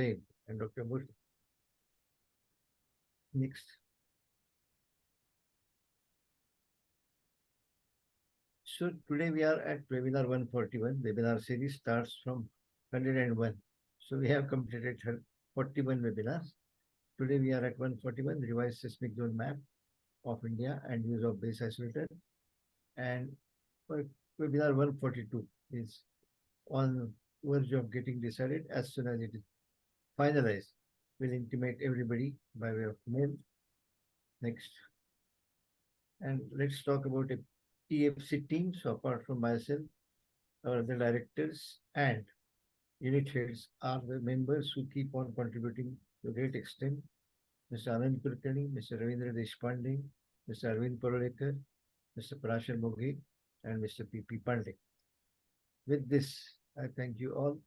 and Dr. Bush. Next. So today we are at webinar 141. Webinar series starts from 101. So we have completed 41 webinars. Today we are at 141, revised seismic zone map of India and use of base isolator. And for webinar 142 is on verge of getting decided. As soon as it is finalized, we'll intimate everybody by way of mail. Next. And let's talk about a TFC team. So apart from myself, our other directors and unit heads are the members who keep on contributing to a great extent. Mr. Anand Kulkarni, Mr. Ravindra Deshpande, Mr. Arvind Parolekar, Mr. Parashar Mogi, and Mr. P.P. Pandey. With this, I thank you all.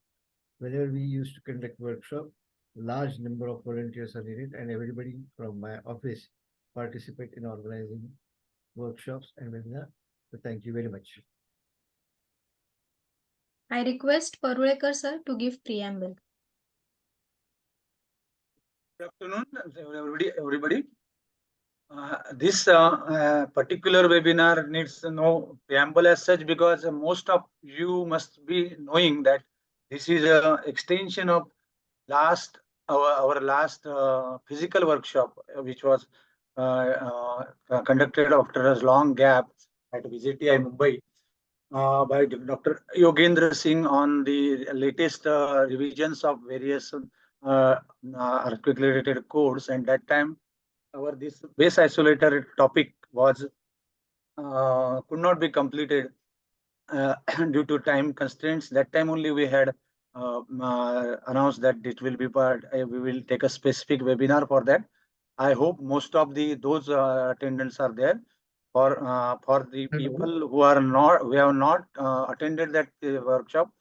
Whenever we used to conduct workshop, large number of volunteers are needed, and everybody from my office participate in organizing workshops and webinars. So thank you very much. I request Parulekar sir to give preamble. Good afternoon, everybody. This particular webinar needs no preamble as such, because most of you must be knowing that this is an extension of our last physical workshop, which was conducted after a long gap at VJTI Mumbai by Dr. Yogendra Singh on the latest revisions of various earthquake-related codes. And that time, this base isolator topic was could not be completed due to time constraints. That time only we had announced that it will be part. We will take a specific webinar for that. I hope most of those attendants are there. For the people who have not attended that workshop,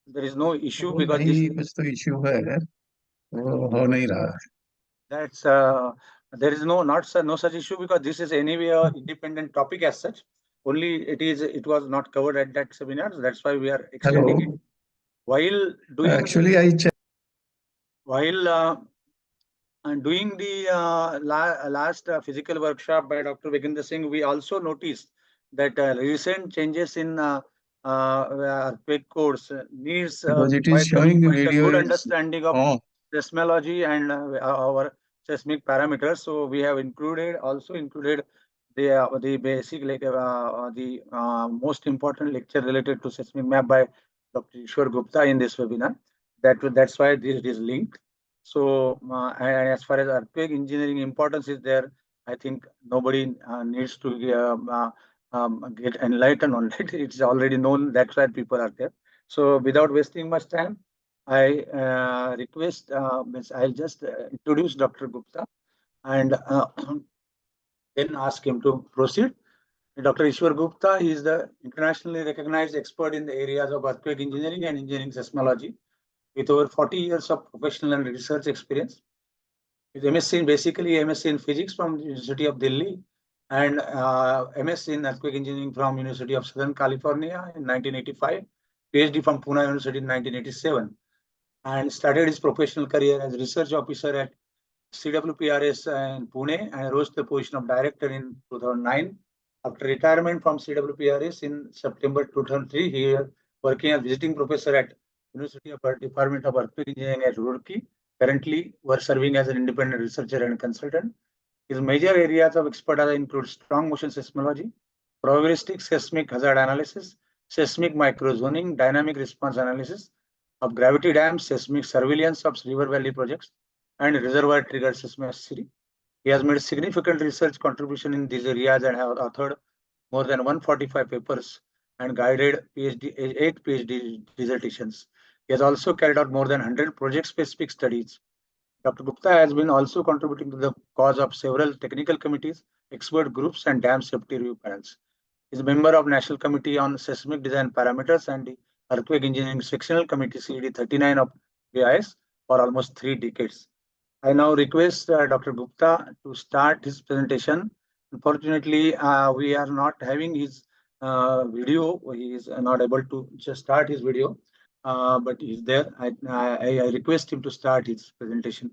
there is no issue, because कुछ तो issue है, वो हो नहीं रहा. That's there is no such issue, because this is anyway an independent topic as such. Only it was not covered at that seminar, so that's why we are extending it. While doing Actually, I checked. While doing the last physical workshop by Dr. Yogendra Singh, we also noticed that recent changes in earthquake codes needs quite a good understanding of seismology and our seismic parameters. So we have also included the basic, like the most important lecture related to seismic map by Dr. Ishwar Gupta in this webinar. That's why this is linked. So and as far as earthquake engineering importance is there, I think nobody needs to get enlightened on it. It's already known. That's why people are there. So without wasting much time, I request, I'll just introduce Dr. Gupta and then ask him to proceed. Dr. Ishwar Gupta is the internationally recognized expert in the areas of earthquake engineering and engineering seismology, with over 40 years of professional and research experience. With MSc, basically MSc in physics from the University of Delhi, and MSc in earthquake engineering from University of Southern California in 1985, PhD from Pune University in 1987, and started his professional career as research officer at CWPRS in Pune, and rose to the position of director in 2009. After retirement from CWPRS in September 2003, he was working as visiting professor at University of Department of Earthquake Engineering at Roorkee. Currently, was serving as an independent researcher and consultant. His major areas of expertise include strong motion seismology, probabilistic seismic hazard analysis, seismic microzoning, dynamic response analysis of gravity dams, seismic surveillance of river valley projects, and reservoir triggered seismicity. He has made significant research contribution in these areas and have authored more than 145 papers and guided 8 PhD dissertations. He has also carried out more than 100 project-specific studies. Dr. Gupta has been also contributing to the cause of several technical committees, expert groups, and dam safety review panels. He is a member of National Committee on Seismic Design Parameters and the Earthquake Engineering Sectional Committee CD 39 of BIS for almost 3 decades. I now request Dr. Gupta to start his presentation. Unfortunately, we are not having his video. He is not able to just start his video. but he's there. I request him to start his presentation.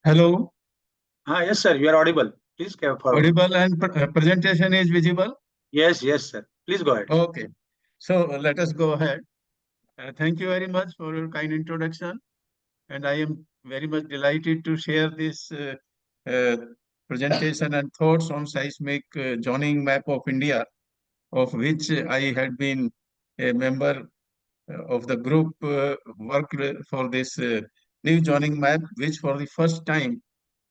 Hello, Yes, sir. You are audible. Please go forward. audible and presentation is visible? Yes, yes, sir. Please go ahead. Okay, so let us go ahead. Thank you very much for your kind introduction, and I am very much delighted to share this uh, presentation and thoughts on seismic zoning map of India, of which I had been a member of the group worked for this new zoning map, which for the first time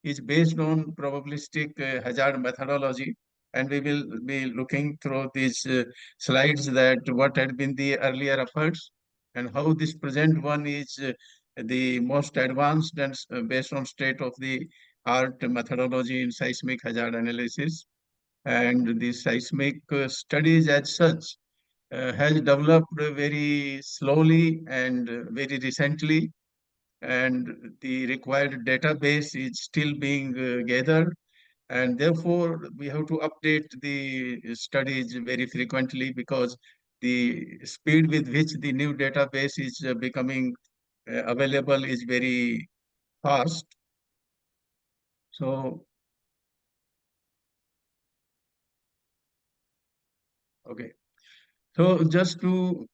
is based on probabilistic hazard methodology. And we will be looking through these slides that what had been the earlier efforts and how this present one is the most advanced and based on state of the art methodology in seismic hazard analysis. And the seismic studies as such has developed very slowly and very recently, and the required database is still being gathered, and therefore we have to update the studies very frequently because the speed with which the new database is becoming available is very fast. So, okay. So just to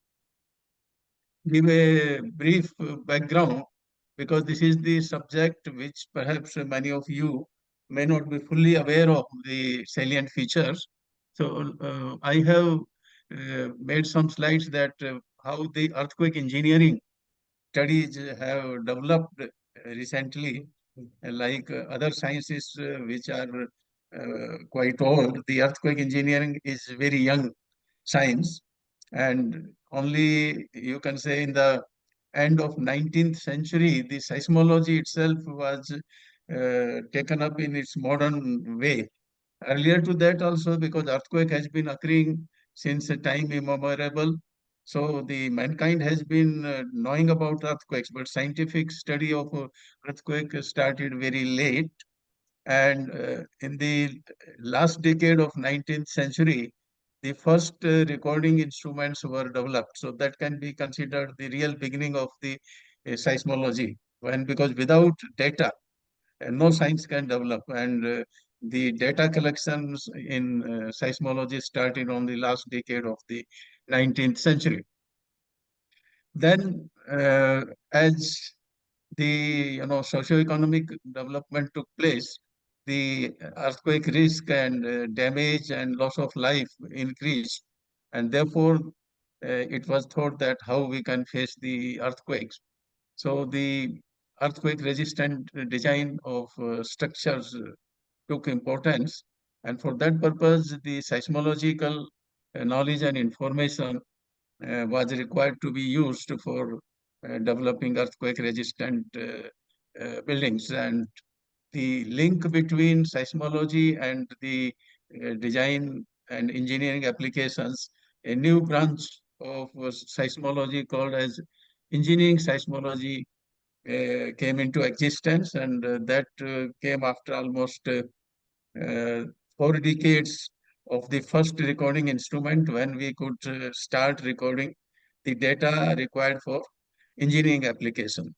give a brief background, because this is the subject which perhaps many of you may not be fully aware of the salient features. So I have made some slides that how the earthquake engineering studies have developed recently, like other sciences which are quite old. The earthquake engineering is very young science, and only you can say in the end of 19th century, the seismology itself was taken up in its modern way. Earlier to that also, because earthquake has been occurring since a time immemorial, so the mankind has been knowing about earthquakes, but scientific study of earthquake started very late. And in the last decade of 19th century, the first recording instruments were developed. So that can be considered the real beginning of the seismology. When because without data, no science can develop. And the data collections in seismology started on the last decade of the 19th century. Then, as the socioeconomic development took place, the earthquake risk and damage and loss of life increased, and therefore it was thought that how we can face the earthquakes. So the earthquake resistant design of structures took importance, and for that purpose, the seismological knowledge and information was required to be used for developing earthquake resistant buildings. And the link between seismology and the design and engineering applications, a new branch of seismology called as engineering seismology came into existence, and that came after almost 4 decades of the first recording instrument when we could start recording the data required for engineering application.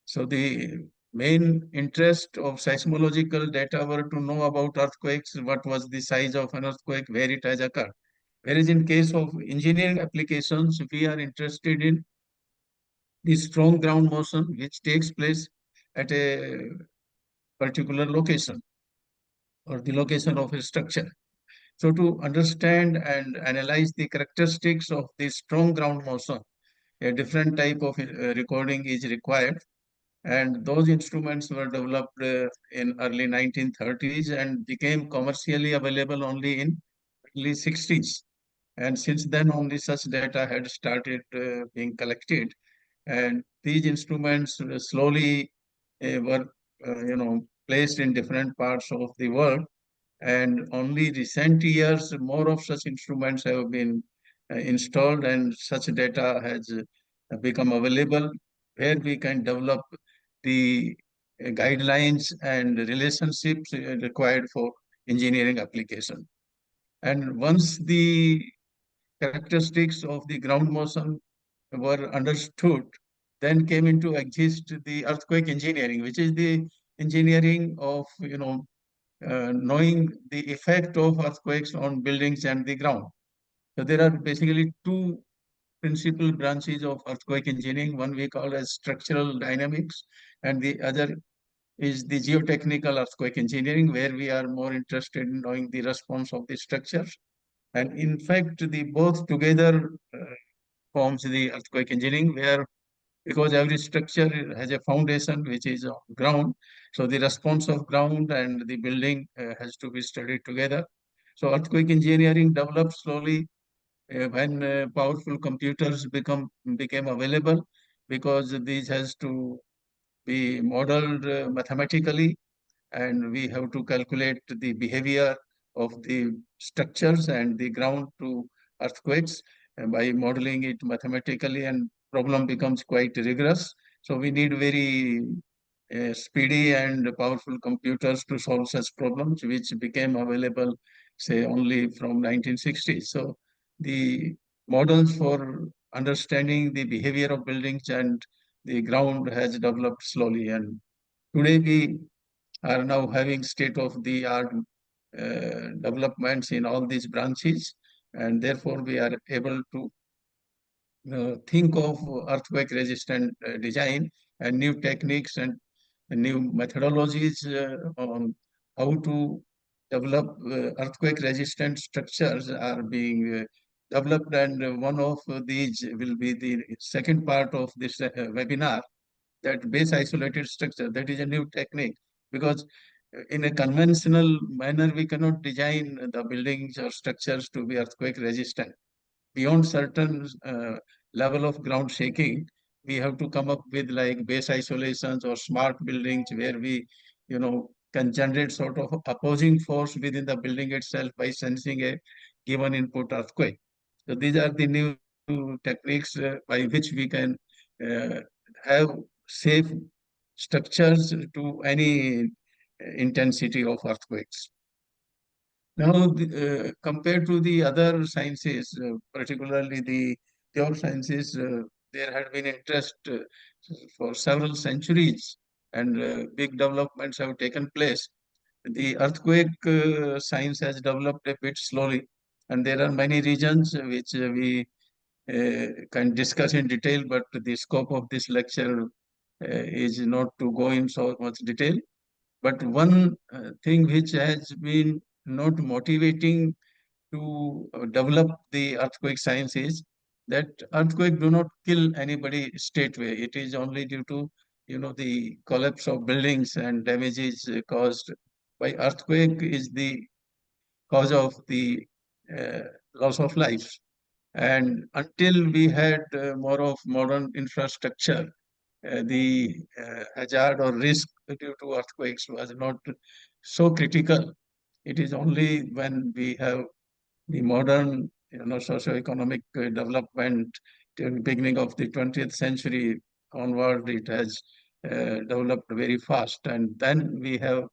So the main interest of seismological data were to know about earthquakes, what was the size of an earthquake, where it has occurred. Whereas in case of engineering applications, we are interested in the strong ground motion which takes place at a particular location or the location of a structure. So to understand and analyze the characteristics of the strong ground motion, a different type of recording is required. And those instruments were developed in early 1930s and became commercially available only in early 60s. And since then, only such data had started being collected. And these instruments slowly were, placed in different parts of the world. And only recent years, more of such instruments have been installed, and such data has become available, where we can develop the guidelines and relationships required for engineering application. And once the characteristics of the ground motion were understood, then came into exist the earthquake engineering, which is the engineering of knowing the effect of earthquakes on buildings and the ground. So there are basically two principal branches of earthquake engineering. One we call as structural dynamics, and the other is the geotechnical earthquake engineering, where we are more interested in knowing the response of the structures. And in fact, the both together forms the earthquake engineering, where because every structure has a foundation which is on ground, so the response of ground and the building has to be studied together. So earthquake engineering developed slowly when powerful computers became available, because these has to be modeled mathematically, and we have to calculate the behavior of the structures and the ground to earthquakes by modeling it mathematically, and problem becomes quite rigorous. So we need very speedy and powerful computers to solve such problems, which became available, say, only from 1960s. So the models for understanding the behavior of buildings and the ground has developed slowly. And today we are now having state-of-the-art developments in all these branches, and therefore we are able to think of earthquake-resistant design and new techniques and new methodologies on how to develop earthquake-resistant structures are being developed, and one of these will be the second part of this webinar, that base isolated structure. That is a new technique, because in a conventional manner, we cannot design the buildings or structures to be earthquake resistant. Beyond certain level of ground shaking, we have to come up with like base isolations or smart buildings, where we, can generate sort of opposing force within the building itself by sensing a given input earthquake. So these are the new techniques by which we can have safe structures to any intensity of earthquakes. Now, compared to the other sciences, particularly the pure sciences, there had been interest for several centuries, and big developments have taken place. The earthquake science has developed a bit slowly, and there are many regions which we can discuss in detail, but the scope of this lecture is not to go in so much detail. But one thing which has been not motivating to develop the earthquake science is that earthquake do not kill anybody straightway. It is only due to the collapse of buildings and damages caused by earthquake is the cause of the uh, loss of life. And until we had more of modern infrastructure, the hazard or risk due to earthquakes was not so critical. It is only when we have the modern, socio-economic development till the beginning of the 20th century onward, it has developed very fast. And then we have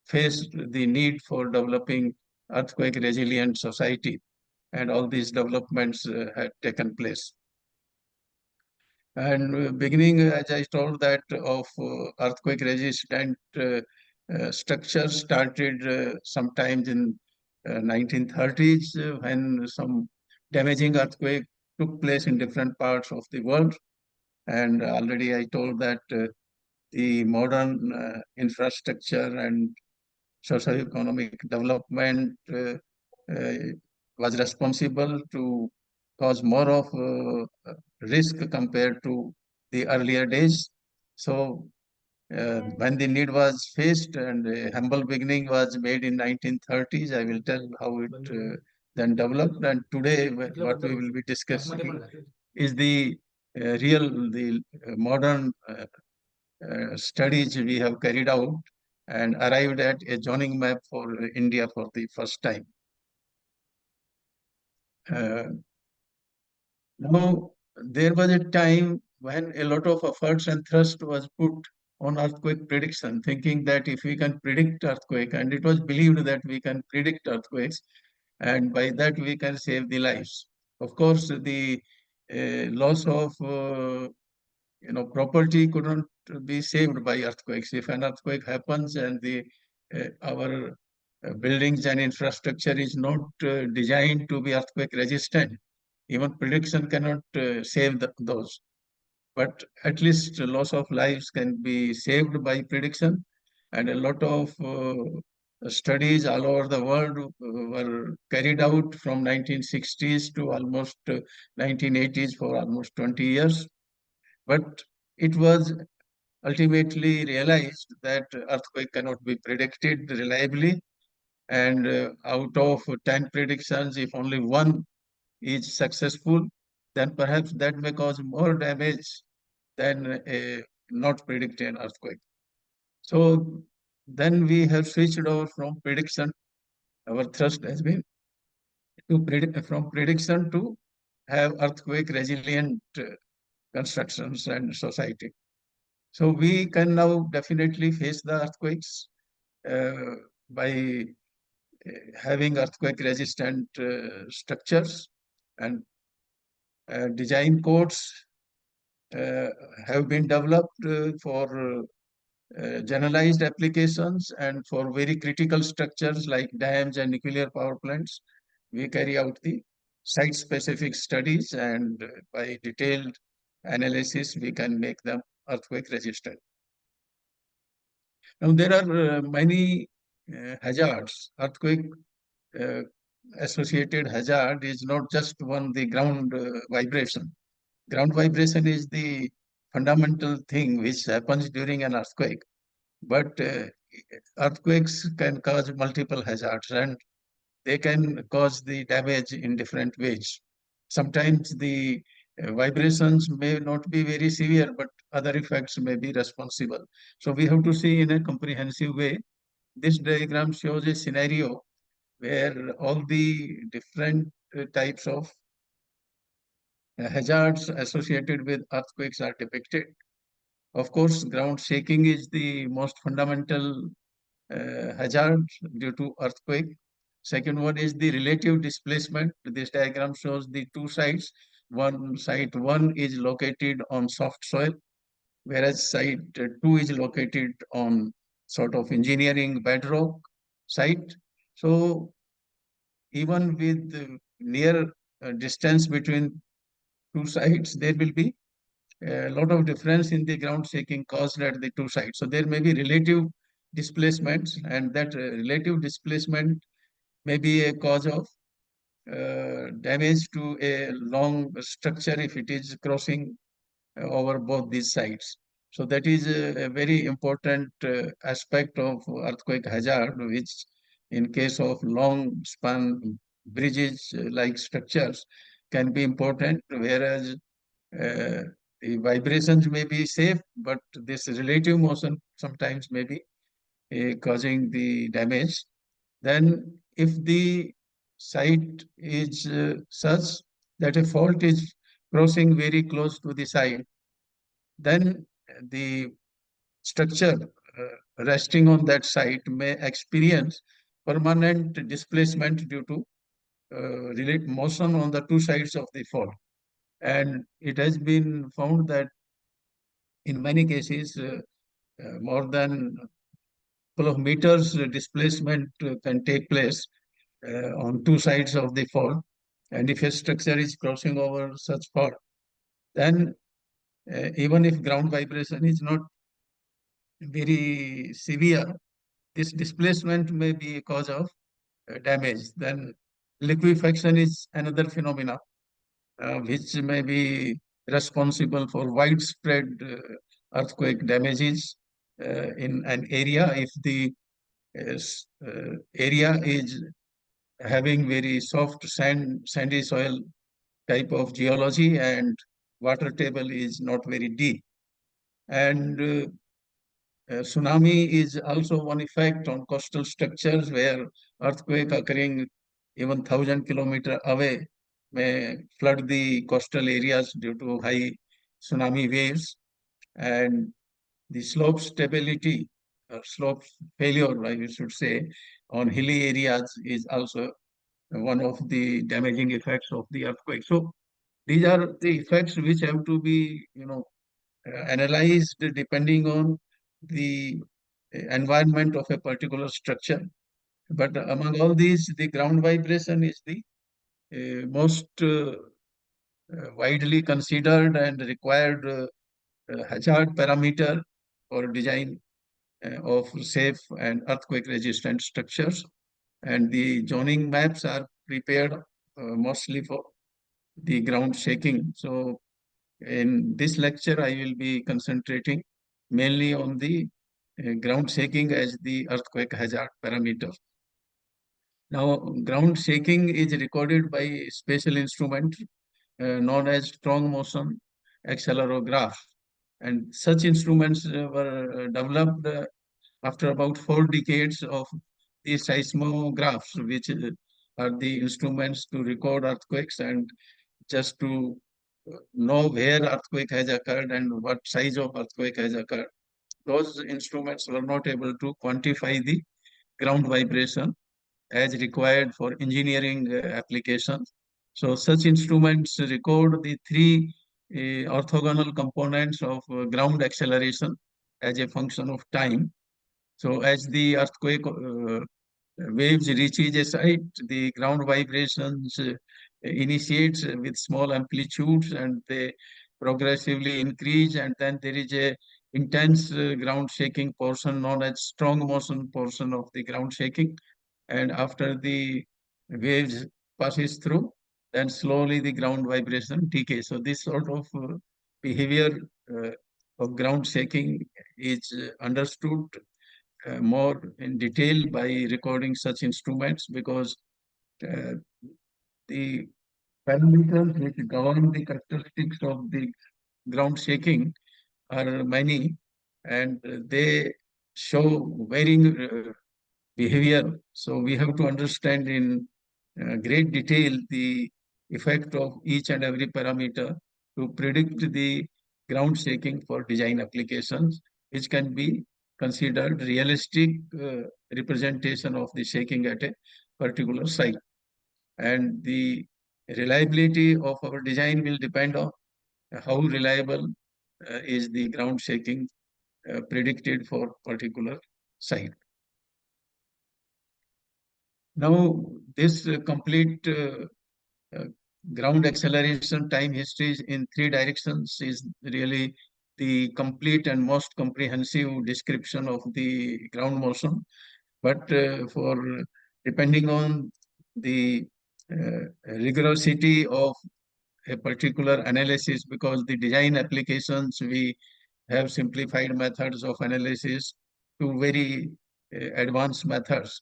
faced the need for developing earthquake resilient society, and all these developments had taken place. And beginning, as I told, that of earthquake resistant structures started sometimes in 1930s, when some damaging earthquake took place in different parts of the world. And already I told that the modern infrastructure and socio-economic development uh, was responsible to cause more of risk compared to the earlier days. So when the need was faced and a humble beginning was made in 1930s, I will tell how it then developed. And today, what we will be discussing is the the modern studies we have carried out and arrived at a zoning map for India for the first time. Now, there was a time when a lot of efforts and thrust was put on earthquake prediction, thinking that if we can predict earthquake, and it was believed that we can predict earthquakes, and by that we can save the lives. Of course, the loss of property couldn't be saved by earthquakes. If an earthquake happens and the our buildings and infrastructure is not designed to be earthquake resistant, even prediction cannot save those. But at least loss of lives can be saved by prediction. And a lot of studies all over the world were carried out from 1960s to almost 1980s for almost 20 years. But it was ultimately realized that earthquake cannot be predicted reliably. And out of 10 predictions, if only one is successful, then perhaps that may cause more damage than a not predicted earthquake. So then we have switched over from prediction. Our thrust has been to predict from prediction to have earthquake resilient constructions and society. So we can now definitely face the earthquakes by having earthquake resistant structures, and design codes have been developed for generalized applications, and for very critical structures like dams and nuclear power plants, we carry out the site-specific studies, and by detailed analysis, we can make them earthquake resistant. Now, there are many hazards. Earthquake associated hazard is not just the ground vibration. Ground vibration is the fundamental thing which happens during an earthquake. But earthquakes can cause multiple hazards, and they can cause the damage in different ways. Sometimes the vibrations may not be very severe, but other effects may be responsible. So we have to see in a comprehensive way. This diagram shows a scenario where all the different types of hazards associated with earthquakes are depicted. Of course, ground shaking is the most fundamental hazard due to earthquake. Second one is the relative displacement. This diagram shows the two sites. Site 1 is located on soft soil, whereas site 2 is located on sort of engineering bedrock site. So even with near distance between two sites, there will be a lot of difference in the ground shaking caused at the two sites. So there may be relative displacements, and that relative displacement may be a cause of damage to a long structure if it is crossing over both these sites. So that is a very important aspect of earthquake hazard, which in case of long span bridges like structures can be important, whereas the vibrations may be safe, but this relative motion sometimes may be causing the damage. Then if the site is such that a fault is crossing very close to the site, then the structure resting on that site may experience permanent displacement due to motion on the two sides of the fault. And it has been found that in many cases, more than a couple of meters displacement can take place on two sides of the fault. And if a structure is crossing over such fault, then even if ground vibration is not very severe, this displacement may be a cause of damage. Then liquefaction is another phenomena which may be responsible for widespread earthquake damages in an area if the area is having very soft sandy soil type of geology and water table is not very deep. And tsunami is also one effect on coastal structures where earthquake occurring even 1,000 kilometers away may flood the coastal areas due to high tsunami waves. And the slope stability, or slope failure, I should say, on hilly areas is also one of the damaging effects of the earthquake. So these are the effects which have to be, analyzed depending on the environment of a particular structure. But among all these, the ground vibration is the most widely considered and required hazard parameter for design of safe and earthquake resistant structures. And the zoning maps are prepared mostly for the ground shaking. So in this lecture, I will be concentrating mainly on the ground shaking as the earthquake hazard parameter. Now, ground shaking is recorded by special instrument known as strong motion accelerographs. And such instruments were developed after about 4 decades of the seismographs, which are the instruments to record earthquakes and just to know where earthquake has occurred and what size of earthquake has occurred. Those instruments were not able to quantify the ground vibration as required for engineering applications. So such instruments record the three orthogonal components of ground acceleration as a function of time. So as the earthquake waves reaches a site, the ground vibrations initiates with small amplitudes and they progressively increase, and then there is a intense ground shaking portion known as strong motion portion of the ground shaking. And after the waves passes through, then slowly the ground vibration decays. So this sort of behavior uh, of ground shaking is understood more in detail by recording such instruments, because uh, the parameters which govern the characteristics of the ground shaking are many, and they show varying behavior. So we have to understand in great detail the effect of each and every parameter to predict the ground shaking for design applications, which can be considered realistic representation of the shaking at a particular site. And the reliability of our design will depend on how reliable is the ground shaking predicted for particular site. Now, this complete uh, ground acceleration time histories in 3 directions is really the complete and most comprehensive description of the ground motion. But for depending on the rigorosity of a particular analysis, because the design applications, we have simplified methods of analysis to very advanced methods.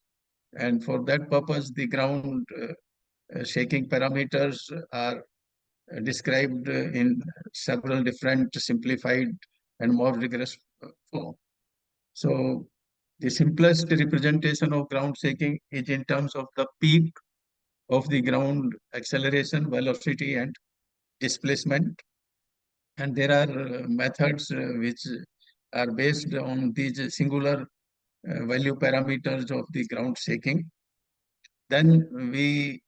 And for that purpose, the ground shaking parameters are described in several different simplified and more rigorous form. So the simplest representation of ground shaking is in terms of the peak of the ground acceleration, velocity, and displacement. And there are methods which are based on these singular value parameters of the ground shaking. Then we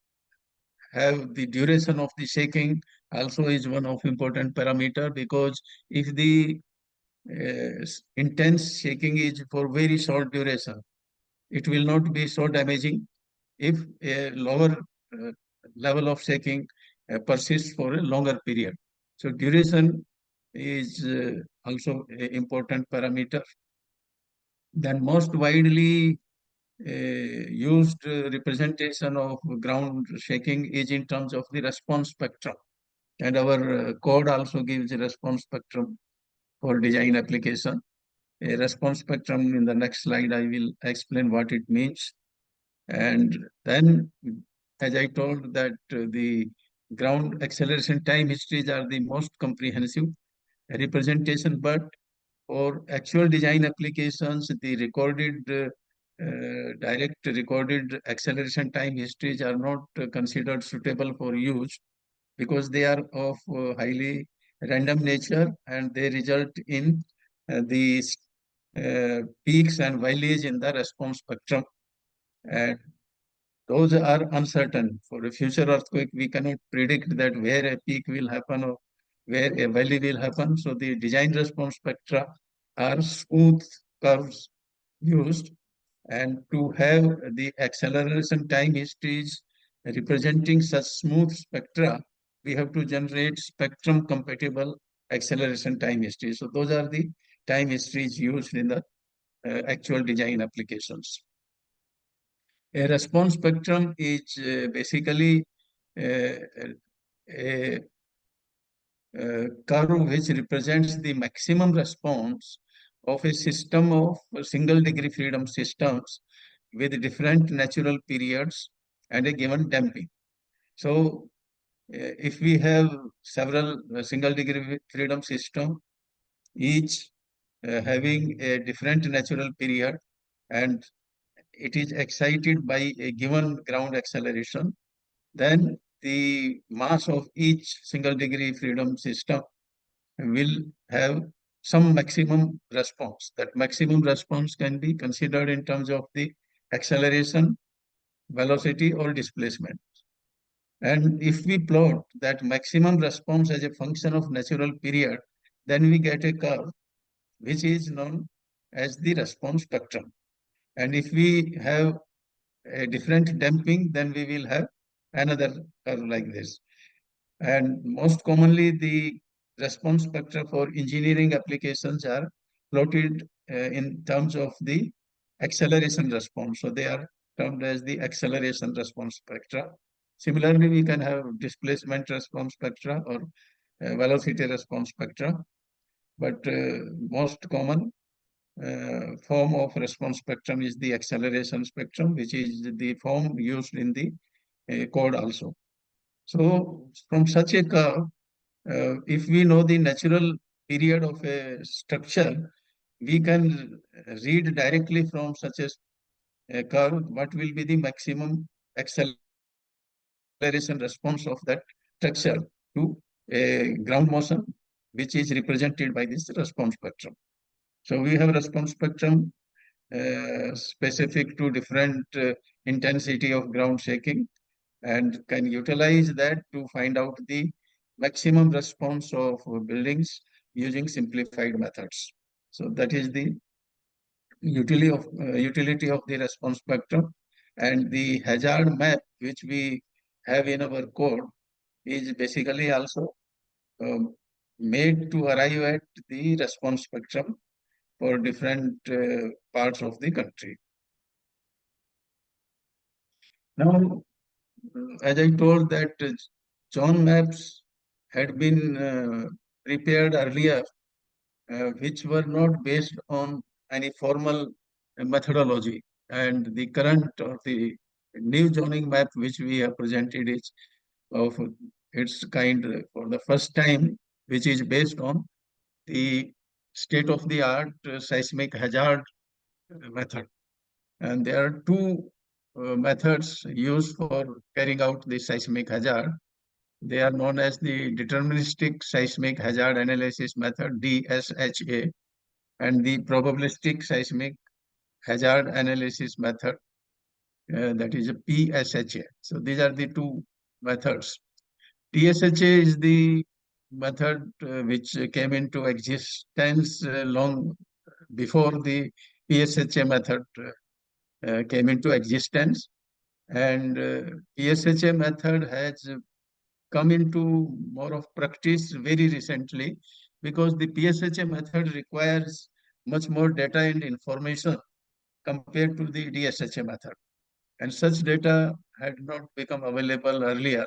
have the duration of the shaking also is one of important parameter, because if the intense shaking is for very short duration, it will not be so damaging. If a lower level of shaking persists for a longer period. So duration is also an important parameter. Then most widely used representation of ground shaking is in terms of the response spectrum. And our code also gives a response spectrum for design application. A response spectrum, in the next slide, I will explain what it means. And then, as I told, that the ground acceleration time histories are the most comprehensive representation, but for actual design applications, the direct recorded acceleration time histories are not considered suitable for use because they are of highly random nature and they result in these peaks and valleys in the response spectrum. And those are uncertain. For a future earthquake, we cannot predict that where a peak will happen or where a valley will happen. So the design response spectra are smooth curves used. And to have the acceleration time histories representing such smooth spectra, we have to generate spectrum compatible acceleration time histories. So those are the time histories used in the actual design applications. A response spectrum is basically uh, a curve which represents the maximum response of a system of single degree freedom systems with different natural periods and a given damping. So if we have several single degree freedom system, each having a different natural period, and it is excited by a given ground acceleration, then the mass of each single degree freedom system will have some maximum response. That maximum response can be considered in terms of the acceleration, velocity, or displacement. And if we plot that maximum response as a function of natural period, then we get a curve which is known as the response spectrum. And if we have a different damping, then we will have another curve like this. And most commonly, the response spectra for engineering applications are plotted in terms of the acceleration response. So they are termed as the acceleration response spectra. Similarly, we can have displacement response spectra or velocity response spectra. But most common form of response spectrum is the acceleration spectrum, which is the form used in the code also. So from such a curve, if we know the natural period of a structure, we can read directly from such a curve what will be the maximum acceleration response of that structure to a ground motion, which is represented by this response spectrum. So we have response spectrum specific to different intensity of ground shaking and can utilize that to find out the maximum response of buildings using simplified methods. So that is the utility of the response spectrum. And the hazard map, which we have in our code, is basically also made to arrive at the response spectrum for different parts of the country. Now, as I told that zone maps had been prepared earlier, which were not based on any formal methodology. And the current or the new zoning map which we have presented is of its kind for the first time, which is based on the state-of-the-art seismic hazard method. And there are two methods used for carrying out the seismic hazard. They are known as the deterministic seismic hazard analysis method, DSHA, and the probabilistic seismic hazard analysis method, that is a PSHA. So these are the two methods. PSHA is the method which came into existence long before the PSHA method came into existence. And PSHA method has come into more of practice very recently because the PSHA method requires much more data and information compared to the DSHA method. And such data had not become available earlier.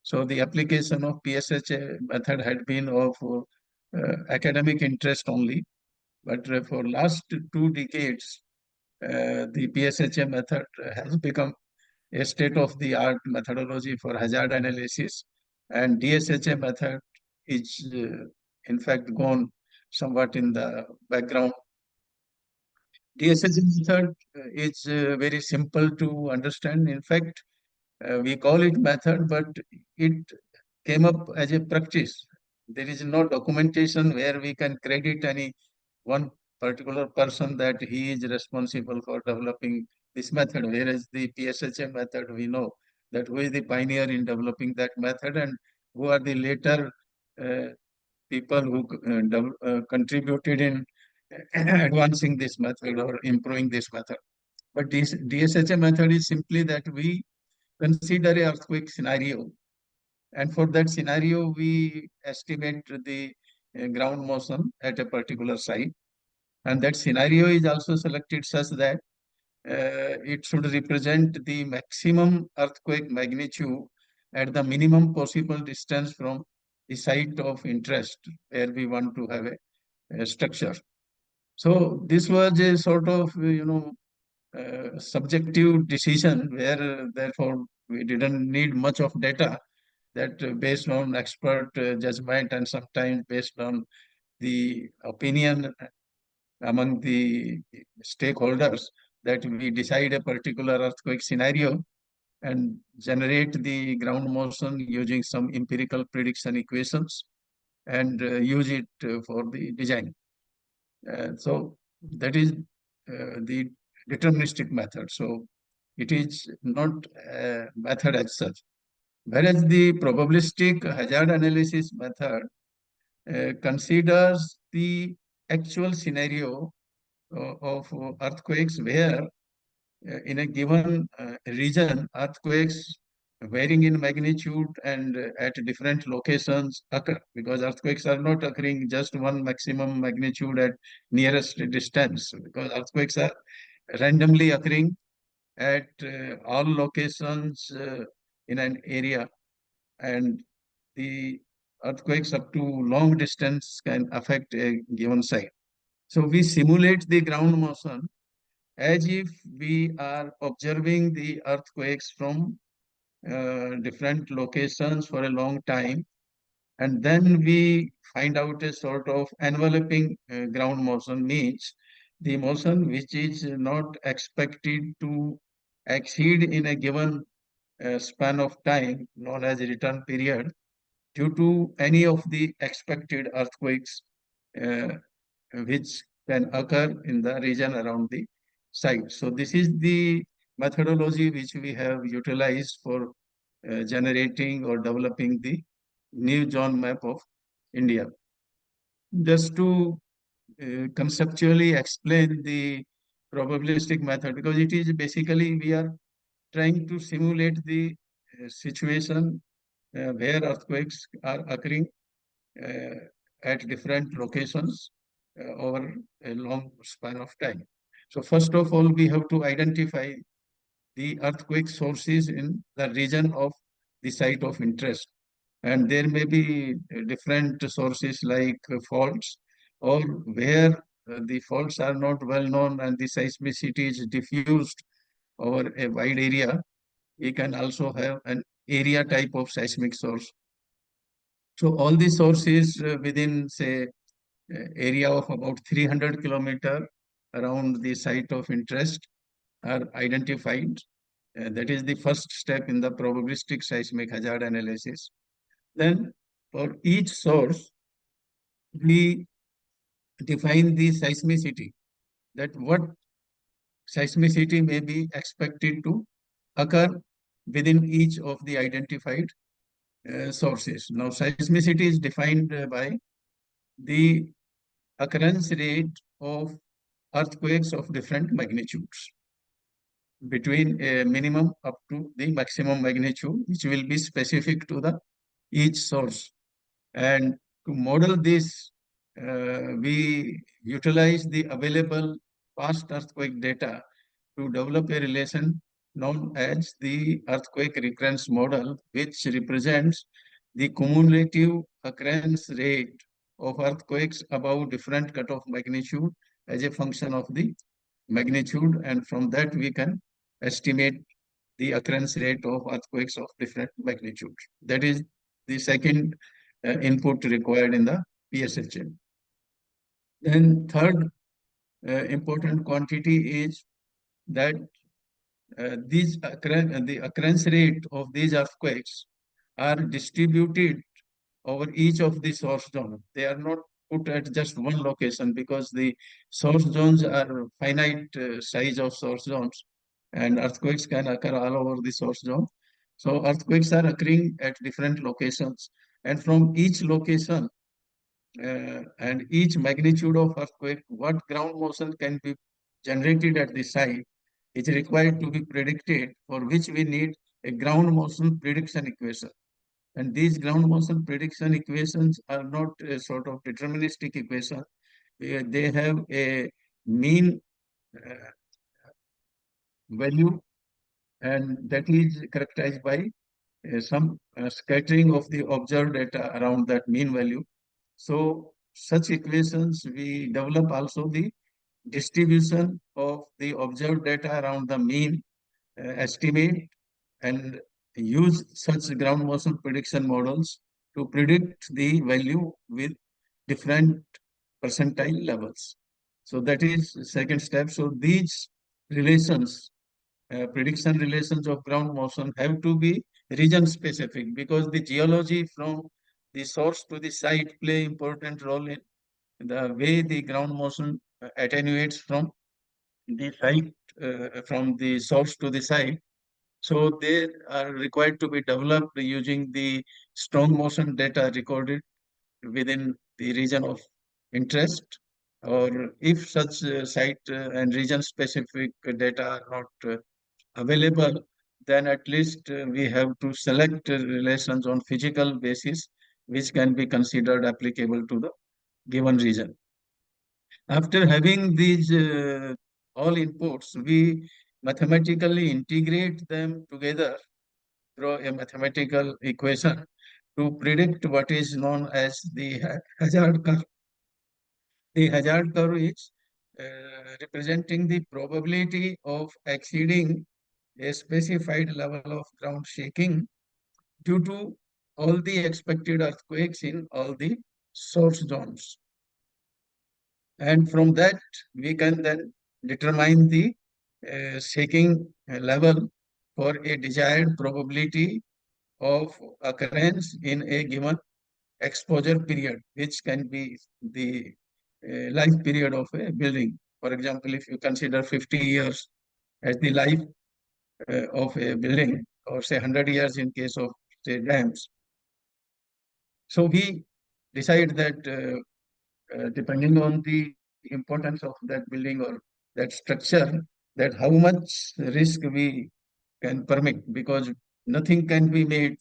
So the application of PSHA method had been of academic interest only. But for last 2 decades, the PSHA method has become a state-of-the-art methodology for hazard analysis, and DSHA method is in fact gone somewhat in the background. DSHA method is very simple to understand. In fact, we call it method, but it came up as a practice. There is no documentation where we can credit any one particular person that he is responsible for developing this method, whereas the PSHA method, we know that who is the pioneer in developing that method and who are the later people who contributed in advancing this method or improving this method. But this DSHA method is simply that we consider an earthquake scenario, and for that scenario, we estimate the ground motion at a particular site. And that scenario is also selected such that it should represent the maximum earthquake magnitude at the minimum possible distance from the site of interest where we want to have a structure. So this was a sort of, subjective decision where therefore we didn't need much of data, that based on expert judgment and sometimes based on the opinion among the stakeholders, that we decide a particular earthquake scenario and generate the ground motion using some empirical prediction equations and use it for the design. So that is the deterministic method. So it is not a method as such. Whereas the probabilistic hazard analysis method considers the actual scenario of earthquakes where in a given region, earthquakes varying in magnitude and at different locations occur, because earthquakes are not occurring just one maximum magnitude at nearest distance, because earthquakes are randomly occurring at all locations in an area, and the earthquakes up to long distance can affect a given site. So we simulate the ground motion as if we are observing the earthquakes from different locations for a long time, and then we find out a sort of enveloping ground motion, means the motion which is not expected to exceed in a given span of time known as a return period due to any of the expected earthquakes uh, which can occur in the region around the site. So this is the methodology which we have utilized for generating or developing the new zone map of India. Just to conceptually explain the probabilistic method, because it is basically we are trying to simulate the situation where earthquakes are occurring at different locations over a long span of time. So first of all, we have to identify the earthquake sources in the region of the site of interest. And there may be different sources like faults, or where the faults are not well known and the seismicity is diffused over a wide area. We can also have an area type of seismic source. So all the sources within, say, area of about 300 kilometer around the site of interest are identified. That is the first step in the probabilistic seismic hazard analysis. Then for each source, we define the seismicity, that what seismicity may be expected to occur within each of the identified sources. Now, seismicity is defined by the occurrence rate of earthquakes of different magnitudes between a minimum up to the maximum magnitude, which will be specific to the each source. And to model this, we utilize the available past earthquake data to develop a relation known as the earthquake recurrence model, which represents the cumulative occurrence rate of earthquakes above different cutoff magnitude as a function of the magnitude, and from that we can estimate the occurrence rate of earthquakes of different magnitude. That is the second input required in the PSHM. Then third important quantity is that the occurrence rate of these earthquakes are distributed over each of the source zones. They are not put at just one location because the source zones are finite size of source zones, and earthquakes can occur all over the source zone. So earthquakes are occurring at different locations, and from each location and each magnitude of earthquake, what ground motion can be generated at the site is required to be predicted, for which we need a ground motion prediction equation. And these ground motion prediction equations are not a sort of deterministic equation. They have a mean value, and that is characterized by some scattering of the observed data around that mean value. So such equations, we develop also the distribution of the observed data around the mean, estimate, and use such ground motion prediction models to predict the value with different percentile levels. So that is the second step. So these relations, prediction relations of ground motion, have to be region specific, because the geology from the source to the site play important role in the way the ground motion attenuates from the site, from the source to the site. So they are required to be developed using the strong motion data recorded within the region of interest, or if such site and region specific data are not available, then at least we have to select relations on physical basis which can be considered applicable to the given region. After having these all inputs, we mathematically integrate them together through a mathematical equation to predict what is known as the hazard curve. The hazard curve is representing the probability of exceeding a specified level of ground shaking due to all the expected earthquakes in all the source zones. And from that, we can then determine the shaking level for a desired probability of occurrence in a given exposure period, which can be the life period of a building. For example, if you consider 50 years as the life of a building, or say 100 years in case of, say, dams. So we decide that depending on the importance of that building or that structure, that how much risk we can permit, because nothing can be made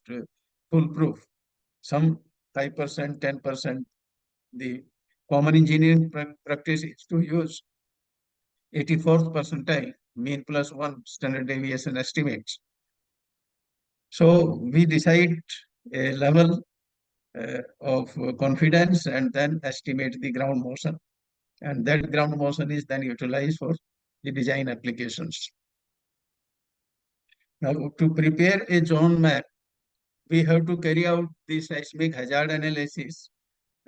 foolproof. Some 5%, 10%. The common engineering practice is to use 84th percentile, mean plus one standard deviation estimates. So we decide a level of confidence and then estimate the ground motion. And that ground motion is then utilized for the design applications. Now, to prepare a zone map, we have to carry out the seismic hazard analysis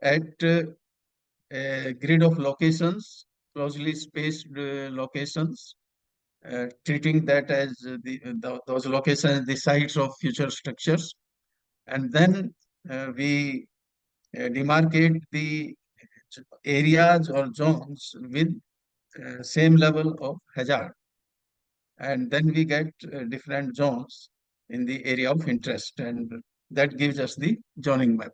at a grid of locations, closely spaced locations, treating that as those locations the sites of future structures. And then we demarcate the areas or zones with same level of hazard. And then we get different zones in the area of interest, and that gives us the zoning map.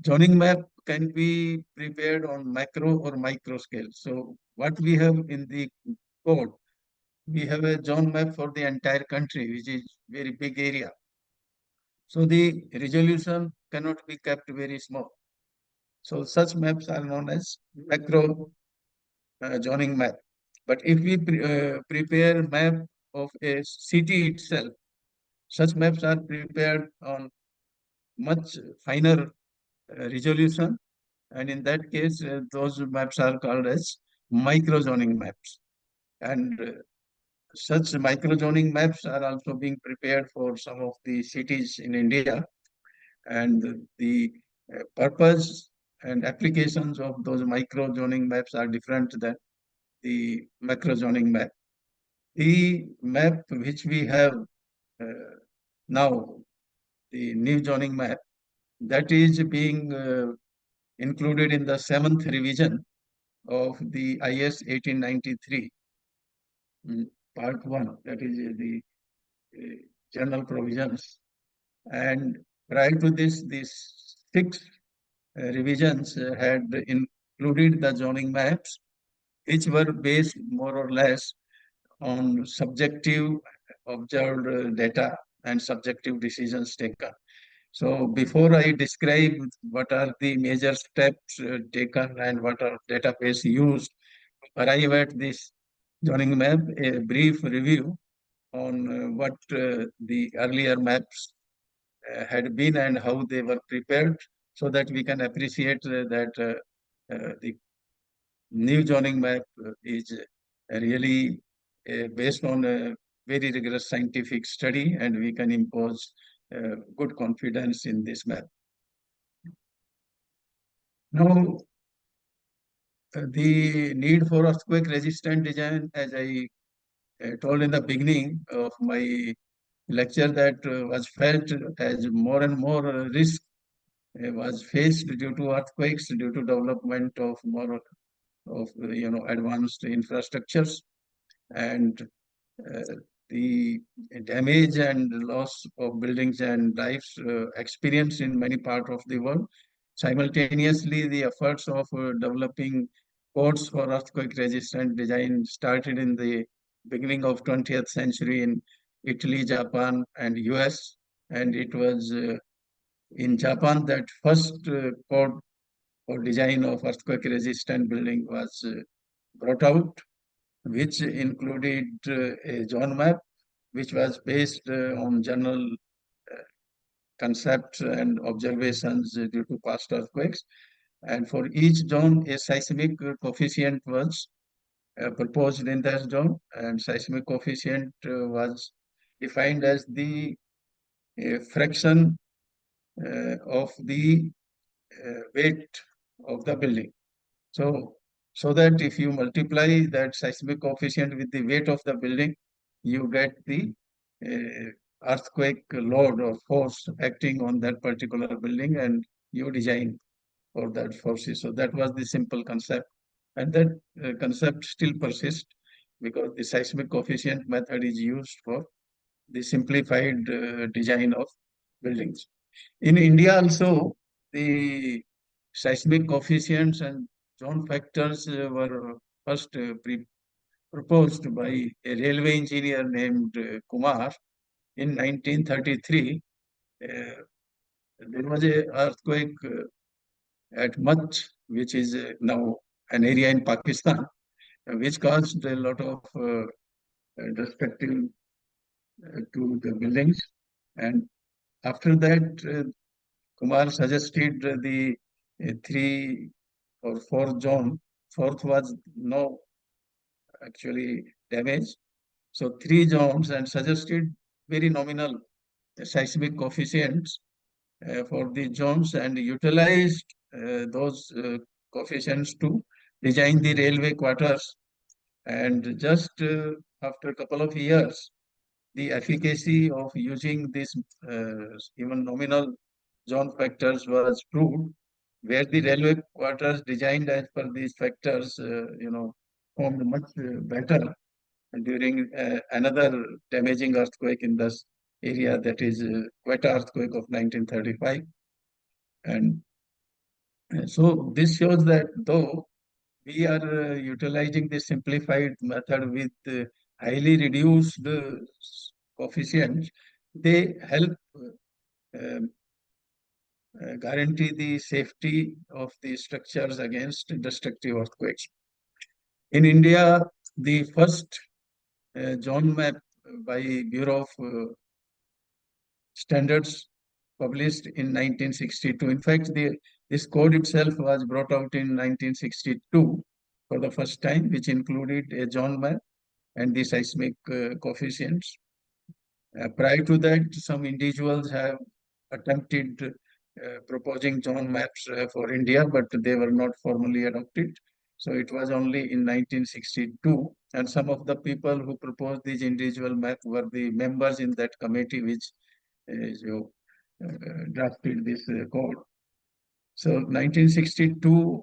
Zoning map can be prepared on macro or micro scale. So what we have in the code, we have a zone map for the entire country, which is very big area. So the resolution cannot be kept very small. So such maps are known as macro zoning map. But if we prepare map of a city itself. Such maps are prepared on much finer resolution, and in that case, those maps are called as microzoning maps. And such microzoning maps are also being prepared for some of the cities in India, and the purpose and applications of those microzoning maps are different than the macrozoning map. The map which we have now, the new zoning map, that is being included in the 7th revision of the IS 1893, part 1, that is the general provisions. And prior to this, these 6 revisions had included the zoning maps, which were based more or less on subjective observed data and subjective decisions taken. So before I describe what are the major steps taken and what are database used to arrive at this zoning map, a brief review on what the earlier maps had been and how they were prepared, so that we can appreciate that the new zoning map is really based on a very rigorous scientific study, and we can impose good confidence in this map. Now, the need for earthquake resistant design, as I told in the beginning of my lecture, that was felt as more and more risk was faced due to earthquakes, due to development of more of advanced infrastructures, and the damage and loss of buildings and lives experienced in many parts of the world. Simultaneously, the efforts of developing codes for earthquake-resistant design started in the beginning of 20th century in Italy, Japan, and US. And it was in Japan that first code for design of earthquake-resistant building was brought out, which included a zone map, which was based on general concepts and observations due to past earthquakes. And for each zone, a seismic coefficient was proposed in that zone, and seismic coefficient was defined as the fraction of the weight of the building. So that if you multiply that seismic coefficient with the weight of the building, you get the earthquake load or force acting on that particular building, and you design for that forces. So that was the simple concept, and that concept still persists because the seismic coefficient method is used for the simplified design of buildings. In India also, the seismic coefficients and zone factors were first proposed by a railway engineer named Kumar in 1933. There was an earthquake at Mach, which is now an area in Pakistan, which caused a lot of destruction to the buildings. And after that, Kumar suggested the 3 or 4 zone. 4th was no actually damage. So 3 zones, and suggested very nominal seismic coefficients for the zones, and utilized those coefficients to design the railway quarters. And just after a couple of years, the efficacy of using these even nominal zone factors was proved, where the railway quarters designed as per these factors, formed much better during another damaging earthquake in this area, that is Quetta earthquake of 1935. And so this shows that though we are utilizing the simplified method with highly reduced coefficients, they help guarantee the safety of the structures against destructive earthquakes. In India, the first zone map by Bureau of Standards published in 1962. In fact, this code itself was brought out in 1962 for the first time, which included a zone map and the seismic coefficients. Prior to that, some individuals have attempted proposing zone maps for India, but they were not formally adopted. So it was only in 1962, and some of the people who proposed these individual maps were the members in that committee which drafted this code. So 1962,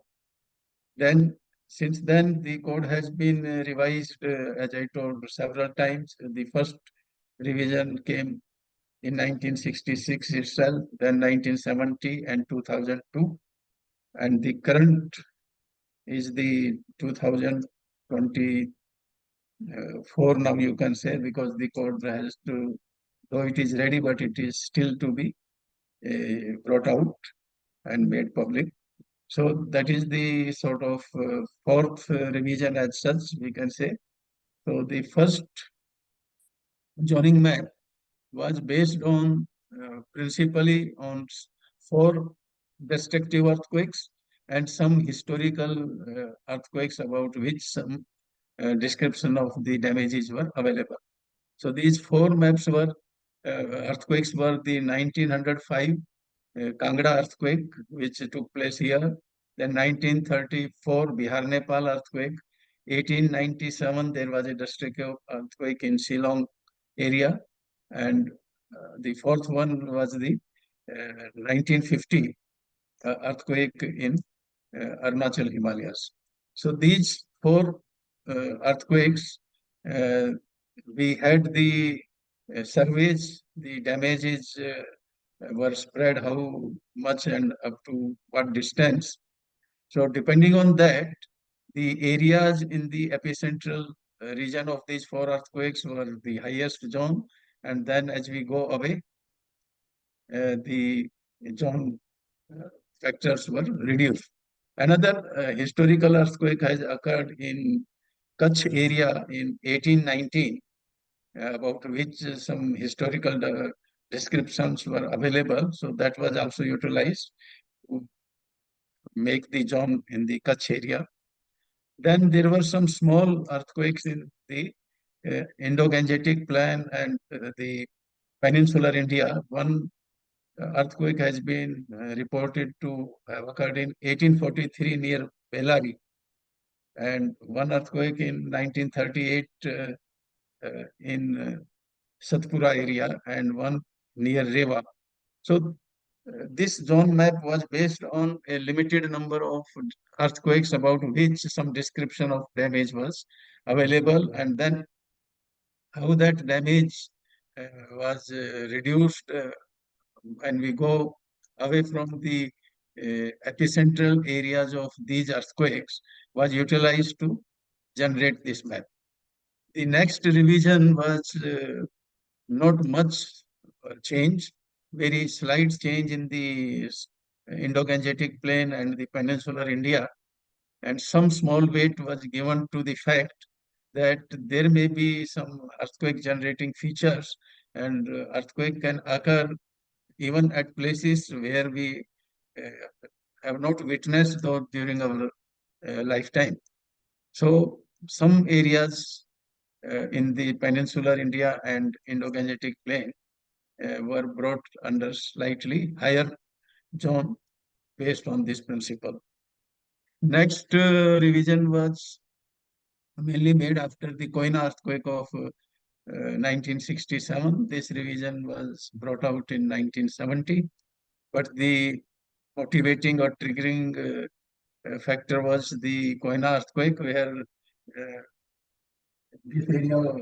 then since then the code has been revised, as I told, several times. The first revision came in 1966 itself, then 1970 and 2002. And the current is the 2024 now, you can say, because the code has to, though it is ready, but it is still to be brought out and made public. So that is the sort of fourth revision as such, we can say. So the first zoning map was based on principally on 4 destructive earthquakes and some historical earthquakes about which some description of the damages were available. So these 4 maps were earthquakes were the 1905 Kangra earthquake, which took place here. Then 1934 Bihar Nepal earthquake. 1897 there was a destructive earthquake in Shillong area, and the fourth one was the 1950 earthquake in Arunachal Himalayas. So these 4 earthquakes, we had the surveys, the damages were spread how much and up to what distance. So depending on that, the areas in the epicentral region of these 4 earthquakes were the highest zone, and then as we go away, the zone factors were reduced. Another historical earthquake has occurred in Kutch area in 1819, about which some historical descriptions were available. So that was also utilized to make the zone in the Kutch area. Then there were some small earthquakes in the Indo-Gangetic Plain and the peninsular India. One earthquake has been reported to have occurred in 1843 near Bellary, and one earthquake in 1938 in Satpura area, and one near Rewa. So this zone map was based on a limited number of earthquakes about which some description of damage was available, and then how that damage was reduced when we go away from the epicentral areas of these earthquakes was utilized to generate this map. The next revision was not much change, very slight change in the Indo-Gangetic Plain and the peninsular India, and some small weight was given to the fact that there may be some earthquake generating features, and earthquake can occur even at places where we have not witnessed those during our lifetime. So some areas in the peninsular India and Indo-Gangetic Plain were brought under slightly higher zone based on this principle. Next revision was mainly made after the Koina earthquake of 1967. This revision was brought out in 1970, but the motivating or triggering factor was the Koina earthquake, where this area of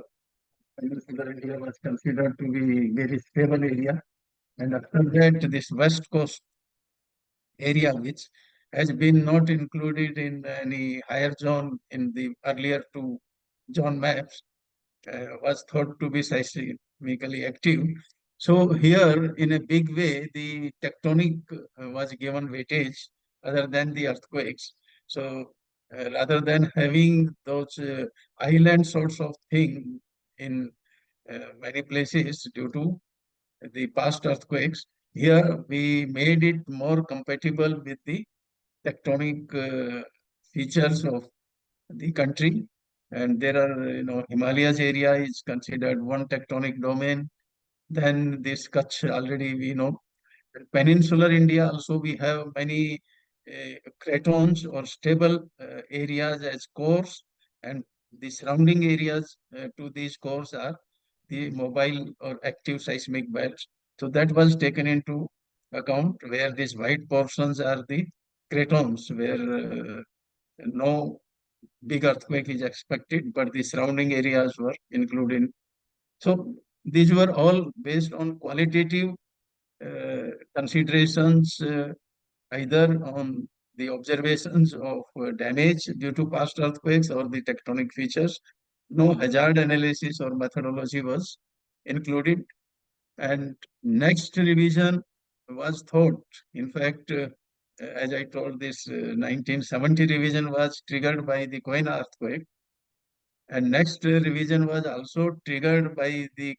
peninsular India was considered to be very stable area. And after that, this west coast area, which has been not included in any higher zone in the earlier 2 zone maps, was thought to be seismically active. So here, in a big way, the tectonic was given weightage other than the earthquakes. So rather than having those island sorts of thing in many places due to the past earthquakes. Here we made it more compatible with the tectonic features of the country. And there are, Himalayas area is considered one tectonic domain. Then this Kutch already we know. Peninsular India also we have many cratons or stable areas as cores, and the surrounding areas to these cores are the mobile or active seismic belts. So that was taken into account, where these white portions are the cratons, where no big earthquake is expected, but the surrounding areas were included. So these were all based on qualitative considerations, either on the observations of damage due to past earthquakes or the tectonic features. No hazard analysis or methodology was included. And next revision was thought. In fact, as I told, this 1970 revision was triggered by the Koina earthquake. And next revision was also triggered by the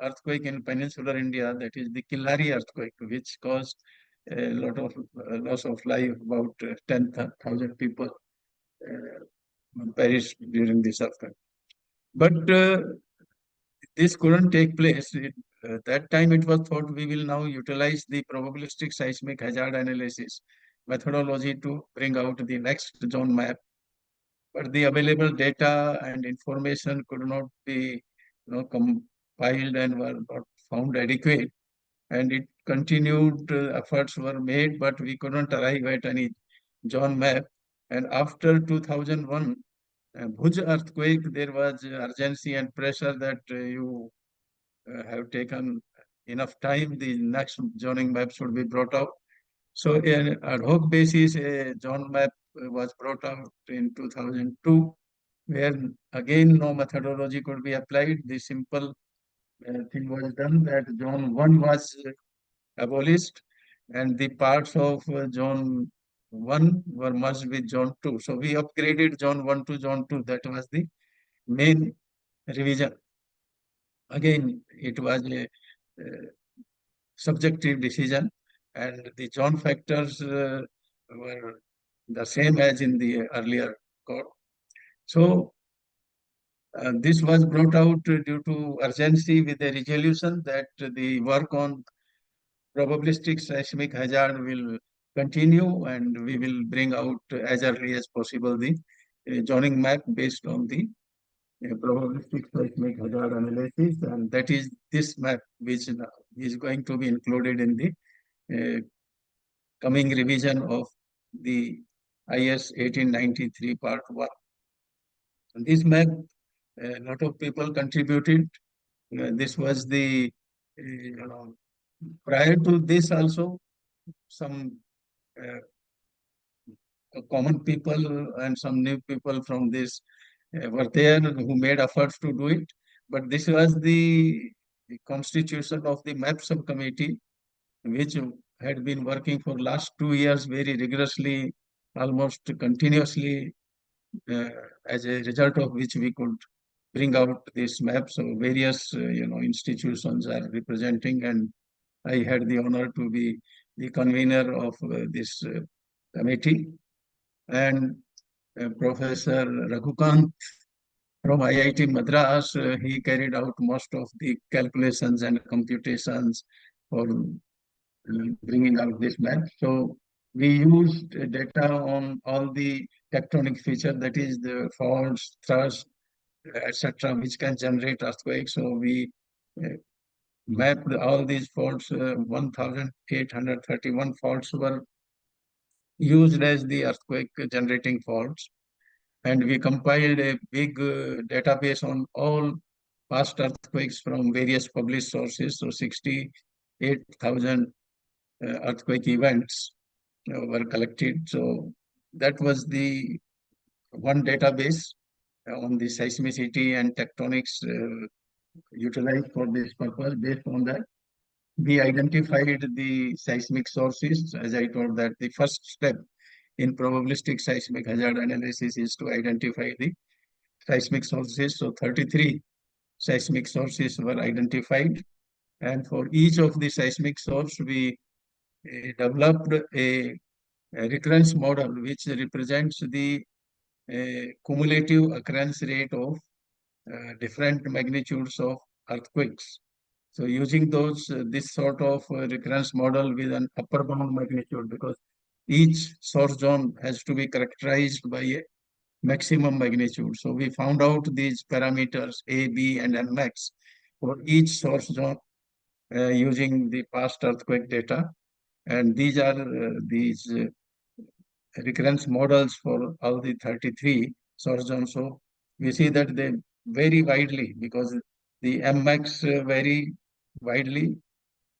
earthquake in peninsular India, that is the Killari earthquake, which caused a lot of loss of life. About 10,000 people perished during this earthquake. But this couldn't take place. That time it was thought we will now utilize the probabilistic seismic hazard analysis methodology to bring out the next zone map. But the available data and information could not be compiled and were not found adequate. And it continued, efforts were made, but we couldn't arrive at any zone map. And after 2001, Bhuj earthquake, there was urgency and pressure that you have taken enough time, the next zoning map should be brought out. So an ad hoc basis, a zone map was brought out in 2002, where again no methodology could be applied. The simple thing was done that zone 1 was abolished and the parts of zone 1 were merged with zone 2. So we upgraded zone 1 to zone 2. That was the main revision. Again, it was a subjective decision, and the zone factors were the same as in the earlier code. So this was brought out due to urgency with a resolution that the work on probabilistic seismic hazard will continue, and we will bring out as early as possible the zoning map based on the probabilistic seismic hazard analysis, and that is this map which is going to be included in the coming revision of the IS 1893 Part 1. And this map, a lot of people contributed. This was the, prior to this also, some common people and some new people from this were there who made efforts to do it. But this was the constitution of the map subcommittee, which had been working for last 2 years very rigorously, almost continuously, as a result of which we could bring out this map. So various institutions are representing, and I had the honor to be the convener of this committee. And Professor Raghukant from IIT Madras, he carried out most of the calculations and computations for bringing out this map. So we used data on all the tectonic features, that is the faults, thrust, etc., which can generate earthquakes. So we mapped all these faults. 1,831 faults were used as the earthquake generating faults. And we compiled a big database on all past earthquakes from various published sources. So 68,000 earthquake events were collected. So that was the one database on the seismicity and tectonics utilized for this purpose. Based on that, we identified the seismic sources. As I told, that the first step in probabilistic seismic hazard analysis is to identify the seismic sources. So 33 seismic sources were identified. And for each of the seismic source, we developed a recurrence model which represents the cumulative occurrence rate of different magnitudes of earthquakes. So using those, this sort of recurrence model with an upper bound magnitude, because each source zone has to be characterized by a maximum magnitude. So we found out these parameters A, B, and Mx for each source zone using the past earthquake data. And these are these recurrence models for all the 33 source zones. So we see that they vary widely because the Mx vary widely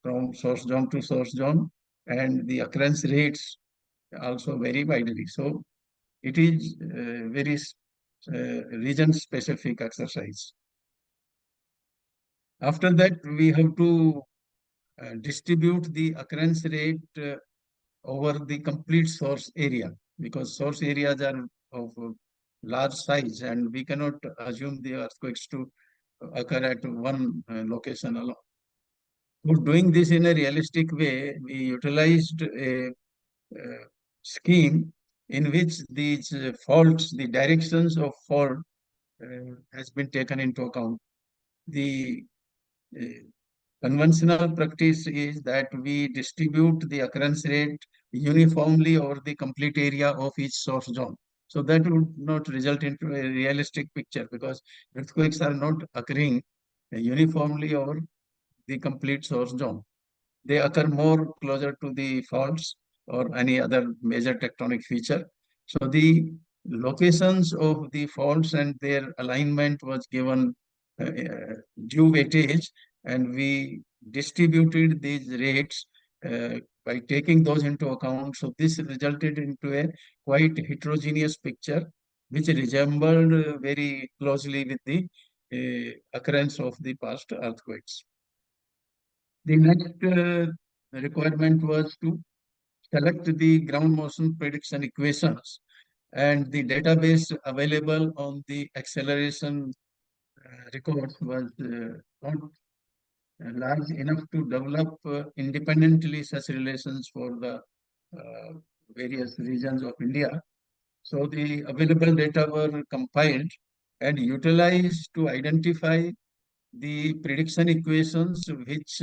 from source zone to source zone, and the occurrence rates also vary widely. So it is very region-specific exercise. After that, we have to distribute the occurrence rate over the complete source area, because source areas are of large size and we cannot assume the earthquakes to occur at one location alone. For doing this in a realistic way, we utilized a scheme in which these faults, the directions of fault has been taken into account. The conventional practice is that we distribute the occurrence rate uniformly over the complete area of each source zone. So that would not result into a realistic picture because earthquakes are not occurring uniformly over the complete source zone. They occur more closer to the faults or any other major tectonic feature. So the locations of the faults and their alignment was given due weightage, and we distributed these rates by taking those into account. So this resulted into a quite heterogeneous picture, which resembled very closely with the occurrence of the past earthquakes. The next requirement was to select the ground motion prediction equations, and the database available on the acceleration records was not large enough to develop independently such relations for the various regions of India. So the available data were compiled and utilized to identify the prediction equations which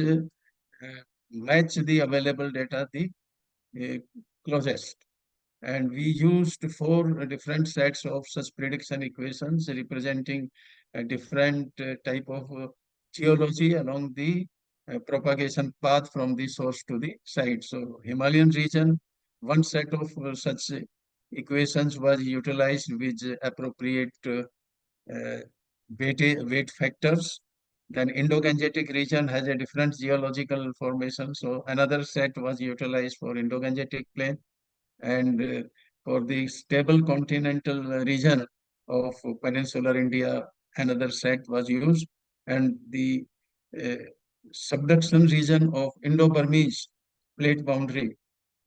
match the available data the closest. And we used 4 different sets of such prediction equations representing a different type of geology along the propagation path from the source to the site. So Himalayan region, one set of such equations was utilized with appropriate weight factors. Then Indo-Gangetic region has a different geological formation. So another set was utilized for Indo-Gangetic plain. And for the stable continental region of peninsular India, another set was used. And the subduction region of Indo-Burmese plate boundary,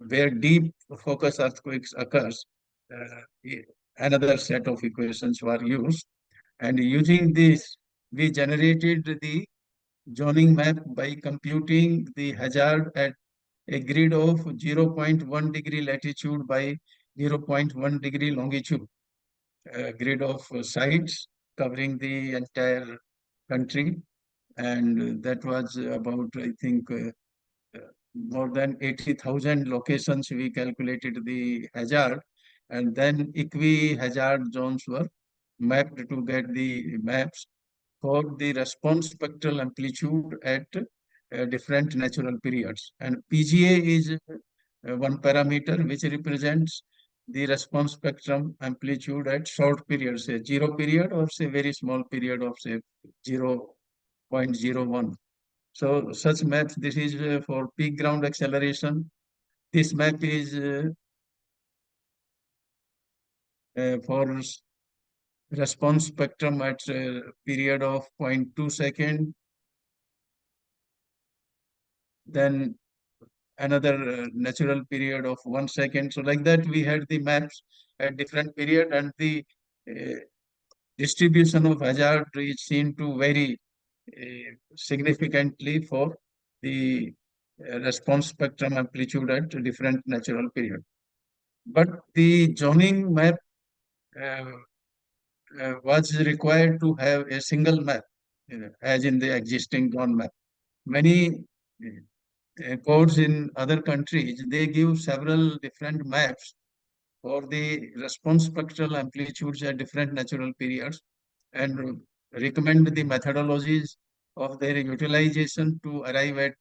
where deep focus earthquakes occurs, another set of equations were used. And using this, we generated the zoning map by computing the hazard at a grid of 0.1 degree latitude by 0.1 degree longitude, a grid of sites covering the entire country. And that was about, I think, more than 80,000 locations we calculated the hazard. And then equi-hazard zones were mapped to get the maps for the response spectral amplitude at different natural periods. And PGA is one parameter which represents the response spectrum amplitude at short periods, say 0 period or say very small period of say 0.01. So such maps, this is for peak ground acceleration. This map is for response spectrum at a period of 0.2 second. Then another natural period of 1 second. So like that, we had the maps at different period, and the distribution of hazard is seen to vary significantly for the response spectrum amplitude at different natural period. But the zoning map was required to have a single map, as in the existing zone map. Many codes in other countries, they give several different maps for the response spectral amplitudes at different natural periods and recommend the methodologies of their utilization to arrive at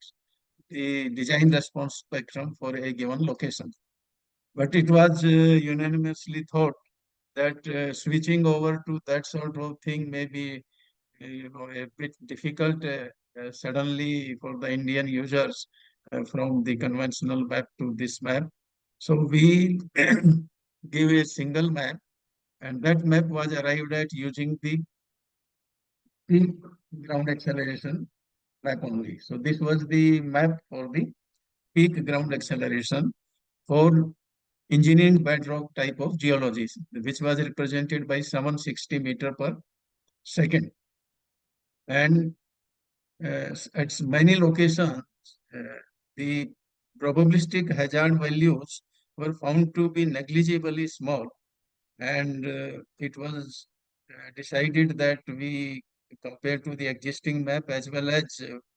the design response spectrum for a given location. But it was unanimously thought that switching over to that sort of thing may be a bit difficult suddenly for the Indian users from the conventional map to this map. So we give a single map, and that map was arrived at using the peak ground acceleration map only. So this was the map for the peak ground acceleration for engineering bedrock type of geologies, which was represented by 760 meter per second. And at many locations, the probabilistic hazard values were found to be negligibly small, and it was decided that we compare to the existing map as well as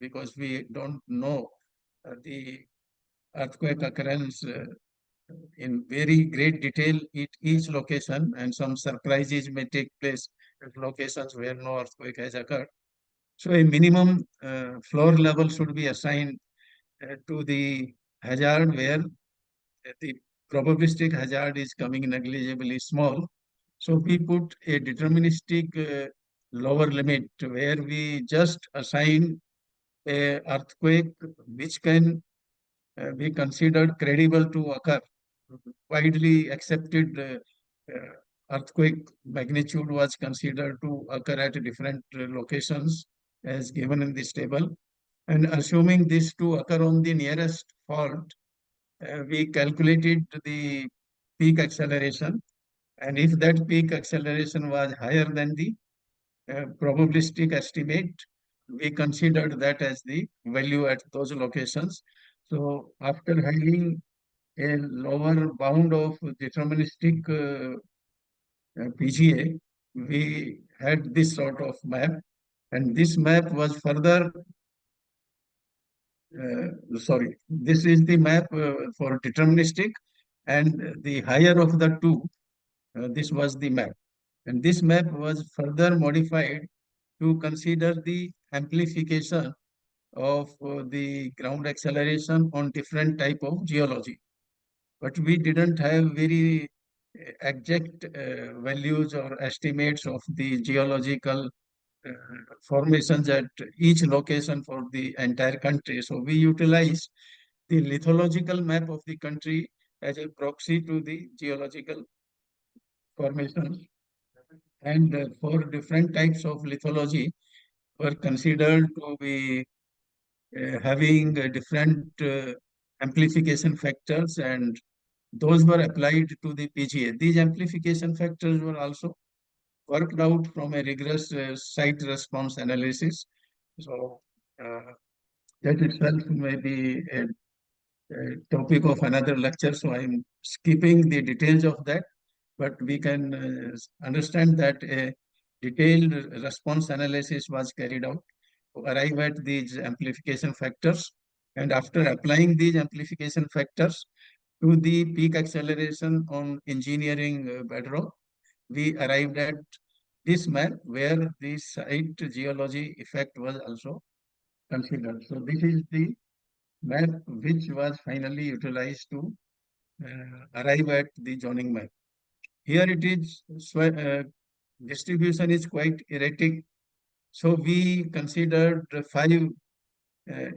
because we don't know the earthquake occurrence in very great detail at each location, and some surprises may take place at locations where no earthquake has occurred. So a minimum floor level should be assigned to the hazard where the probabilistic hazard is coming negligibly small. So we put a deterministic lower limit where we just assign a earthquake which can be considered credible to occur. Widely accepted earthquake magnitude was considered to occur at different locations as given in this table. And assuming this to occur on the nearest fault, we calculated the peak acceleration. And if that peak acceleration was higher than the probabilistic estimate, we considered that as the value at those locations. So after having a lower bound of deterministic PGA, we had this sort of map. And this map was further sorry, this is the map for deterministic, and the higher of the two, this was the map. And this map was further modified to consider the amplification of the ground acceleration on different type of geology. But we didn't have very exact values or estimates of the geological formations at each location for the entire country. So we utilize the lithological map of the country as a proxy to the geological formations. And for different types of lithology were considered to be having different amplification factors, and those were applied to the PGA. These amplification factors were also worked out from a rigorous site response analysis. So that itself may be a topic of another lecture, so I'm skipping the details of that, but we can understand that a detailed response analysis was carried out to arrive at these amplification factors. And after applying these amplification factors to the peak acceleration on engineering bedrock, we arrived at this map where the site geology effect was also considered. So this is the map which was finally utilized to arrive at the zoning map. Here it is, distribution is quite erratic. So we considered 5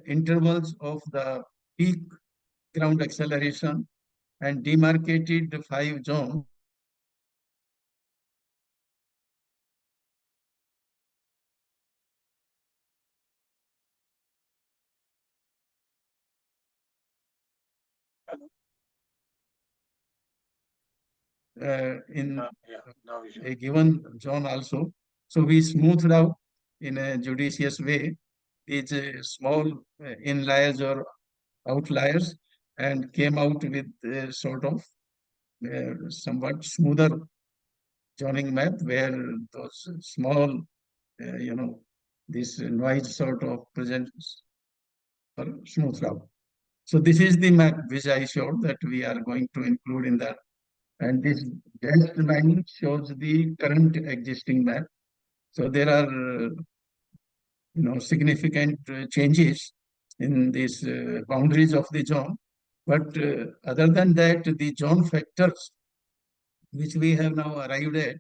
intervals of the peak ground acceleration and demarcated 5 zones. In Now we should. a given zone also. So we smoothed out in a judicious way these small inliers or outliers and came out with a sort of somewhat smoother zoning map where those small, this noise sort of presents or smoothed out. So this is the map which I showed that we are going to include in that. And this dashed line shows the current existing map. So there are, significant changes in these boundaries of the zone. But other than that, the zone factors which we have now arrived at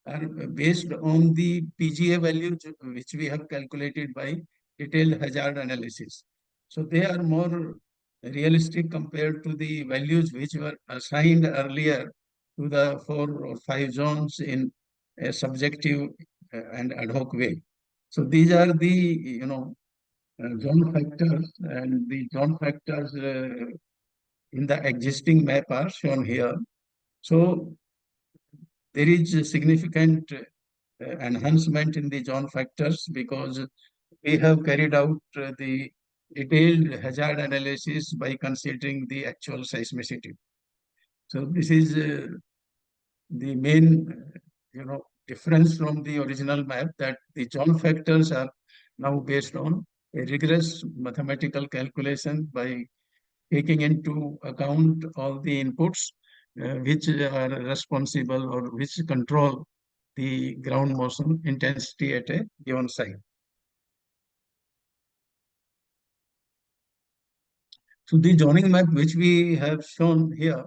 are based on the PGA values which we have calculated by detailed hazard analysis. So they are more realistic compared to the values which were assigned earlier to the 4 or 5 zones in a subjective and ad hoc way. So these are the, zone factors, and the zone factors in the existing map are shown here. So there is a significant enhancement in the zone factors because we have carried out the detailed hazard analysis by considering the actual seismicity. So this is the main, difference from the original map, that the zone factors are now based on a rigorous mathematical calculation by taking into account all the inputs which are responsible or which control the ground motion intensity at a given site. So the zoning map which we have shown here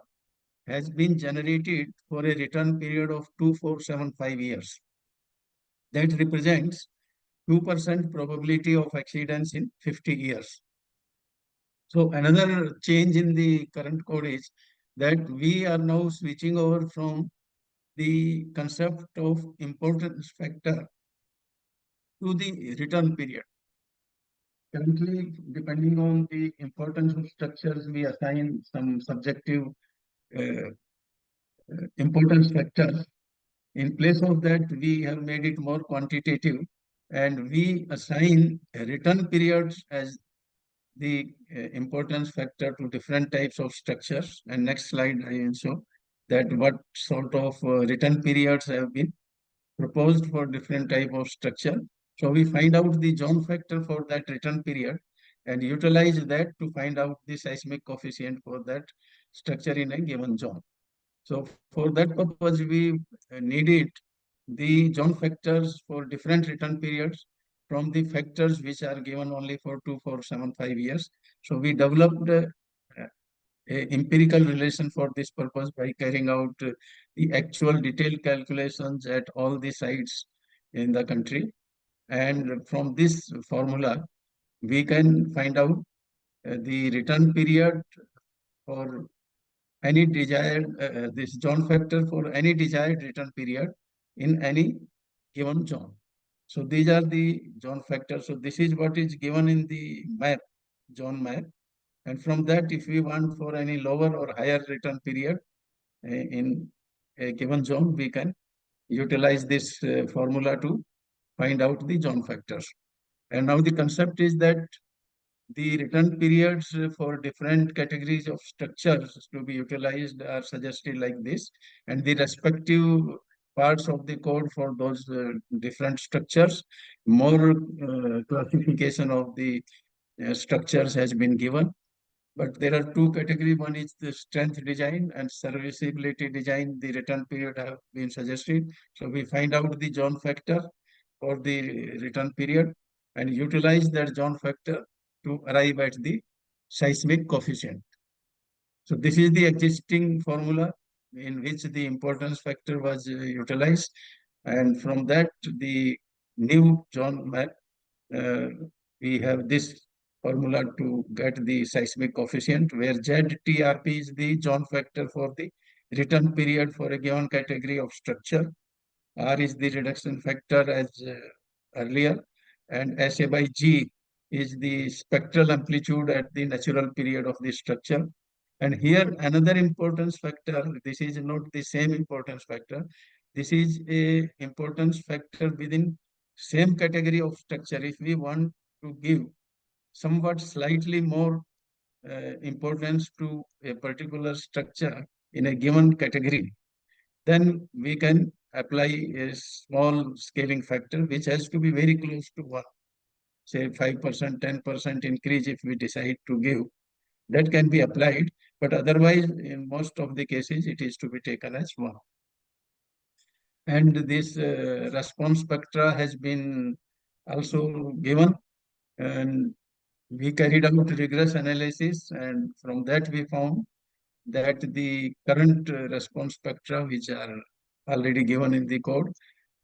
has been generated for a return period of 2475 years. That represents 2% probability of accidents in 50 years. So another change in the current code is that we are now switching over from the concept of importance factor to the return period. Currently, depending on the importance of structures, we assign some subjective importance factors. In place of that, we have made it more quantitative, and we assign return periods as the importance factor to different types of structures. And next slide, I will show that what sort of return periods have been proposed for different type of structure. So we find out the zone factor for that return period and utilize that to find out the seismic coefficient for that structure in a given zone. So for that purpose, we needed the zone factors for different return periods from the factors which are given only for 2475 years. So we developed a empirical relation for this purpose by carrying out the actual detailed calculations at all the sites in the country. And from this formula, we can find out the return period for any desired, this zone factor for any desired return period in any given zone. So these are the zone factors. So this is what is given in the map, zone map. And from that, if we want for any lower or higher return period in a given zone, we can utilize this formula to find out the zone factors. And now the concept is that the return periods for different categories of structures to be utilized are suggested like this, and the respective parts of the code for those different structures, more classification of the structures has been given. But there are two categories. One is the strength design and serviceability design. The return period have been suggested. So we find out the zone factor for the return period and utilize that zone factor to arrive at the seismic coefficient. So this is the existing formula in which the importance factor was utilized. And from that, the new zone map, we have this formula to get the seismic coefficient, where ZTRP is the zone factor for the return period for a given category of structure. R is the reduction factor as earlier, and SA by G is the spectral amplitude at the natural period of the structure. And here another importance factor, this is not the same importance factor. This is a importance factor within same category of structure, if we want to give somewhat slightly more importance to a particular structure in a given category, then we can apply a small scaling factor, which has to be very close to 1. Say 5%, 10% increase if we decide to give, that can be applied, but otherwise in most of the cases it is to be taken as 1. And this response spectra has been also given, and we carried out rigorous analysis, and from that we found that the current response spectra, which are already given in the code,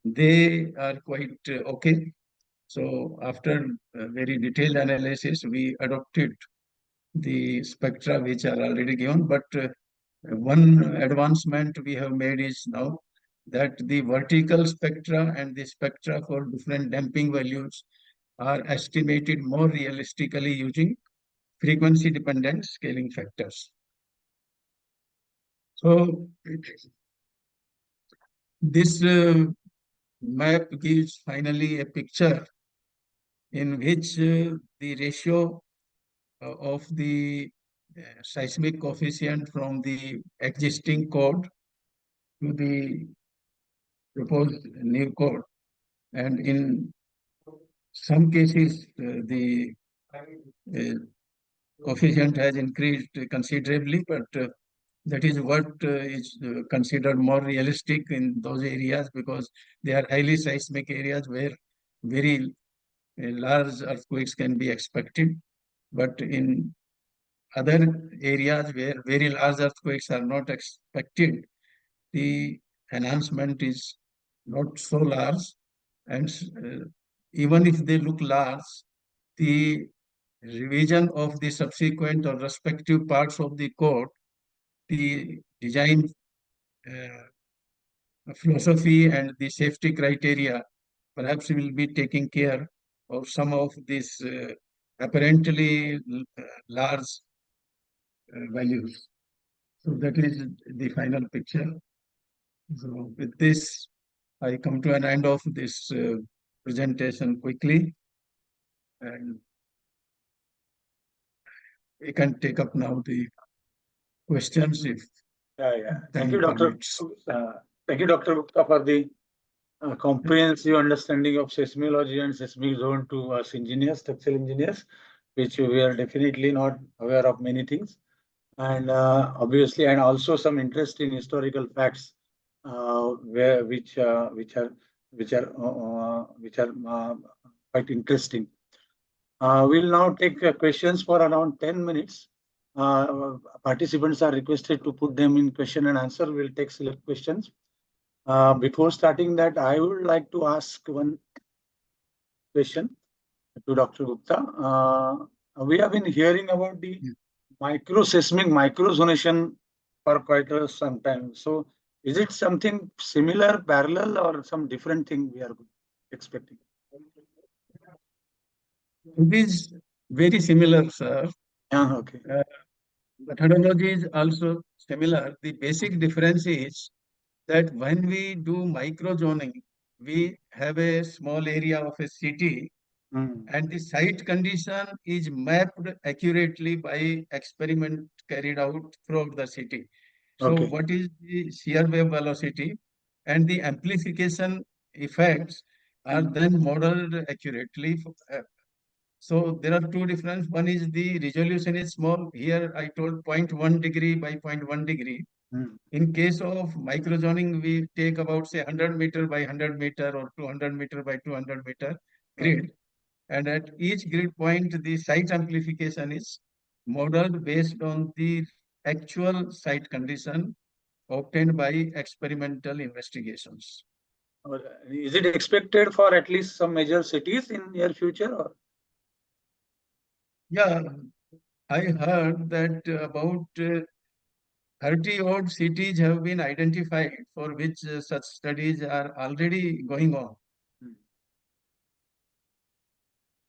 they are quite okay. So after very detailed analysis, we adopted the spectra which are already given, but one advancement we have made is now that the vertical spectra and the spectra for different damping values are estimated more realistically using frequency dependent scaling factors. So this map gives finally a picture in which the ratio of the seismic coefficient from the existing code to the proposed new code. And in some cases, the coefficient has increased considerably, but that is what is considered more realistic in those areas, because they are highly seismic areas where very large earthquakes can be expected. But in other areas where very large earthquakes are not expected, the enhancement is not so large, and even if they look large, the revision of the subsequent or respective parts of the code, the design philosophy and the safety criteria perhaps will be taking care of some of these apparently large values. So that is the final picture. So with this, I come to an end of this presentation quickly, and we can take up now the questions if Thank you, time Dr. permits. Thank you, Dr. Gupta, for the comprehensive understanding of seismology and seismic zone to us engineers, structural engineers, which we are definitely not aware of many things. And obviously, and also some interesting historical facts, which are quite interesting. We'll now take questions for around 10 minutes. Participants are requested to put them in question and answer. We'll take select questions. Before starting that, I would like to ask one question to Dr. Gupta. We have been hearing about the microseismic microzonation for quite some time. So is it something similar, parallel, or some different thing we are expecting? It is very similar, sir. Yeah, okay. Methodology is also similar. The basic difference is that when we do microzoning, we have a small area of a city, and the site condition is mapped accurately by experiment carried out throughout the city. So Okay. what is the shear wave velocity and the amplification effects are then modeled accurately. So there are two difference. One is the resolution is small. Here I told 0.1 degree by 0.1 degree. In case of microzoning, we take about say 100 meter by 100 meter or 200 meter by 200 meter grid. And at each grid point, the site amplification is modeled based on the actual site condition obtained by experimental investigations. Is it expected for at least some major cities in near future? Or? Yeah, I heard that about 30 odd cities have been identified for which such studies are already going on.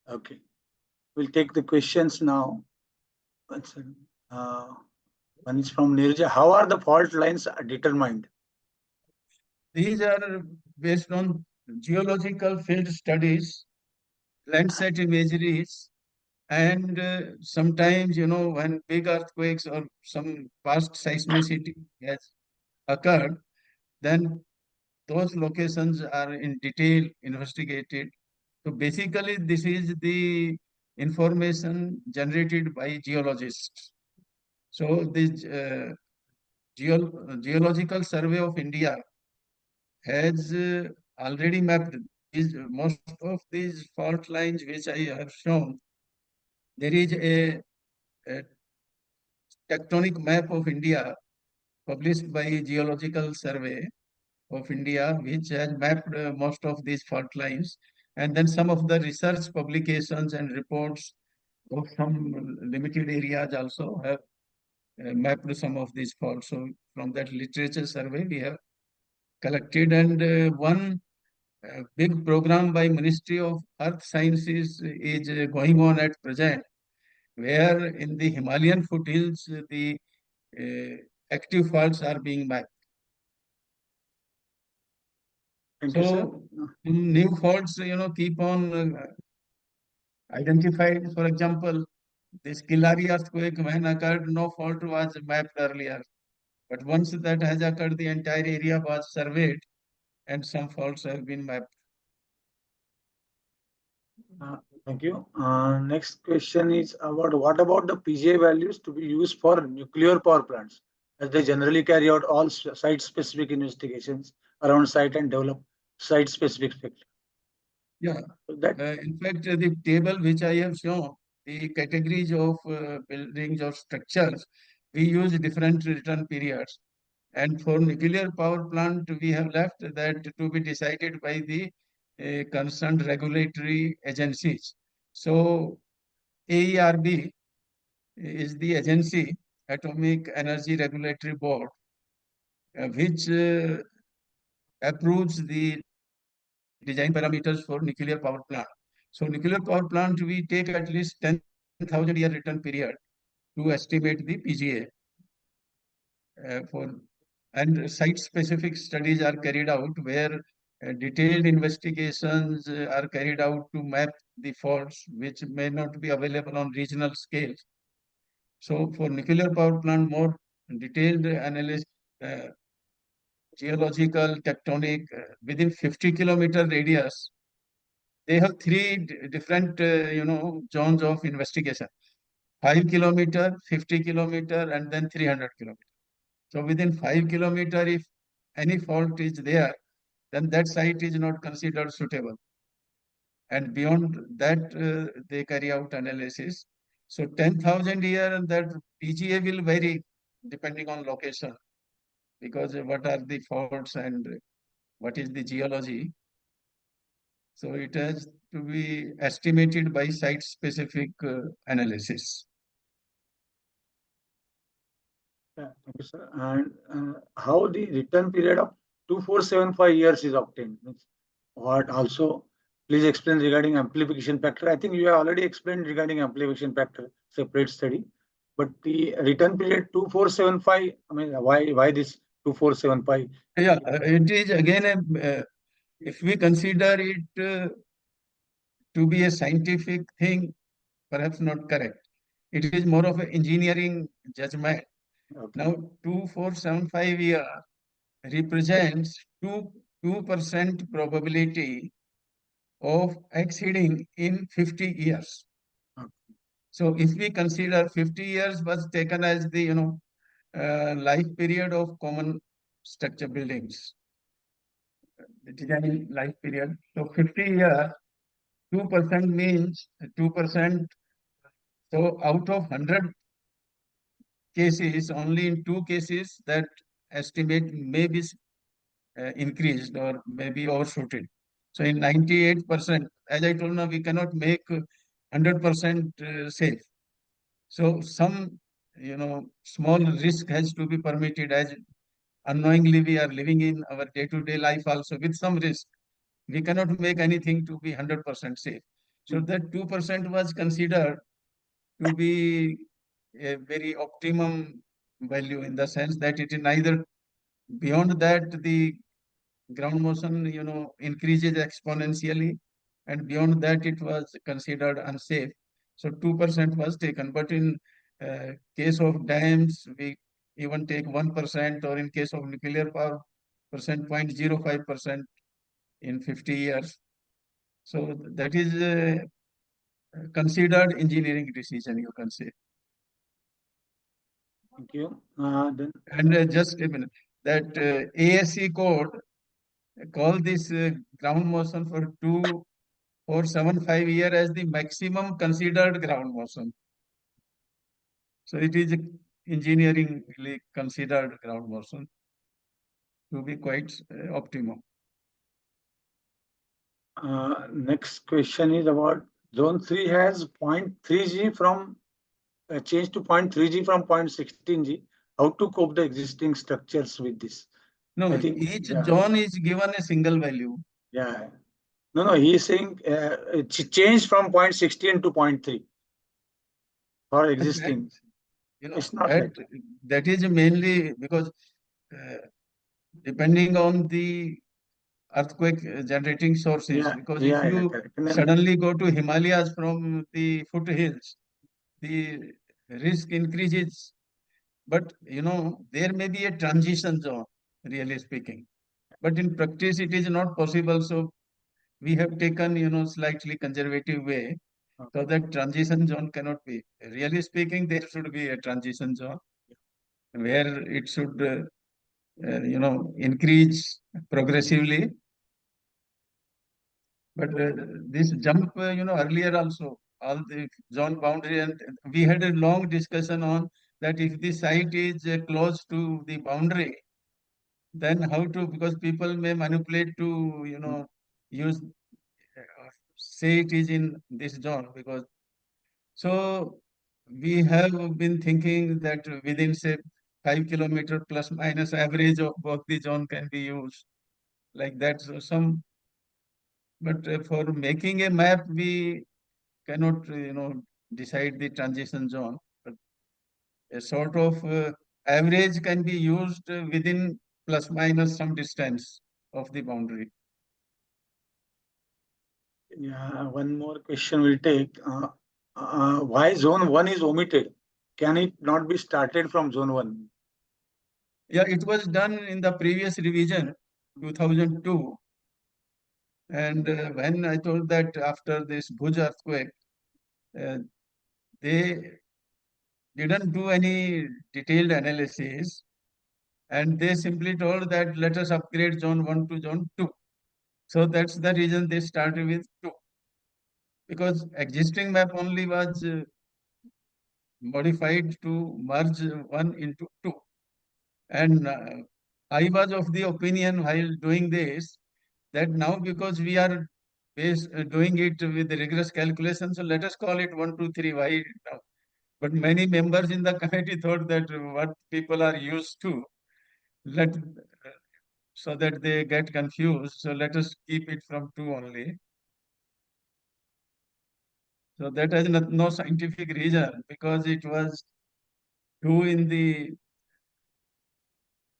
Okay. We'll take the questions now. One is from Nirja. How are the fault lines determined? These are based on geological field studies, Landsat imageries, and sometimes, when big earthquakes or some past seismicity has occurred, then those locations are in detail investigated. So basically, this is the information generated by geologists. So this Geological Survey of India has already mapped most of these fault lines which I have shown. There is a tectonic map of India published by Geological Survey of India, which has mapped most of these fault lines. And then some of the research publications and reports of some limited areas also have mapped some of these faults. So from that literature survey, we have collected, and one big program by Ministry of Earth Sciences is going on at present, where in the Himalayan foothills, the active faults are being mapped. Thank you, sir. So new faults, keep on identified. For example, this Kilari earthquake, when occurred, no fault was mapped earlier. But once that has occurred, the entire area was surveyed and some faults have been mapped. Thank you. Next question is about what about the PGA values to be used for nuclear power plants, as they generally carry out all site-specific investigations around site and develop site-specific spectrum. Yeah. So that In fact, the table which I have shown, the categories of buildings or structures, we use different return periods. And for nuclear power plant, we have left that to be decided by the concerned regulatory agencies. So AERB is the agency, Atomic Energy Regulatory Board, which approves the design parameters for nuclear power plant. So nuclear power plant, we take at least 10,000 year return period to estimate the PGA. And site-specific studies are carried out where detailed investigations are carried out to map the faults which may not be available on regional scale. So for nuclear power plant, more detailed analysis, uh, geological, tectonic, within 50-kilometer radius, they have three different, zones of investigation: 5 kilometer, 50 kilometer, and then 300 kilometer. So within 5 kilometer, if any fault is there, then that site is not considered suitable. And beyond that, they carry out analysis. So 10,000 year, and that PGA will vary depending on location, because what are the faults and what is the geology. So it has to be estimated by site-specific analysis. Yeah, thank you, sir. And how the return period of 2475 years is obtained? Means what also? Please explain regarding amplification factor. I think you have already explained regarding amplification factor, separate study. But the return period 2475, I mean, why this 2475? Yeah, it is again if we consider it to be a scientific thing, perhaps not correct. It is more of an engineering judgment. Okay. Now, 2475 year represents 2% probability of exceeding in 50 years. Okay. So if we consider 50 years was taken as the life period of common structure buildings, the design life period. So 50 years, 2% means 2%. So out of 100 cases, only in 2 cases that estimate may be increased or may be overshooted. So in 98%, as I told now, we cannot make 100% safe. So some, small risk has to be permitted, as unknowingly we are living in our day-to-day life also with some risk. We cannot make anything to be 100% safe. So that 2% was considered to be a very optimum value, in the sense that it is neither beyond that the ground motion, increases exponentially, and beyond that it was considered unsafe. So 2% was taken, but in case of dams, we even take 1%, or in case of nuclear power, 0.05% in 50 years. So that is considered engineering decision, you can say. Thank you. Then And just a minute, that ASC code call this ground motion for 2475 year as the maximum considered ground motion. So it is engineeringly considered ground motion to be quite optimum. next question is about zone 3 has 0.3G from change to 0.3G from 0.16G. How to cope the existing structures with this? No, I think, each yeah. zone is given a single value. Yeah. No, he is saying it changed from 0.16 to 0.3 for existing. It's not like that is mainly because depending on the earthquake generating sources, because if you correct. suddenly go to Himalayas from the foothills, the risk increases. But there may be a transition zone, really speaking. But in practice, it is not possible. So we have taken slightly conservative way, so that transition zone cannot be. Really speaking, there should be a transition zone where it should increase progressively. But this jump, earlier also, all the zone boundary, and we had a long discussion on that if the site is close to the boundary, then how to, because people may manipulate to, use, say it is in this zone, because, so we have been thinking that within, say, 5 kilometer plus minus average of both the zone can be used like that. So but for making a map, we cannot, decide the transition zone. But a sort of average can be used within plus minus some distance of the boundary. Yeah, one more question we'll take. Why zone 1 is omitted? Can it not be started from zone 1? Yeah, it was done in the previous revision, 2002. And when I told that after this Bhuj earthquake, they didn't do any detailed analysis, and they simply told that let us upgrade zone 1 to zone 2. So that's the reason they started with 2. Because existing map only was modified to merge 1 into 2. And I was of the opinion while doing this that now, because we are doing it with rigorous calculation, so let us call it 1, 2, 3. Why now? But many members in the committee thought that what people are used to, so that they get confused. So let us keep it from 2 only. So that has no scientific reason, because it was 2 in the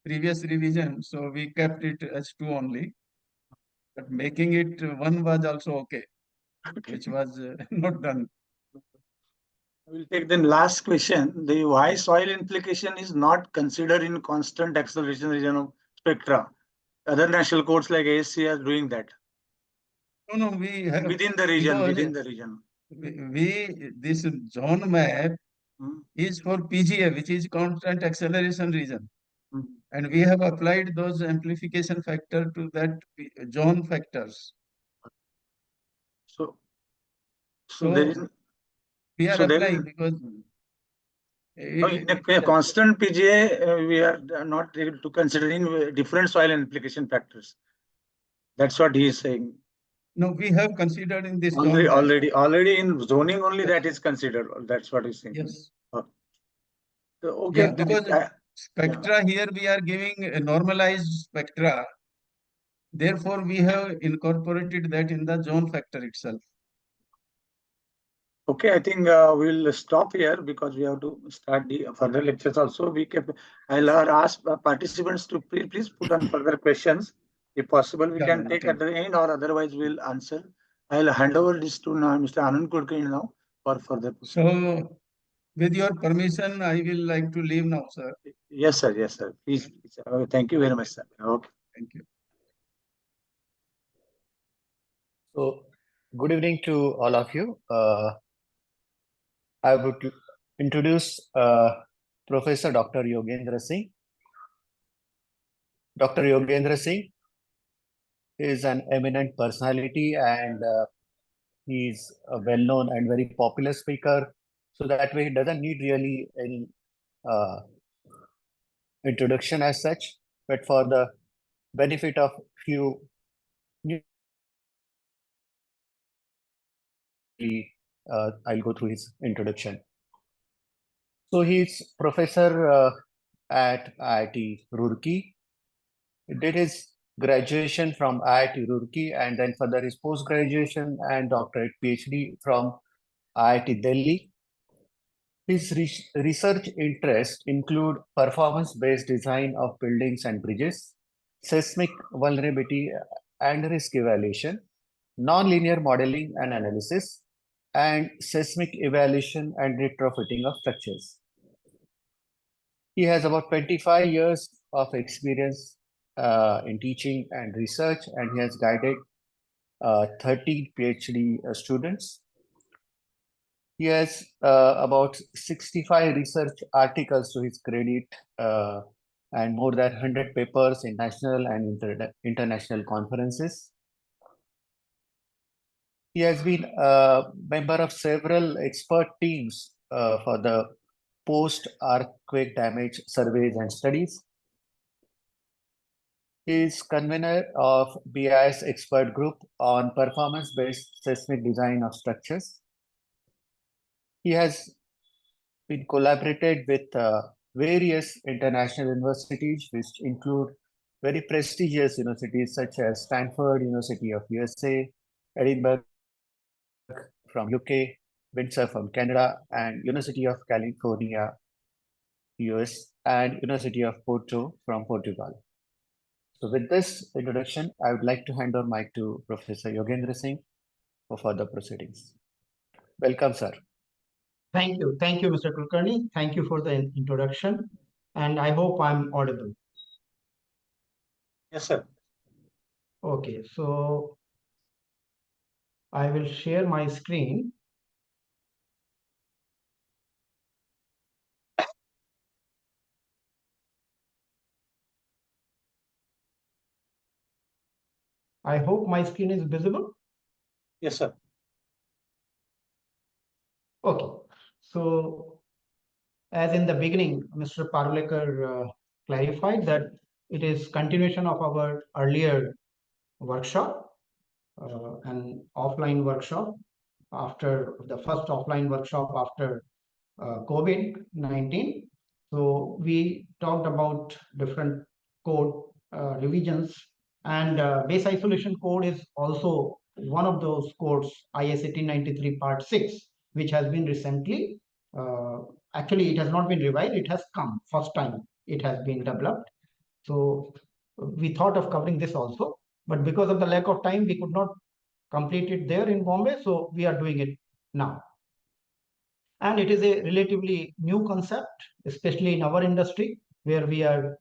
previous revision. So we kept it as 2 only. But making it 1 was also okay, which was not done. We'll take the last question. The why soil implication is not considered in constant acceleration region of spectra. Other national codes like ASC are doing that. No, we have Within the region. This zone map is for PGA, which is constant acceleration region. And we have applied those amplification factor to that zone factors. So So we are applying because in a constant PGA, we are not able to considering different soil implication factors. That's what he is saying. No, we have considered in this already in zoning only, that is considered. That's what he's saying. Yes. Okay. Yeah, because spectra here we are giving a normalized spectra. Therefore, we have incorporated that in the zone factor itself. Okay, I think we'll stop here because we have to start the further lectures also. I'll ask participants to please put on further questions. If possible, we Yeah, can take at the end, or otherwise we'll answer. I'll hand over this to Mr. Anand Kulkarni now for further proceedings. So, with your permission, I will like to leave now, sir. Yes, sir. Yes, sir. Please. Thank you very much, sir. Okay. Thank you. So, good evening to all of you. I would introduce Professor Dr. Yogendra Singh. Dr. Yogendra Singh is an eminent personality, and he's a well-known and very popular speaker. So that way, he doesn't need really any uh, introduction as such, but for the benefit of few new, I'll go through his introduction. So he's professor at IIT Roorkee. He did his graduation from IIT Roorkee, and then further his post-graduation and doctorate PhD from IIT Delhi. His research interests include performance-based design of buildings and bridges, seismic vulnerability and risk evaluation, nonlinear modeling and analysis, and seismic evaluation and retrofitting of structures. He has about 25 years of experience in teaching and research, and he has guided 30 PhD students. He has about 65 research articles to his credit and more than 100 papers in national and international conferences. He has been a member of several expert teams for the post-earthquake damage surveys and studies. He is convener of BIS expert group on performance-based seismic design of structures. He has been collaborated with various international universities, which include very prestigious universities such as Stanford, University of USA, Edinburgh from UK, Windsor from Canada, and University of California, US, and University of Porto from Portugal. So with this introduction, I would like to hand over mic to Professor Yogendra Singh for further proceedings. Welcome, sir. Thank you, Mr. Kulkarni. Thank you for the introduction, and I hope I'm audible. Yes, sir. Okay, so I will share my screen. I hope my screen is visible. Yes, sir. Okay, so as in the beginning, Mr. Parulekar clarified that it is continuation of our earlier workshop, an offline workshop after the first offline workshop after COVID-19. So we talked about different code revisions, and base isolation code is also one of those codes, IS 1893 part 6, which has been recently, actually it has not been revised, it has come, first time it has been developed. So we thought of covering this also, but because of the lack of time, we could not complete it there in Bombay, so we are doing it now. And it is a relatively new concept, especially in our industry, where we are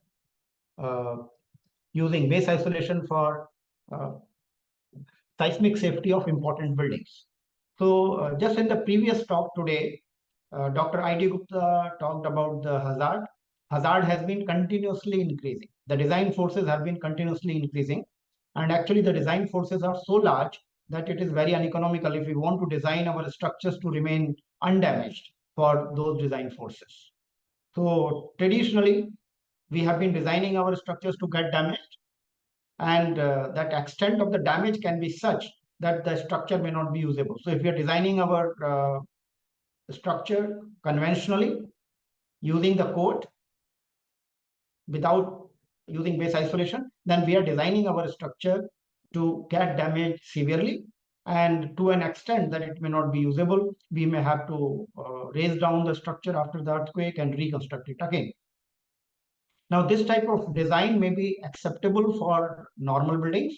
using base isolation for seismic safety of important buildings. So just in the previous talk today, Dr. I.D. Gupta talked about the hazard. Hazard has been continuously increasing. The design forces have been continuously increasing. And actually the design forces are so large that it is very uneconomical if we want to design our structures to remain undamaged for those design forces. So traditionally, we have been designing our structures to get damaged, and that extent of the damage can be such that the structure may not be usable. So if we are designing our structure conventionally using the code without using base isolation, then we are designing our structure to get damaged severely, and to an extent that it may not be usable. We may have to raise down the structure after the earthquake and reconstruct it again. Now, this type of design may be acceptable for normal buildings,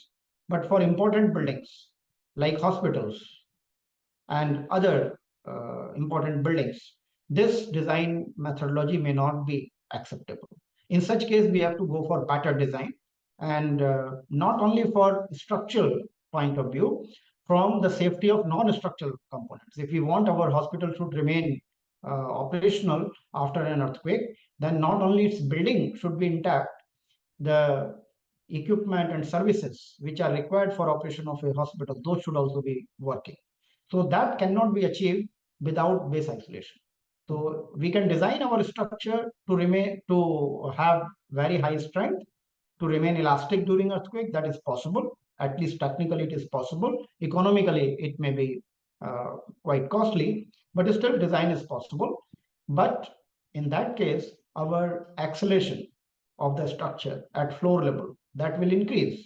but for important buildings like hospitals and other important buildings, this design methodology may not be acceptable. In such case, we have to go for better design, and not only for structural point of view, from the safety of non-structural components. If we want our hospital to remain operational after an earthquake, then not only its building should be intact, the equipment and services which are required for operation of a hospital, those should also be working. So that cannot be achieved without base isolation. So we can design our structure to have very high strength, to remain elastic during earthquake. That is possible. At least technically it is possible. Economically it may be quite costly, but still design is possible. But in that case, our acceleration of the structure at floor level, that will increase.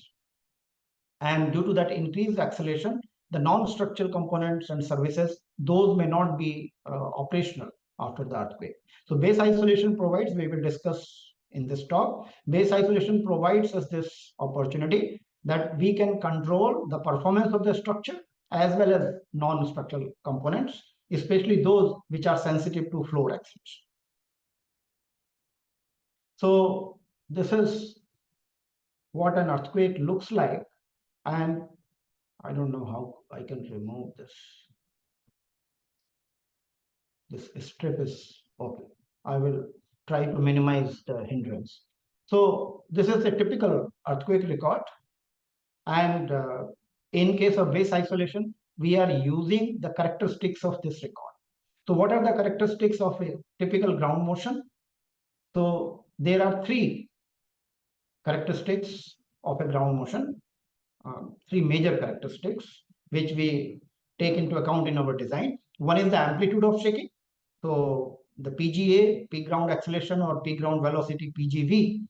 And due to that increased acceleration, the non-structural components and services, those may not be operational after the earthquake. So base isolation provides, we will discuss in this talk, base isolation provides us this opportunity that we can control the performance of the structure as well as non-structural components, especially those which are sensitive to floor acceleration. So this is what an earthquake looks like, and I don't know how I can remove this. This strip is okay. I will try to minimize the hindrance. So this is a typical earthquake record, and in case of base isolation, we are using the characteristics of this record. So what are the characteristics of a typical ground motion? So there are three characteristics of a ground motion, three major characteristics which we take into account in our design. One is the amplitude of shaking. So the PGA, peak ground acceleration, or peak ground velocity, PGV,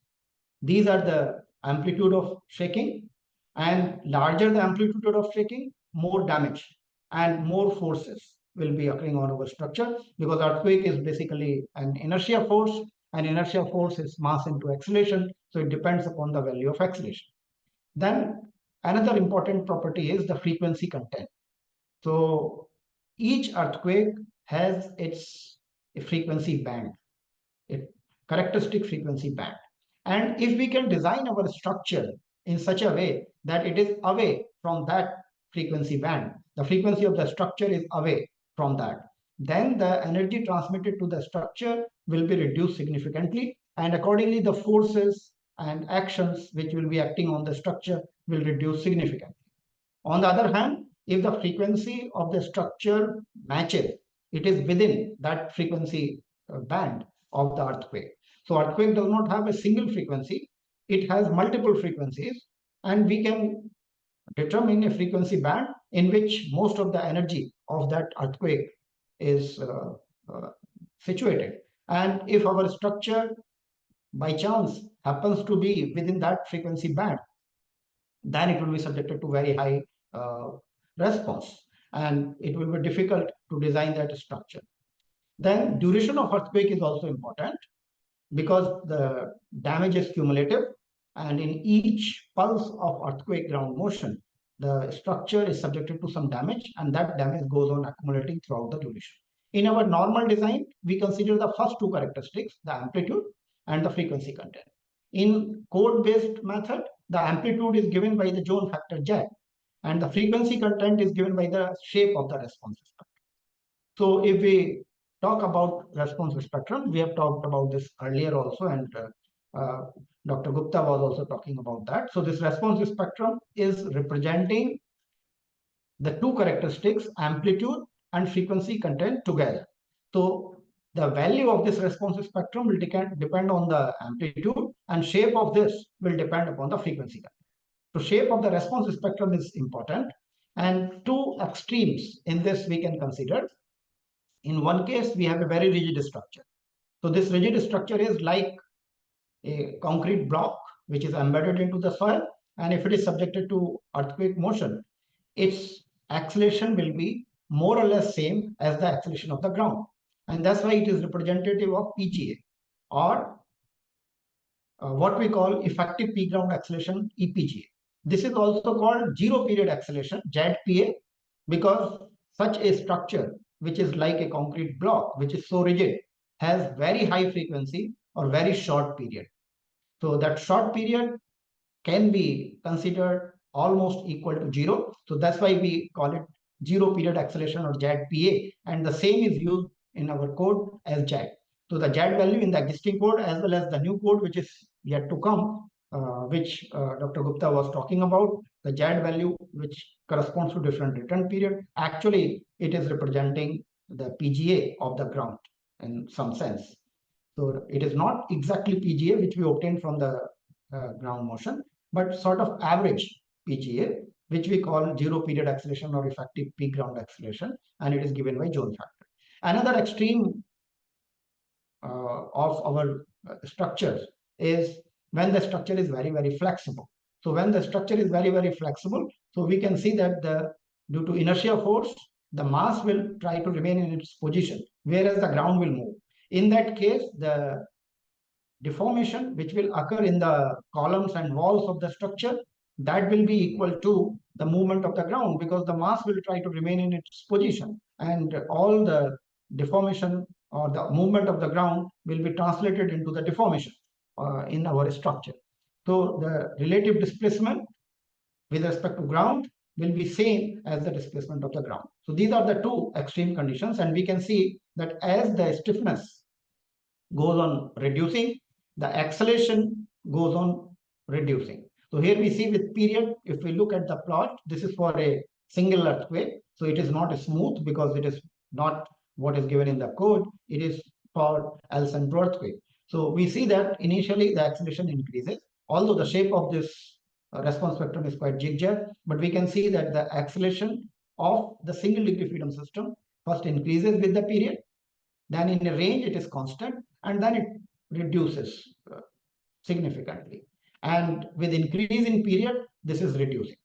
these are the amplitude of shaking, and larger the amplitude of shaking, more damage and more forces will be occurring on our structure, because earthquake is basically an inertia force, and inertia force is mass into acceleration, so it depends upon the value of acceleration. Then another important property is the frequency content. So each earthquake has its frequency band, a characteristic frequency band. And if we can design our structure in such a way that it is away from that frequency band, the frequency of the structure is away from that, then the energy transmitted to the structure will be reduced significantly, and accordingly the forces and actions which will be acting on the structure will reduce significantly. On the other hand, if the frequency of the structure matches, it is within that frequency band of the earthquake. So earthquake does not have a single frequency, it has multiple frequencies, and we can determine a frequency band in which most of the energy of that earthquake is situated. And if our structure by chance happens to be within that frequency band, then it will be subjected to very high response, and it will be difficult to design that structure. Then duration of earthquake is also important, because the damage is cumulative, and in each pulse of earthquake ground motion, the structure is subjected to some damage, and that damage goes on accumulating throughout the duration. In our normal design, we consider the first two characteristics, the amplitude and the frequency content. In code-based method, the amplitude is given by the zone factor Z, and the frequency content is given by the shape of the response spectrum. So if we talk about response spectrum, we have talked about this earlier also, and Dr. Gupta was also talking about that. So this response spectrum is representing the two characteristics, amplitude and frequency content together. So the value of this response spectrum will depend on the amplitude, and shape of this will depend upon the frequency content. So shape of the response spectrum is important, and two extremes in this we can consider. In one case, we have a very rigid structure. So this rigid structure is like a concrete block which is embedded into the soil, and if it is subjected to earthquake motion, its acceleration will be more or less same as the acceleration of the ground, and that's why it is representative of PGA, or what we call effective peak ground acceleration, EPGA. This is also called zero period acceleration, ZPA, because such a structure, which is like a concrete block, which is so rigid, has very high frequency or very short period. So that short period can be considered almost equal to zero. So that's why we call it zero period acceleration or ZPA, and the same is used in our code as Z. So the Z value in the existing code as well as the new code which is yet to come, which Dr. Gupta was talking about, the Z value which corresponds to different return period, actually it is representing the PGA of the ground in some sense. So it is not exactly PGA which we obtained from the ground motion, but sort of average PGA, which we call zero period acceleration or effective peak ground acceleration, and it is given by Joule factor. Another extreme of our structures is when the structure is very, very flexible. So when the structure is very, very flexible, so we can see that due to inertia force, the mass will try to remain in its position, whereas the ground will move. In that case, the deformation which will occur in the columns and walls of the structure, that will be equal to the movement of the ground, because the mass will try to remain in its position, and all the deformation or the movement of the ground will be translated into the deformation in our structure. So the relative displacement with respect to ground will be same as the displacement of the ground. So these are the two extreme conditions, and we can see that as the stiffness goes on reducing, the acceleration goes on reducing. So here we see with period, if we look at the plot, this is for a single earthquake. So it is not smooth because it is not what is given in the code. It is for El Centro earthquake. So we see that initially the acceleration increases, although the shape of this response spectrum is quite zigzag, but we can see that the acceleration of the single degree freedom system first increases with the period, then in a range it is constant, and then it reduces significantly. And with increase in period, this is reducing.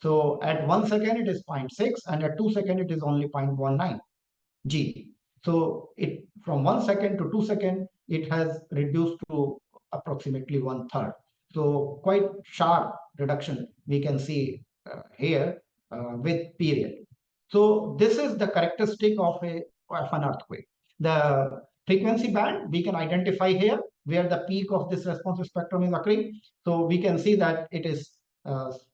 So at 1 second it is 0.6, and at 2 seconds it is only 0.19 G. So it from 1 second to 2 seconds, it has reduced to approximately 1/3. So quite sharp reduction we can see here with period. So this is the characteristic of an earthquake. The frequency band we can identify here where the peak of this response spectrum is occurring. So we can see that it is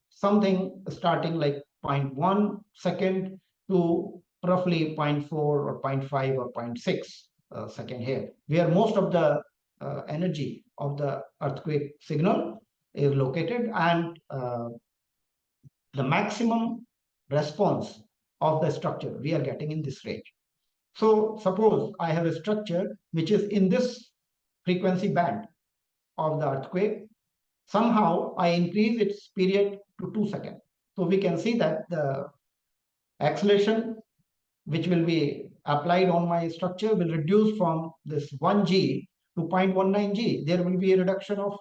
something starting like 0.1 second to roughly 0.4 or 0.5 or 0.6 second here, where most of the energy of the earthquake signal is located, and the maximum response of the structure we are getting in this range. So suppose I have a structure which is in this frequency band of the earthquake. Somehow I increase its period to 2 seconds. So we can see that the acceleration which will be applied on my structure will reduce from this 1 G to 0.19 G. There will be a reduction of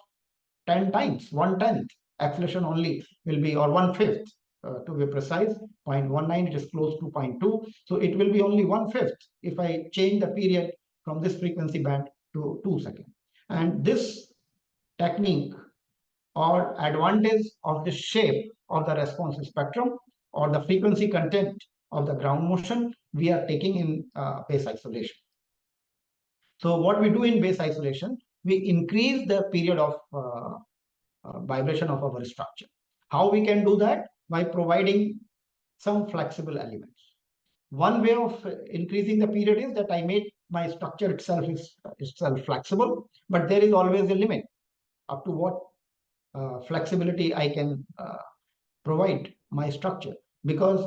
10 times, 1/10 acceleration only will be, or 1/5 to be precise, 0.19, it is close to 0.2. So it will be only 1/5 if I change the period from this frequency band to 2 seconds. And this technique or advantage of the shape of the response spectrum or the frequency content of the ground motion we are taking in base isolation. So what we do in base isolation, we increase the period of vibration of our structure. How we can do that? By providing some flexible elements. One way of increasing the period is that I make my structure itself flexible, but there is always a limit up to what flexibility I can provide my structure, because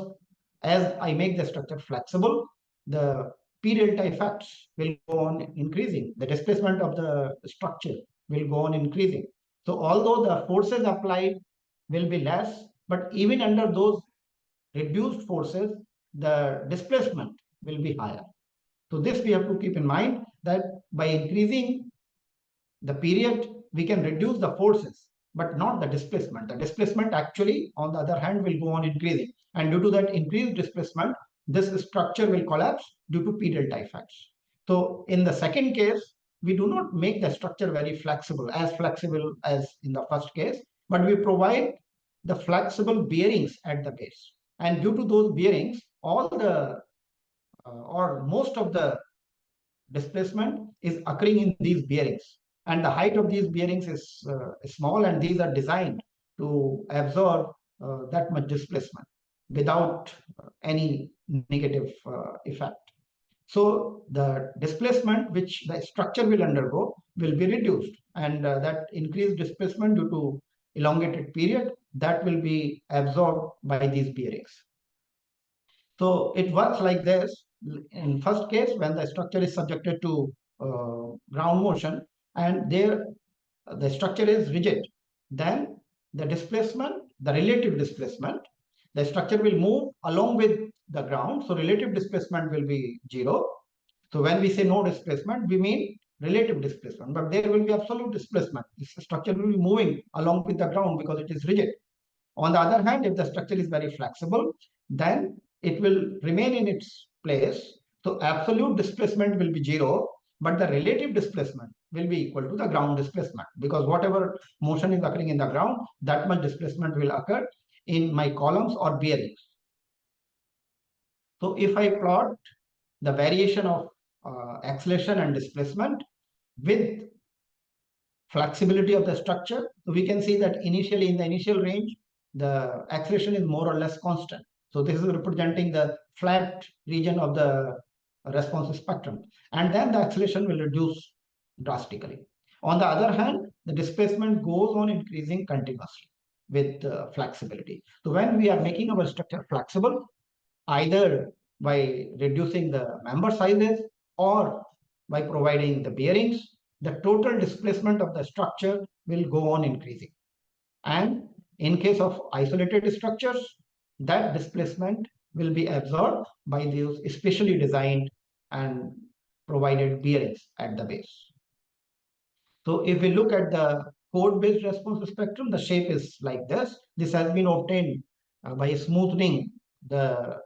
as I make the structure flexible, the P delta effects will go on increasing. The displacement of the structure will go on increasing. So although the forces applied will be less, but even under those reduced forces, the displacement will be higher. So this we have to keep in mind, that by increasing the period, we can reduce the forces, but not the displacement. The displacement actually, on the other hand, will go on increasing. And due to that increased displacement, this structure will collapse due to P delta effects. So in the second case, we do not make the structure very flexible as in the first case, but we provide the flexible bearings at the base. And due to those bearings, all the or most of the displacement is occurring in these bearings. And the height of these bearings is small, and these are designed to absorb that much displacement without any negative effect. So the displacement which the structure will undergo will be reduced, and that increased displacement due to elongated period, that will be absorbed by these bearings. So it works like this. In first case, when the structure is subjected to ground motion and there the structure is rigid, then the displacement, the relative displacement, the structure will move along with the ground. So relative displacement will be 0. So when we say no displacement, we mean relative displacement, but there will be absolute displacement. This structure will be moving along with the ground because it is rigid. On the other hand, if the structure is very flexible, then it will remain in its place. So absolute displacement will be 0, but the relative displacement will be equal to the ground displacement, because whatever motion is occurring in the ground, that much displacement will occur in my columns or bearings. So if I plot the variation of acceleration and displacement with flexibility of the structure, we can see that initially in the initial range, the acceleration is more or less constant. So this is representing the flat region of the response spectrum. And then the acceleration will reduce drastically. On the other hand, the displacement goes on increasing continuously with flexibility. So when we are making our structure flexible, either by reducing the member sizes or by providing the bearings, the total displacement of the structure will go on increasing. And in case of isolated structures, that displacement will be absorbed by those specially designed and provided bearings at the base. So if we look at the code-based response spectrum, the shape is like this. This has been obtained by smoothing the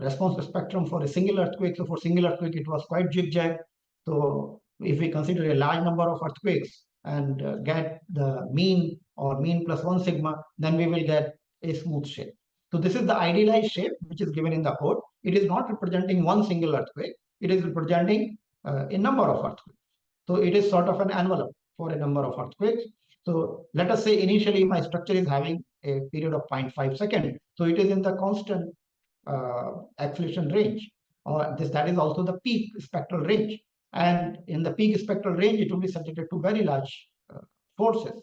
response spectrum for a single earthquake. So for single earthquake, it was quite zigzag. So if we consider a large number of earthquakes and get the mean or mean plus 1 sigma, then we will get a smooth shape. So this is the idealized shape which is given in the code. It is not representing one single earthquake. It is representing a number of earthquakes. So it is sort of an envelope for a number of earthquakes. So let us say initially my structure is having a period of 0.5 seconds. So it is in the constant acceleration range, or that is also the peak spectral range. And in the peak spectral range, it will be subjected to very large forces.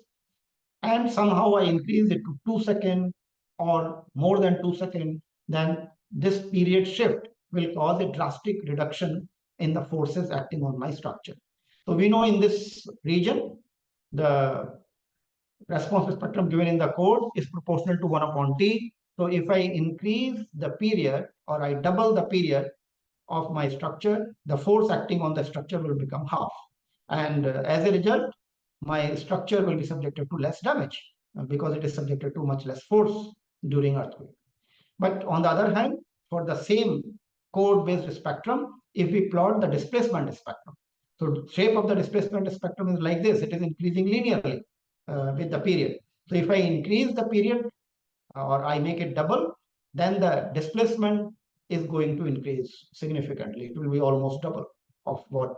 And somehow I increase it to 2 seconds or more than 2 seconds, then this period shift will cause a drastic reduction in the forces acting on my structure. So we know in this region, the response spectrum given in the code is proportional to 1 upon t. So if I increase the period or I double the period of my structure, the force acting on the structure will become half. And as a result, my structure will be subjected to less damage because it is subjected to much less force during earthquake. But on the other hand, for the same code-based spectrum, if we plot the displacement spectrum, so shape of the displacement spectrum is like this. It is increasing linearly with the period. So if I increase the period or I make it double, then the displacement is going to increase significantly. It will be almost double of what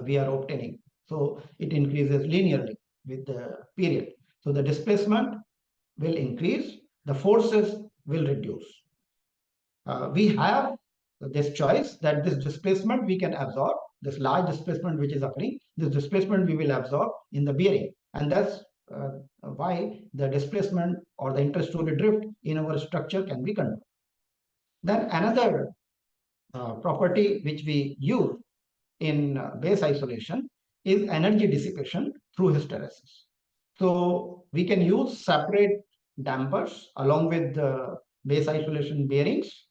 we are obtaining. So it increases linearly with the period. So the displacement will increase, the forces will reduce. We have this choice that this displacement we can absorb, this large displacement which is occurring, this displacement we will absorb in the bearing. And that's why the displacement or the interstory drift in our structure can be controlled. Then another property which we use in base isolation is energy dissipation through hysteresis. So we can use separate dampers along with the base isolation bearings,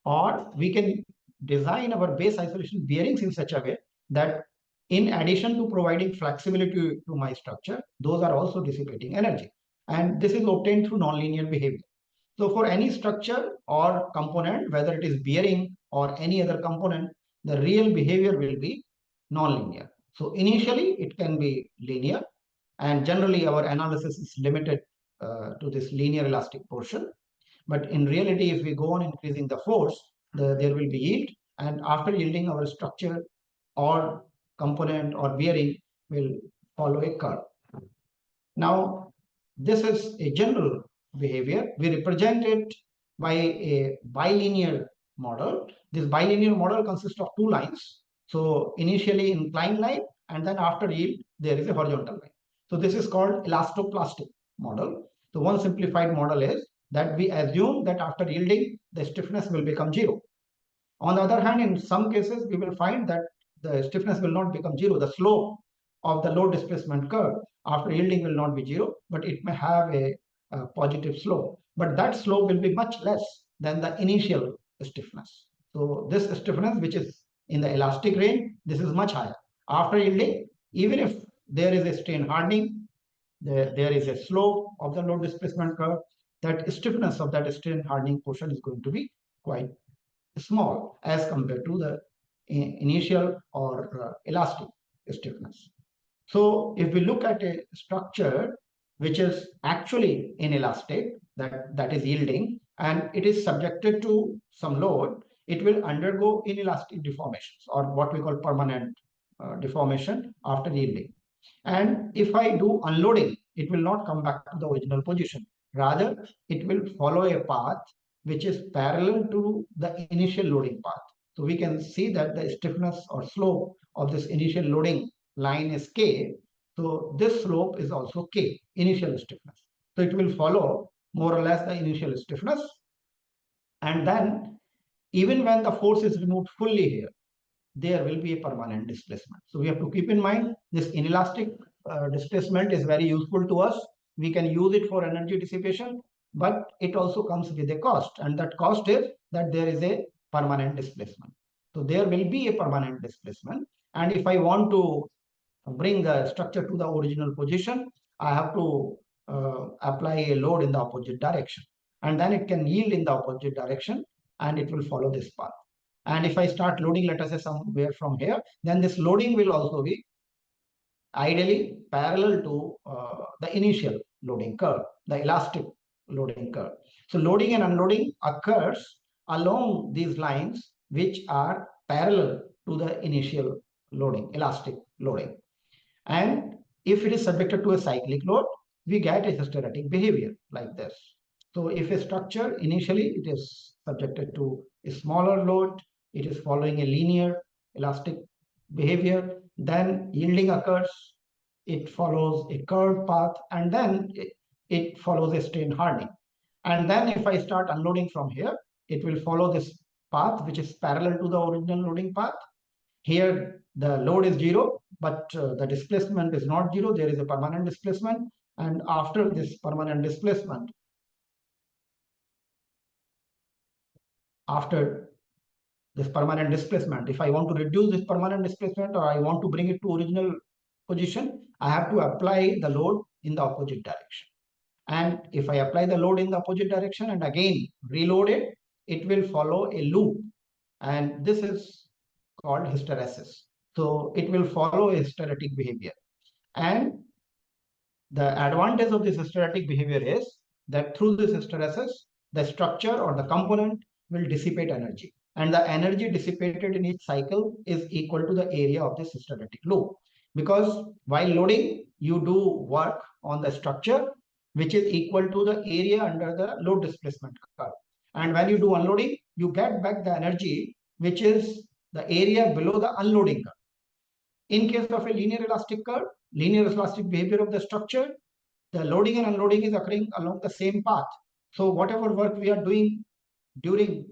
or we can design our base isolation bearings in such a way that in addition to providing flexibility to my structure, those are also dissipating energy. And this is obtained through nonlinear behavior. So for any structure or component, whether it is bearing or any other component, the real behavior will be non-linear. So initially it can be linear, and generally our analysis is limited to this linear elastic portion. But in reality, if we go on increasing the force, there will be yield, and after yielding, our structure or component or bearing will follow a curve. Now, this is a general behavior. We represent it by a bilinear model. This bilinear model consists of two lines. So initially inclined line, and then after yield, there is a horizontal line. So this is called elastoplastic model. So one simplified model is that we assume that after yielding, the stiffness will become zero. On the other hand, in some cases, we will find that the stiffness will not become zero. The slope of the load displacement curve after yielding will not be zero, but it may have a positive slope. But that slope will be much less than the initial stiffness. So this stiffness, which is in the elastic range, this is much higher. After yielding, even if there is a strain hardening, there is a slope of the load displacement curve, that stiffness of that strain hardening portion is going to be quite small as compared to the initial or elastic stiffness. So if we look at a structure which is actually inelastic, that is yielding, and it is subjected to some load, it will undergo inelastic deformations, or what we call permanent deformation after yielding. And if I do unloading, it will not come back to the original position. Rather, it will follow a path which is parallel to the initial loading path. So we can see that the stiffness or slope of this initial loading line is K. So this slope is also K, initial stiffness. So it will follow more or less the initial stiffness. And then even when the force is removed fully here, there will be a permanent displacement. So we have to keep in mind this inelastic displacement is very useful to us. We can use it for energy dissipation, but it also comes with a cost, and that cost is that there is a permanent displacement. So there will be a permanent displacement, and if I want to bring the structure to the original position, I have to apply a load in the opposite direction, and then it can yield in the opposite direction, and it will follow this path. And if I start loading, let us say somewhere from here, then this loading will also be ideally parallel to the initial loading curve, the elastic loading curve. So loading and unloading occurs along these lines which are parallel to the initial loading, elastic loading. And if it is subjected to a cyclic load, we get a hysteretic behavior like this. So if a structure initially it is subjected to a smaller load, it is following a linear elastic behavior, then yielding occurs, it follows a curved path, and then it follows a strain hardening. And then if I start unloading from here, it will follow this path which is parallel to the original loading path. Here the load is zero, but the displacement is not zero. There is a permanent displacement, and after this permanent displacement, if I want to reduce this permanent displacement or I want to bring it to original position, I have to apply the load in the opposite direction. And if I apply the load in the opposite direction and again reload it, it will follow a loop, and this is called hysteresis. So it will follow a hysteretic behavior. And the advantage of this hysteretic behavior is that through this hysteresis, the structure or the component will dissipate energy. And the energy dissipated in each cycle is equal to the area of this hysteretic loop. Because while loading, you do work on the structure, which is equal to the area under the load displacement curve. And when you do unloading, you get back the energy, which is the area below the unloading curve. In case of a linear elastic curve, linear elastic behavior of the structure, the loading and unloading is occurring along the same path. So whatever work we are doing during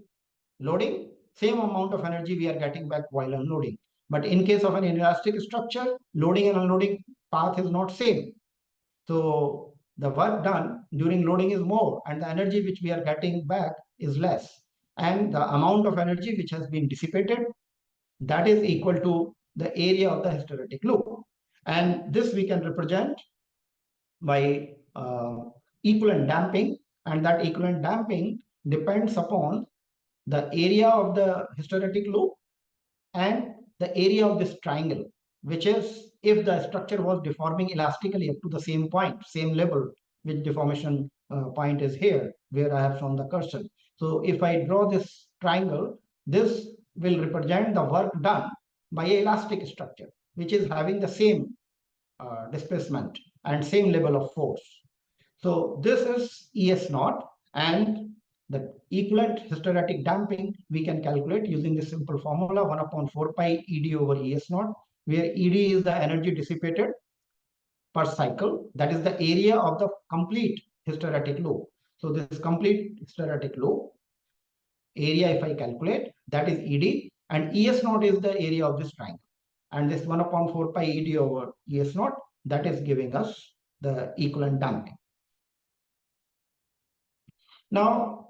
loading, same amount of energy we are getting back while unloading. But in case of an inelastic structure, loading and unloading path is not same. So the work done during loading is more, and the energy which we are getting back is less. And the amount of energy which has been dissipated, that is equal to the area of the hysteretic loop. And this we can represent by equivalent damping, and that equivalent damping depends upon the area of the hysteretic loop and the area of this triangle, which is if the structure was deforming elastically up to the same point, same level, which deformation point is here, where I have shown the cursor. So if I draw this triangle, this will represent the work done by an elastic structure, which is having the same displacement and same level of force. So this is ES naught, and the equivalent hysteretic damping we can calculate using this simple formula 1 upon 4 pi ED over ES naught, where ED is the energy dissipated per cycle, that is the area of the complete hysteretic loop. So this complete hysteretic loop area, if I calculate, that is ED, and ES naught is the area of this triangle. And this 1 upon 4 pi ED over ES naught, that is giving us the equivalent damping. Now,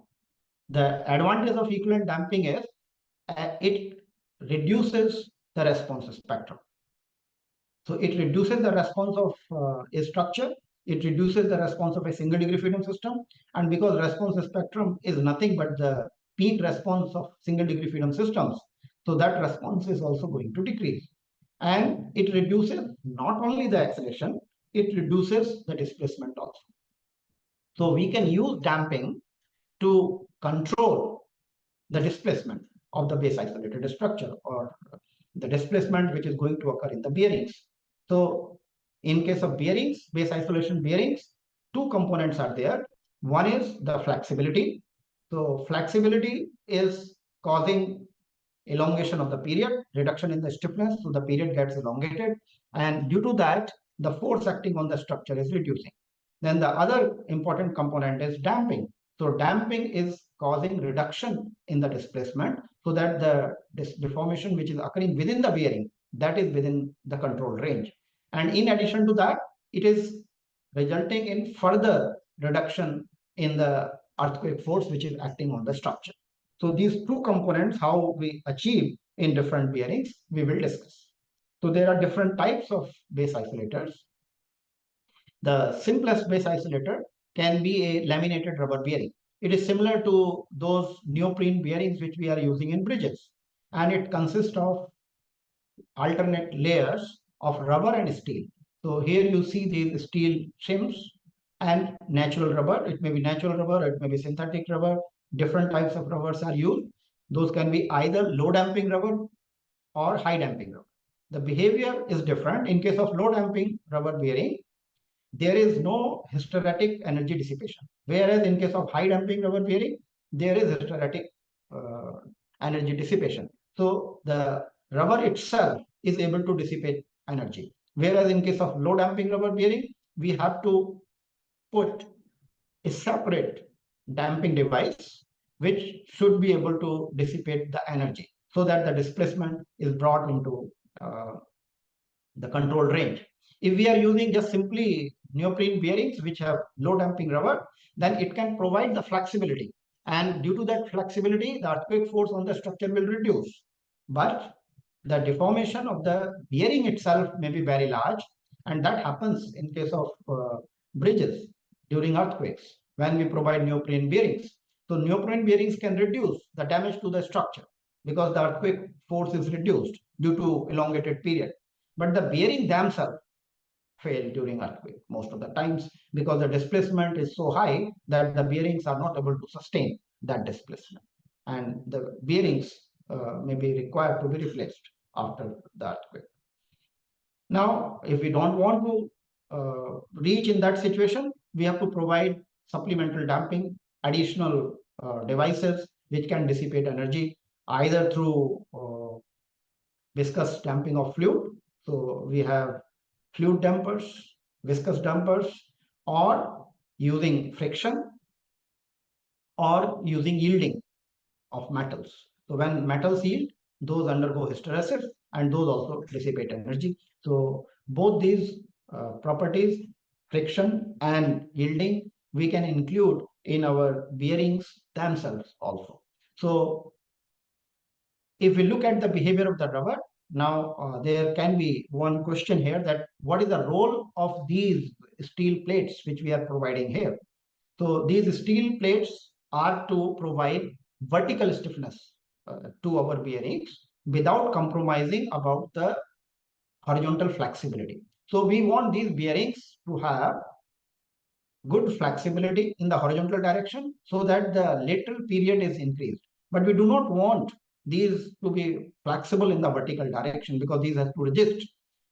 the advantage of equivalent damping is it reduces the response spectrum. So it reduces the response of a structure, it reduces the response of a single degree freedom system, and because response spectrum is nothing but the peak response of single degree freedom systems, so that response is also going to decrease. And it reduces not only the acceleration, it reduces the displacement also. So we can use damping to control the displacement of the base isolated structure, or the displacement which is going to occur in the bearings. So in case of bearings, base isolation bearings, two components are there. One is the flexibility. So flexibility is causing elongation of the period, reduction in the stiffness, so the period gets elongated, and due to that, the force acting on the structure is reducing. Then the other important component is damping. So damping is causing reduction in the displacement, so that the deformation which is occurring within the bearing, that is within the controlled range. And in addition to that, it is resulting in further reduction in the earthquake force which is acting on the structure. So these two components, how we achieve in different bearings, we will discuss. So there are different types of base isolators. The simplest base isolator can be a laminated rubber bearing. It is similar to those neoprene bearings which we are using in bridges, and it consists of alternate layers of rubber and steel. So here you see these steel shims and natural rubber. It may be natural rubber, it may be synthetic rubber. Different types of rubbers are used. Those can be either low damping rubber or high damping rubber. The behavior is different. In case of low damping rubber bearing, there is no hysteretic energy dissipation. Whereas in case of high damping rubber bearing, there is hysteretic energy dissipation. So the rubber itself is able to dissipate energy. Whereas in case of low damping rubber bearing, we have to put a separate damping device which should be able to dissipate the energy, so that the displacement is brought into the control range. If we are using just simply neoprene bearings which have low damping rubber, then it can provide the flexibility, and due to that flexibility, the earthquake force on the structure will reduce, but the deformation of the bearing itself may be very large, and that happens in case of bridges during earthquakes when we provide neoprene bearings. So neoprene bearings can reduce the damage to the structure because the earthquake force is reduced due to elongated period. But the bearing themselves fail during earthquake most of the times, because the displacement is so high that the bearings are not able to sustain that displacement, and the bearings may be required to be replaced after the earthquake. Now, if we don't want to reach in that situation, we have to provide supplemental damping, additional devices which can dissipate energy either through viscous damping of fluid. So we have fluid dampers, viscous dampers, or using friction, or using yielding of metals. So when metals yield, those undergo hysteresis, and those also dissipate energy. So both these properties, friction and yielding, we can include in our bearings themselves also. So if we look at the behavior of the rubber, now there can be one question here, that what is the role of these steel plates which we are providing here? So these steel plates are to provide vertical stiffness to our bearings, without compromising about the horizontal flexibility. So we want these bearings to have good flexibility in the horizontal direction so that the lateral period is increased. But we do not want these to be flexible in the vertical direction because these have to resist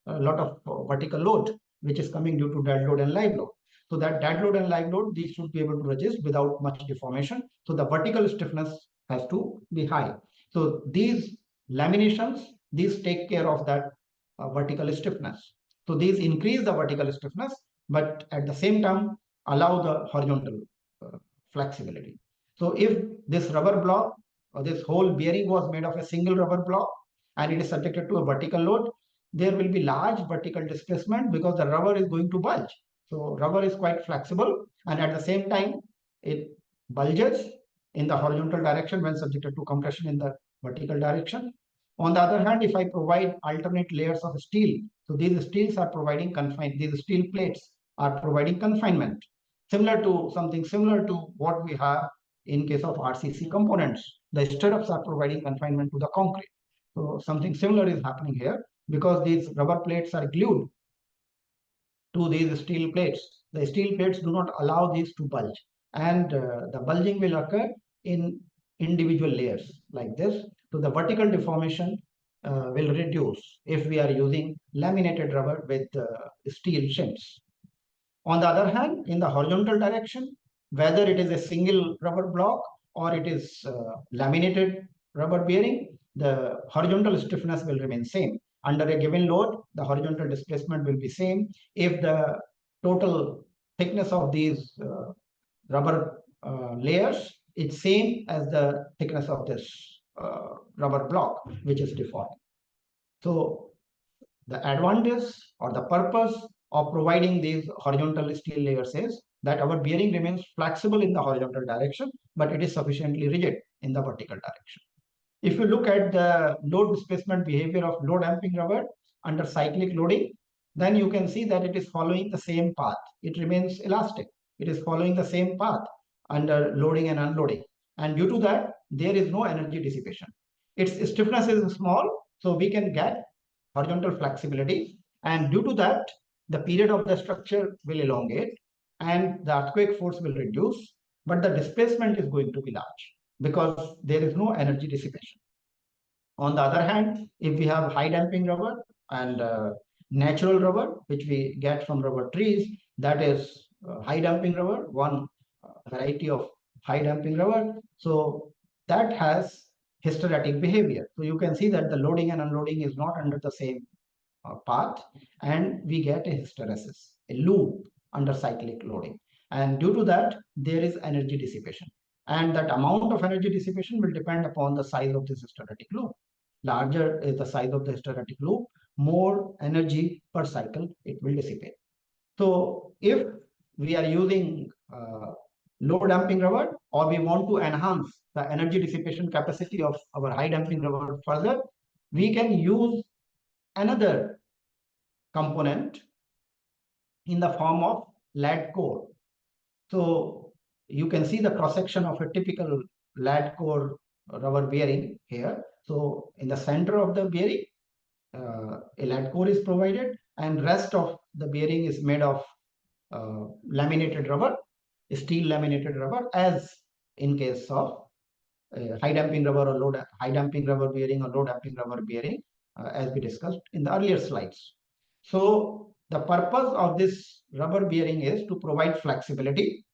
a lot of vertical load which is coming due to dead load and live load. So that dead load and live load, these should be able to resist without much deformation. So the vertical stiffness has to be high. So these laminations, these take care of that vertical stiffness. So these increase the vertical stiffness, but at the same time allow the horizontal flexibility. So if this rubber block or this whole bearing was made of a single rubber block and it is subjected to a vertical load, there will be large vertical displacement because the rubber is going to bulge. So rubber is quite flexible and at the same time it bulges in the horizontal direction when subjected to compression in the vertical direction. On the other hand, if I provide alternate layers of steel, so these steels are providing these steel plates are providing confinement, something similar to what we have in case of RCC components. The stirrups are providing confinement to the concrete. So something similar is happening here because these rubber plates are glued to these steel plates. The steel plates do not allow these to bulge, and the bulging will occur in individual layers like this. So the vertical deformation will reduce if we are using laminated rubber with steel shims. On the other hand, in the horizontal direction, whether it is a single rubber block or it is laminated rubber bearing, the horizontal stiffness will remain same. Under a given load, the horizontal displacement will be same if the total thickness of these rubber layers is same as the thickness of this rubber block, which is deformed. So the advantage or the purpose of providing these horizontal steel layers is that our bearing remains flexible in the horizontal direction, but it is sufficiently rigid in the vertical direction. If you look at the load displacement behavior of low damping rubber under cyclic loading, then you can see that it is following the same path. It remains elastic. It is following the same path under loading and unloading. And due to that, there is no energy dissipation. Its stiffness is small, so we can get horizontal flexibility. And due to that, the period of the structure will elongate and the earthquake force will reduce, but the displacement is going to be large because there is no energy dissipation. On the other hand, if we have high damping rubber and natural rubber, which we get from rubber trees, that is high damping rubber, one variety of high damping rubber. So that has hysteretic behavior. So you can see that the loading and unloading is not under the same path, and we get a hysteresis, a loop under cyclic loading. And due to that, there is energy dissipation. And that amount of energy dissipation will depend upon the size of this hysteretic loop. Larger is the size of the hysteretic loop, more energy per cycle it will dissipate. So if we are using low damping rubber, or we want to enhance the energy dissipation capacity of our high damping rubber further, we can use another component in the form of lead core. So you can see the cross section of a typical lead core rubber bearing here. So in the center of the bearing, a lead core is provided, and rest of the bearing is made of laminated rubber, steel laminated rubber, as in case of high damping rubber or high damping rubber bearing or low damping rubber bearing, as we discussed in the earlier slides. So the purpose of this rubber bearing is to provide flexibility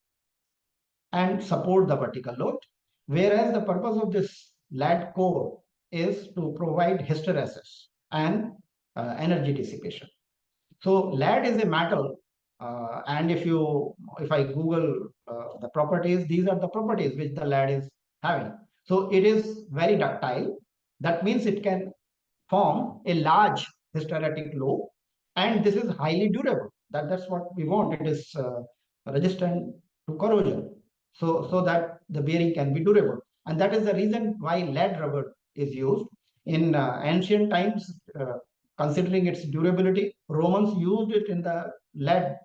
and support the vertical load, whereas the purpose of this lead core is to provide hysteresis and energy dissipation. So lead is a metal, and if I Google the properties, these are the properties which the lead is having. So it is very ductile. That means it can form a large hysteretic loop, and this is highly durable. That's what we want. It is resistant to corrosion, so that the bearing can be durable, and that is the reason why lead rubber is used in ancient times. Considering its durability, Romans used it in the lead.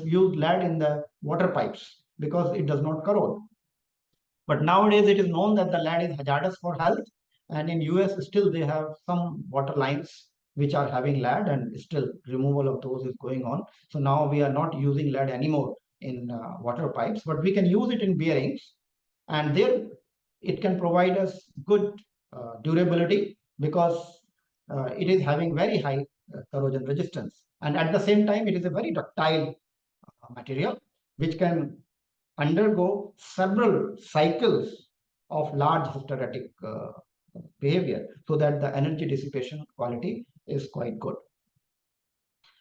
Used lead in the water pipes because it does not corrode. But nowadays it is known that the lead is hazardous for health, And in US still they have some water lines which are having lead, and still removal of those is going on. So now we are not using lead anymore in water pipes, but we can use it in bearings, and there it can provide us good durability, because it is having very high corrosion resistance, and at the same time it is a very ductile material which can undergo several cycles of large hysteretic behavior, so that the energy dissipation quality is quite good.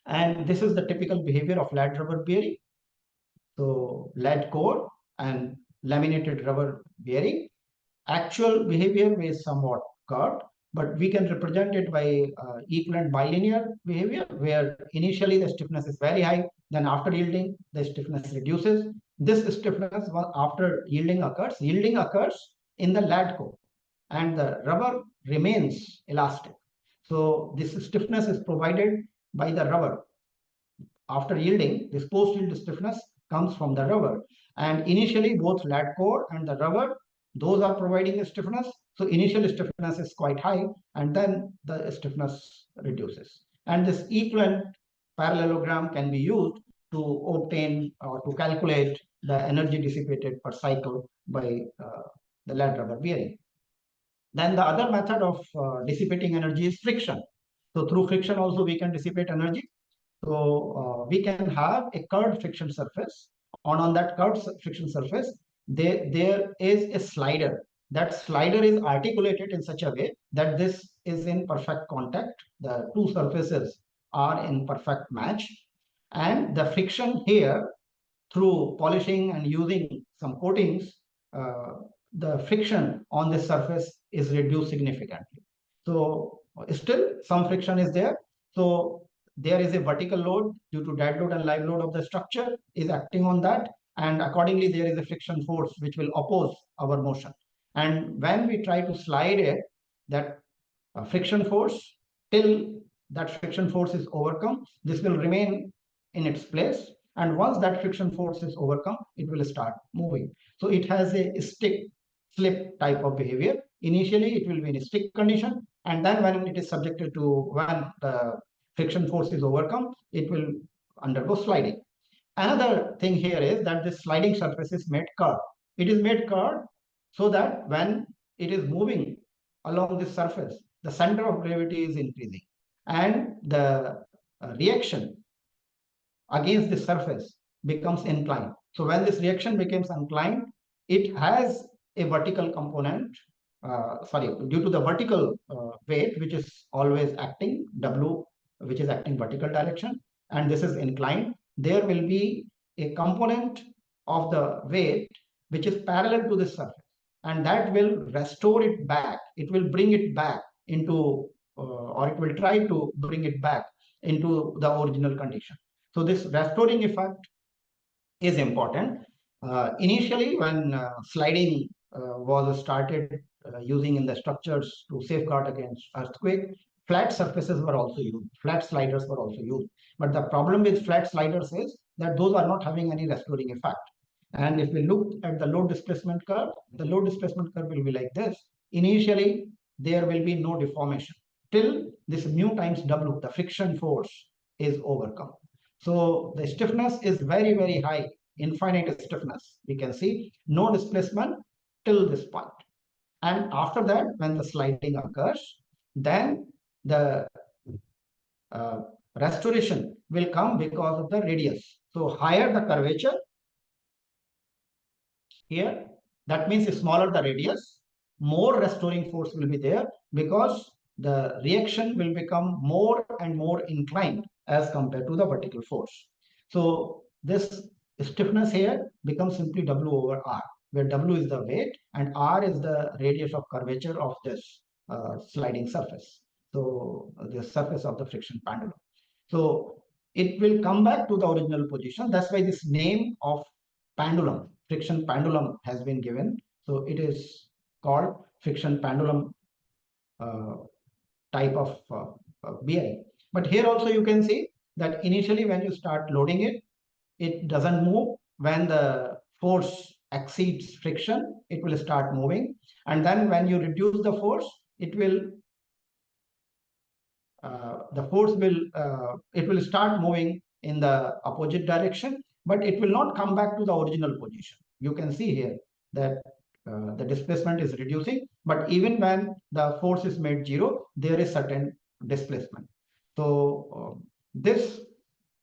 And this is the typical behavior of lead rubber bearing. So lead core and laminated rubber bearing. Actual behavior is somewhat curved, but we can represent it by equivalent bilinear behavior, where initially the stiffness is very high, then after yielding, the stiffness reduces. This stiffness after yielding occurs in the lead core, and the rubber remains elastic. So this stiffness is provided by the rubber. After yielding, this post-yield stiffness comes from the rubber. And initially, both lead core and the rubber, those are providing a stiffness. So initial stiffness is quite high, and then the stiffness reduces. And this equivalent parallelogram can be used to obtain or to calculate the energy dissipated per cycle by the lead rubber bearing. Then the other method of dissipating energy is friction. So through friction also we can dissipate energy. So we can have a curved friction surface. On that curved friction surface, there is a slider. That slider is articulated in such a way that this is in perfect contact. The two surfaces are in perfect match. And the friction here, through polishing and using some coatings, the friction on this surface is reduced significantly. So still some friction is there. So there is a vertical load due to dead load and live load of the structure is acting on that, and accordingly there is a friction force which will oppose our motion. And when we try to slide it, that friction force, till that friction force is overcome, this will remain in its place, and once that friction force is overcome, it will start moving. So it has a stick slip type of behavior. Initially it will be in a stick condition, and then when it is subjected to, when the friction force is overcome, it will undergo sliding. Another thing here is that this sliding surface is made curved. It is made curved so that when it is moving along this surface, the center of gravity is increasing, and the reaction against this surface becomes inclined. So when this reaction becomes inclined, it has a vertical component, due to the vertical weight, which is always acting, W, which is acting vertical direction, and this is inclined, there will be a component of the weight which is parallel to this surface, and that will restore it back. It will bring it back into, or it will try to bring it back into the original condition. So this restoring effect is important. Initially, when sliding was started using in the structures to safeguard against earthquake, flat surfaces were also used, flat sliders were also used. But the problem with flat sliders is that those are not having any restoring effect. And if we look at the load displacement curve, the load displacement curve will be like this. Initially, there will be no deformation till this mu times W, the friction force, is overcome. So the stiffness is very, very high, infinite stiffness. We can see no displacement till this point. And after that, when the sliding occurs, then the restoration will come because of the radius. So higher the curvature here, that means smaller the radius, more restoring force will be there, because the reaction will become more and more inclined as compared to the vertical force. So this stiffness here becomes simply W over R, where W is the weight and R is the radius of curvature of this sliding surface. So the surface of the friction pendulum. So it will come back to the original position. That's why this name of pendulum, friction pendulum, has been given. So it is called friction pendulum type of bearing. But here also you can see that initially when you start loading it, it doesn't move. When the force exceeds friction, it will start moving. And then when you reduce the force, it will the force will it will start moving in the opposite direction, but it will not come back to the original position. You can see here that the displacement is reducing, but even when the force is made zero, there is certain displacement. So this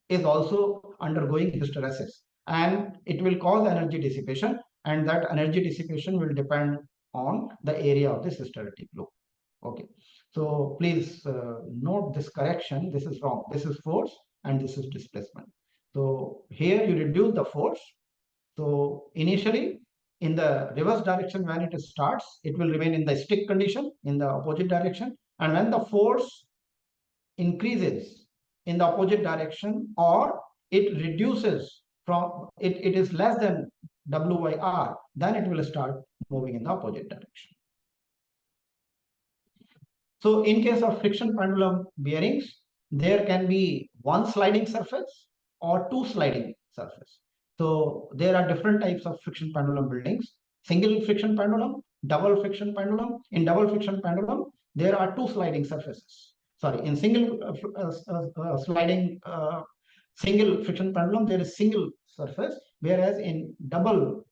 is also undergoing hysteresis, and it will cause energy dissipation, and that energy dissipation will depend on the area of this hysteretic loop. Okay, so please note this correction. This is wrong. This is force and this is displacement. So here you reduce the force. So initially in the reverse direction, when it starts, it will remain in the stick condition in the opposite direction. And when the force increases in the opposite direction, or it reduces from it is less than W by R, then it will start moving in the opposite direction. So in case of friction pendulum bearings, there can be one sliding surface or two sliding surface. So there are different types of friction pendulum buildings: single friction pendulum, double friction pendulum. In double friction pendulum, there are two sliding surfaces. Sorry, in single single friction pendulum, there is single surface, whereas in double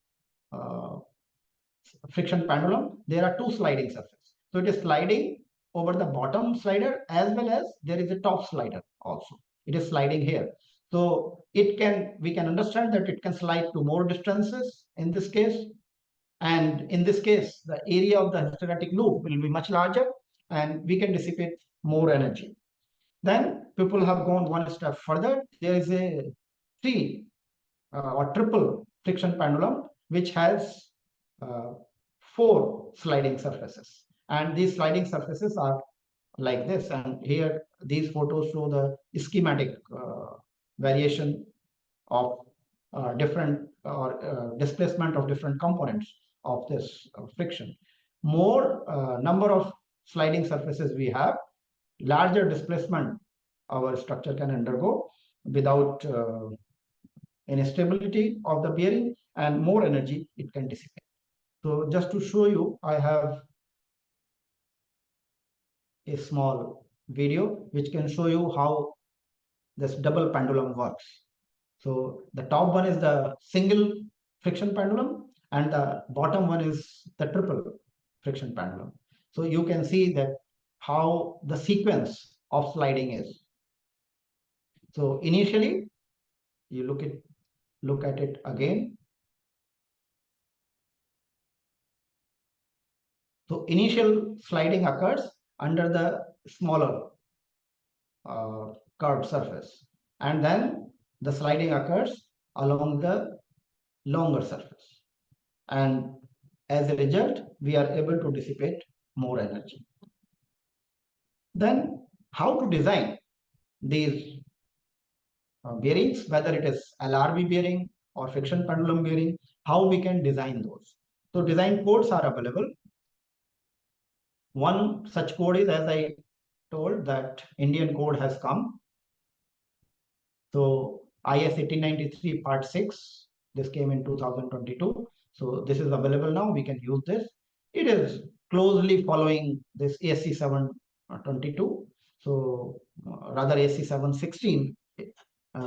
friction pendulum, there are two sliding surfaces. So it is sliding over the bottom slider, as well as there is a top slider also. It is sliding here. So we can understand that it can slide to more distances in this case. And in this case, the area of the hysteretic loop will be much larger, and we can dissipate more energy. Then people have gone one step further. There is a three or triple friction pendulum, which has four sliding surfaces. And these sliding surfaces are like this. And here, these photos show the schematic variation of different displacement of different components of this friction. More number of sliding surfaces we have, larger displacement our structure can undergo without instability of the bearing, and more energy it can dissipate. So just to show you, I have a small video which can show you how this double pendulum works. So the top one is the single friction pendulum, and the bottom one is the triple friction pendulum. So you can see that how the sequence of sliding is. So initially, you look at it again. So initial sliding occurs under the smaller curved surface, and then the sliding occurs along the longer surface. And as a result, we are able to dissipate more energy. Then how to design these bearings, whether it is LRB bearing or friction pendulum bearing, how we can design those. So design codes are available. One such code is, as I told, that Indian code has come. So IS 1893 part 6, this came in 2022. So this is available now, we can use this. It is closely following this ASC 722. So rather ASC 716,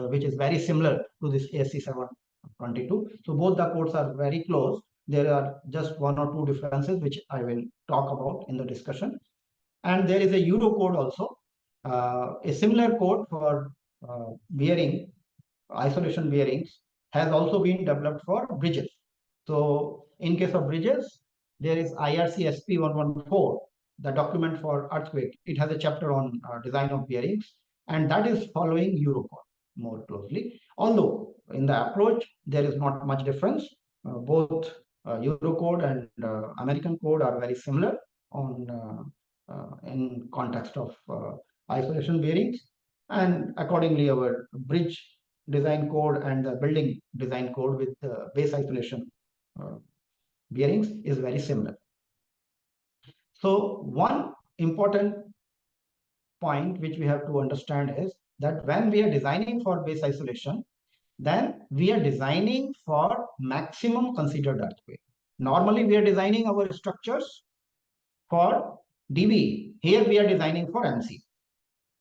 which is very similar to this ASC 722. So both the codes are very close. There are just one or two differences, which I will talk about in the discussion. And there is a Euro code also, a similar code for bearing, isolation bearings, has also been developed for bridges. So in case of bridges, there is IRC SP 114, the document for earthquake. It has a chapter on design of bearings, and that is following Euro code more closely. Although in the approach, there is not much difference. Both Euro code and American code are very similar on in context of isolation bearings, and accordingly our bridge design code and the building design code with base isolation bearings is very similar. So one important point which we have to understand is that when we are designing for base isolation, then we are designing for maximum considered earthquake. Normally we are designing our structures for DB, here we are designing for MC.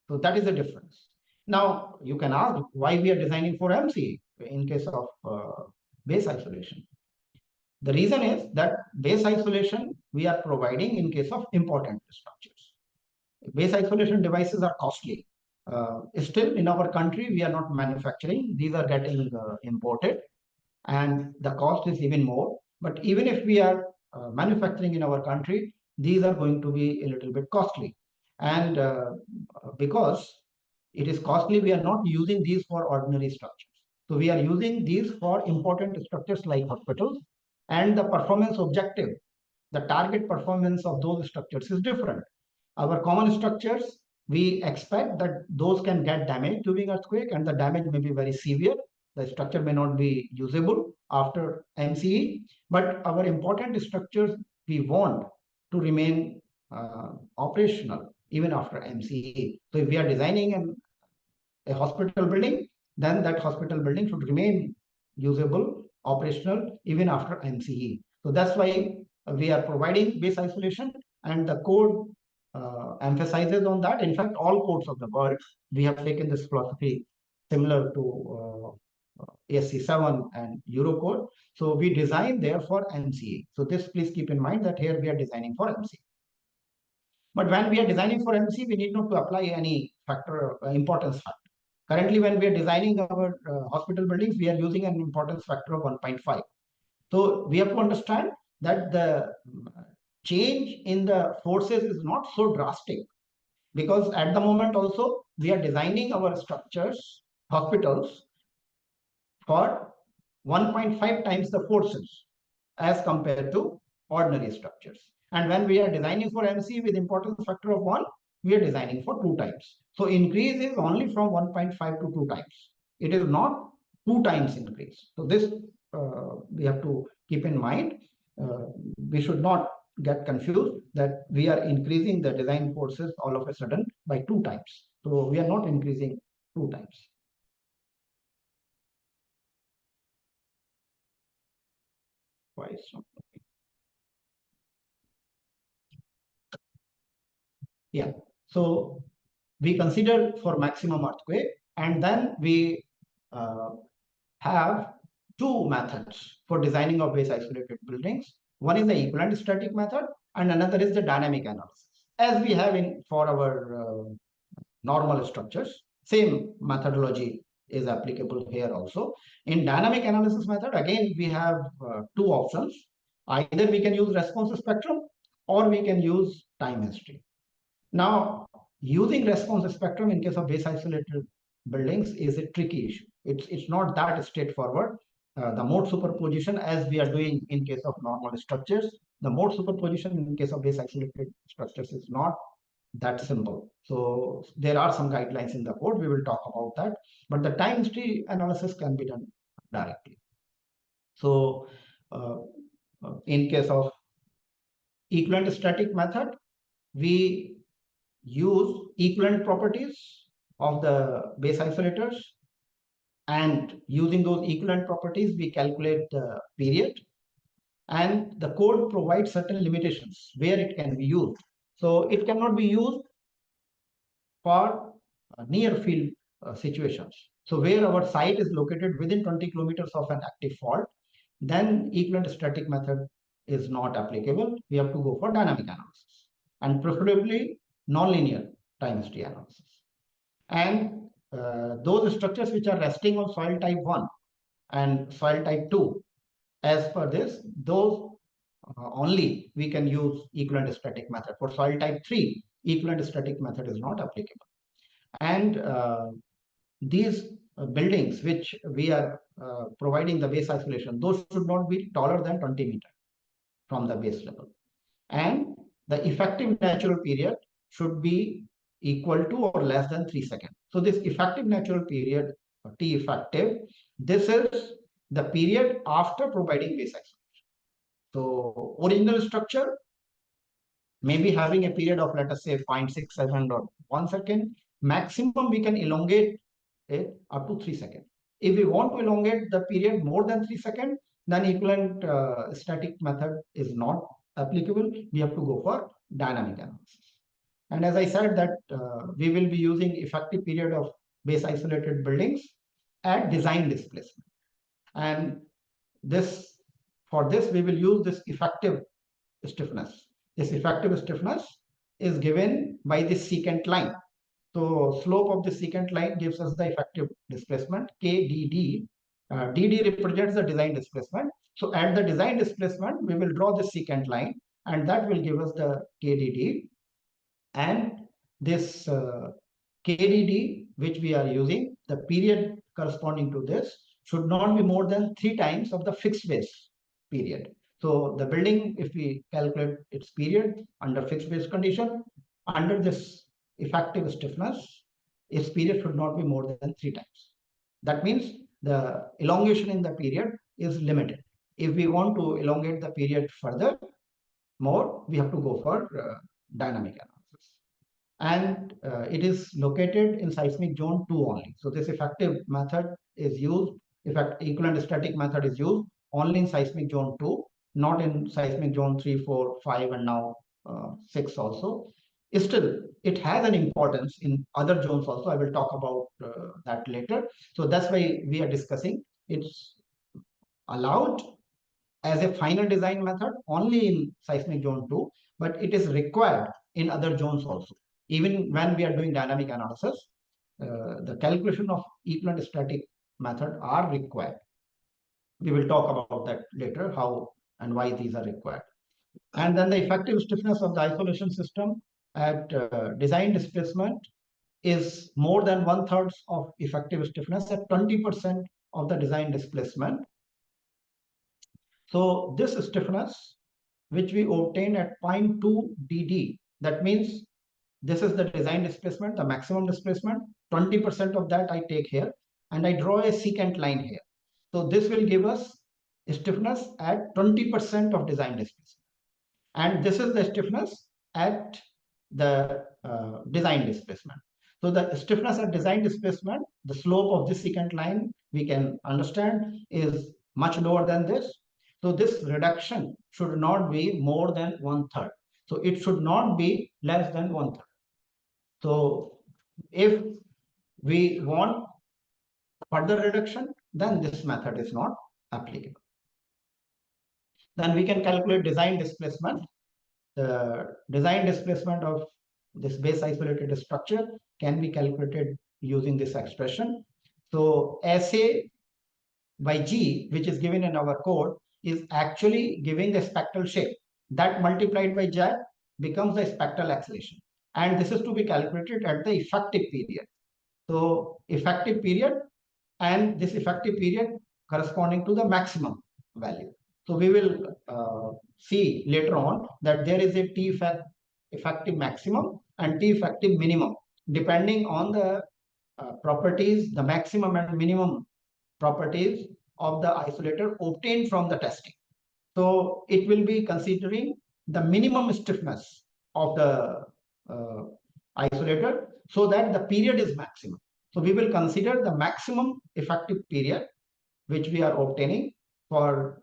So that is the difference. Now you can ask why we are designing for MC in case of base isolation. The reason is that base isolation we are providing in case of important structures. Base isolation devices are costly. Still in our country, we are not manufacturing. These are getting imported and the cost is even more. But even if we are manufacturing in our country, these are going to be a little bit costly. And because it is costly, we are not using these for ordinary structures. So we are using these for important structures like hospitals, and the performance objective, the target performance of those structures is different. Our common structures, we expect that those can get damaged during earthquake and the damage may be very severe. The structure may not be usable after MCE, but our important structures, we want to remain operational even after MCE. So if we are designing a hospital building, then that hospital building should remain usable, operational even after MCE. So that's why we are providing base isolation, and the code emphasizes on that. In fact, all codes of the world, we have taken this philosophy similar to ASC 7 and Eurocode. So we design there for MCE. So this, please keep in mind that here we are designing for MCE. But when we are designing for MC, we need not to apply any factor, importance factor. Currently, when we are designing our hospital buildings, we are using an importance factor of 1.5. So we have to understand that the change in the forces is not so drastic, because at the moment also we are designing our structures, hospitals, for 1.5 times the forces as compared to ordinary structures. And when we are designing for MC with importance factor of 1, we are designing for 2 times. So increase is only from 1.5 to 2 times. It is not 2 times increase. So this we have to keep in mind. We should not get confused that we are increasing the design forces all of a sudden by 2 times. So we are not increasing 2 times. Why is not? Yeah, so we consider for maximum earthquake, and then we have 2 methods for designing of base isolated buildings. One is the equivalent static method, and another is the dynamic analysis. As we have in for our normal structures, same methodology is applicable here also. In dynamic analysis method, again, we have 2 options. Either we can use response spectrum or we can use time history. Now, using response spectrum in case of base isolated buildings is a tricky issue. It's not that straightforward. The mode superposition, as we are doing in case of normal structures, the mode superposition in case of base isolated structures is not that simple. So there are some guidelines in the code. We will talk about that. But the time history analysis can be done directly. So in case of equivalent static method, we use equivalent properties of the base isolators, and using those equivalent properties we calculate the period, and the code provides certain limitations where it can be used. So it cannot be used for near field situations. So where our site is located within 20 kilometers of an active fault, then equivalent static method is not applicable. We have to go for dynamic analysis, and preferably nonlinear time history analysis. And those structures which are resting on soil type 1 and soil type 2, as per this, those only we can use equivalent static method. For soil type 3, equivalent static method is not applicable. And these buildings which we are providing the base isolation, those should not be taller than 20 meters from the base level. And the effective natural period should be equal to or less than 3 seconds. So this effective natural period, T effective, this is the period after providing base isolation. So original structure may be having a period of, let us say, 0.67 or 1 second. Maximum we can elongate it up to 3 seconds. If we want to elongate the period more than 3 seconds, then equivalent static method is not applicable, we have to go for dynamic analysis. And as I said that we will be using effective period of base isolated buildings at design displacement. And for this we will use this effective stiffness. This effective stiffness is given by the secant line. So slope of the secant line gives us the effective displacement KDD. DD represents the design displacement. So at the design displacement, we will draw the secant line, and that will give us the KDD. And this KDD, which we are using, the period corresponding to this should not be more than 3 times of the fixed base period. So the building, if we calculate its period under fixed base condition, under this effective stiffness, its period should not be more than 3 times. That means the elongation in the period is limited. If we want to elongate the period further, more, we have to go for dynamic analysis. And it is located in seismic zone 2 only. So this effective method is used, equivalent static method is used only in seismic zone 2, not in seismic zone 3, 4, 5, and now 6 also. Still, it has an importance in other zones also. I will talk about that later. So that's why we are discussing. It's allowed as a final design method only in seismic zone 2, but it is required in other zones also. Even when we are doing dynamic analysis, the calculation of equivalent static method are required. We will talk about that later, how and why these are required. And then the effective stiffness of the isolation system at design displacement is more than 1/3 of effective stiffness at 20% of the design displacement. So this stiffness, which we obtain at 0.2 DD, that means this is the design displacement, the maximum displacement, 20% of that I take here, and I draw a secant line here. So this will give us stiffness at 20% of design displacement. And this is the stiffness at the design displacement. So the stiffness at design displacement, the slope of this secant line, we can understand, is much lower than this. So this reduction should not be more than 1/3. So it should not be less than 1/3. So if we want further reduction, then this method is not applicable. Then we can calculate design displacement. The design displacement of this base isolated structure can be calculated using this expression. So SA by G, which is given in our code, is actually giving the spectral shape. That multiplied by Z becomes the spectral acceleration. And this is to be calculated at the effective period. So effective period, and this effective period corresponding to the maximum value. So we will see later on that there is a T effective maximum and T effective minimum, depending on the properties, the maximum and minimum properties of the isolator obtained from the testing. So it will be considering the minimum stiffness of the isolator so that the period is maximum. So we will consider the maximum effective period which we are obtaining for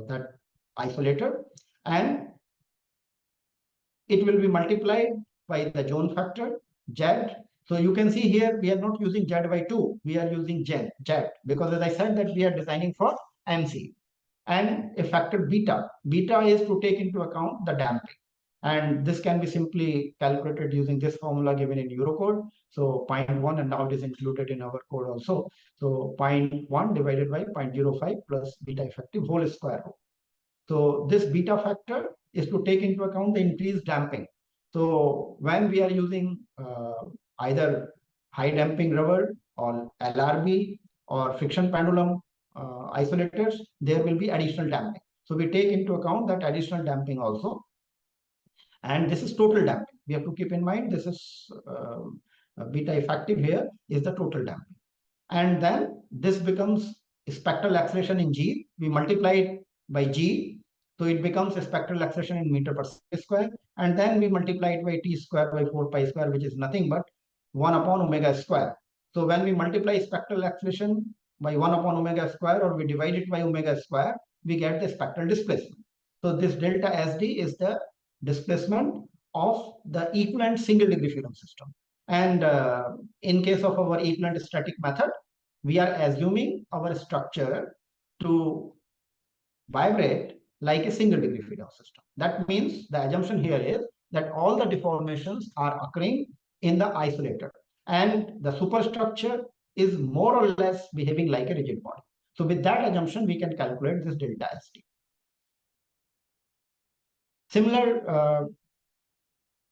that isolator, and it will be multiplied by the zone factor Z. So you can see here we are not using Z by 2, we are using Z, because as I said that we are designing for MC. And a factor beta. Beta is to take into account the damping. And this can be simply calculated using this formula given in Eurocode. So 0.1, and now it is included in our code also. So 0.1 divided by 0.05 plus beta effective whole square root. So this beta factor is to take into account the increased damping. So when we are using either high damping rubber or LRB or friction pendulum isolators, there will be additional damping. So we take into account that additional damping also. And this is total damping. We have to keep in mind this is beta effective here is the total damping. And then this becomes spectral acceleration in G. We multiply it by G. So it becomes a spectral acceleration in meter per second square. And then we multiply it by T square by 4 pi square, which is nothing but 1 upon omega square. So when we multiply spectral acceleration by 1 upon omega square, or we divide it by omega square, we get the spectral displacement. So this delta SD is the displacement of the equivalent single degree freedom system. And in case of our equivalent static method, we are assuming our structure to vibrate like a single degree freedom system. That means the assumption here is that all the deformations are occurring in the isolator, and the superstructure is more or less behaving like a rigid body. So with that assumption, we can calculate this delta SD. Similar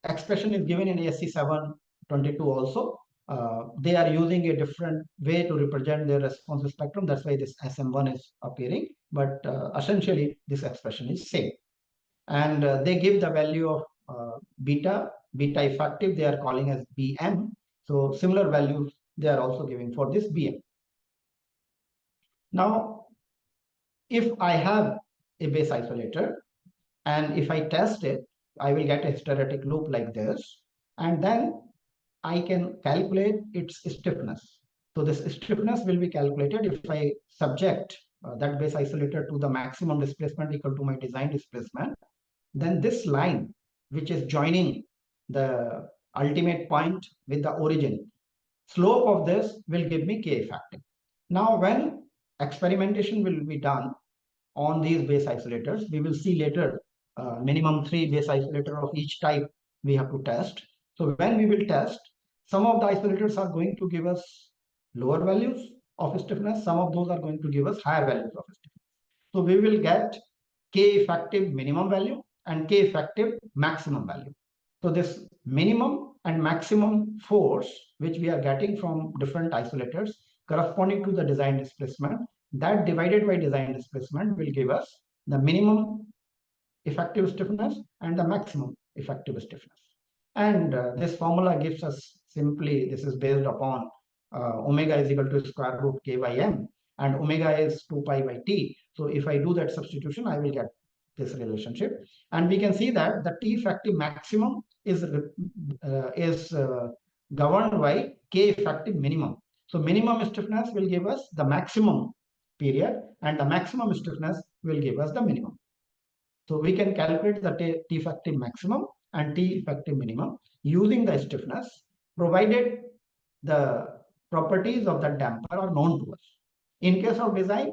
expression is given in ASC 722 also. They are using a different way to represent their response spectrum. That's why this SM1 is appearing. But essentially, this expression is same. And they give the value of beta effective, they are calling as BM. So similar values they are also giving for this BM. Now, if I have a base isolator and if I test it, I will get a hysteretic loop like this, and then I can calculate its stiffness. So this stiffness will be calculated if I subject that base isolator to the maximum displacement equal to my design displacement. Then this line, which is joining the ultimate point with the origin, slope of this will give me K effective. Now, when experimentation will be done on these base isolators, we will see later minimum 3 base isolator of each type we have to test. So when we will test, some of the isolators are going to give us lower values of stiffness, some of those are going to give us higher values of stiffness. So we will get K effective minimum value and K effective maximum value. So this minimum and maximum force which we are getting from different isolators corresponding to the design displacement, that divided by design displacement will give us the minimum effective stiffness and the maximum effective stiffness. And this formula gives us simply, this is based upon omega is equal to square root K by M, and omega is 2 pi by T. So if I do that substitution, I will get this relationship. And we can see that the T effective maximum is governed by K effective minimum. So minimum stiffness will give us the maximum period, and the maximum stiffness will give us the minimum. So we can calculate the T effective maximum and T effective minimum using the stiffness, provided the properties of the damper are known to us. In case of design,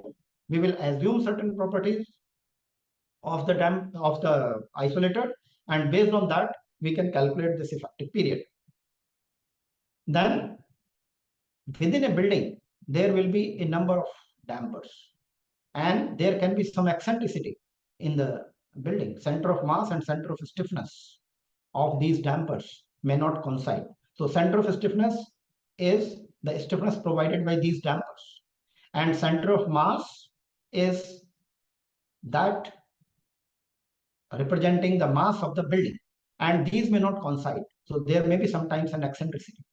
we will assume certain properties of the isolator, and based on that, we can calculate this effective period. Then within a building, there will be a number of dampers, and there can be some eccentricity in the building. Center of mass and center of stiffness of these dampers may not coincide. So center of stiffness is the stiffness provided by these dampers, and center of mass is that representing the mass of the building, and these may not coincide. So there may be sometimes an eccentricity,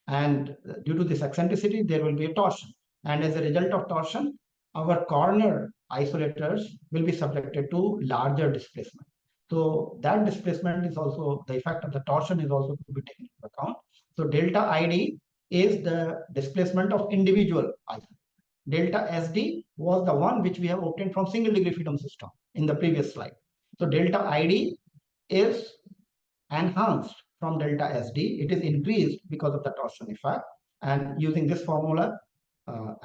and due to this eccentricity, there will be a torsion. And as a result of torsion, our corner isolators will be subjected to larger displacement. So that displacement is also, the effect of the torsion is also to be taken into account. So delta ID is the displacement of individual isolators. Delta SD was the one which we have obtained from single degree freedom system in the previous slide. So delta ID is enhanced from delta SD. It is increased because of the torsion effect. And using this formula,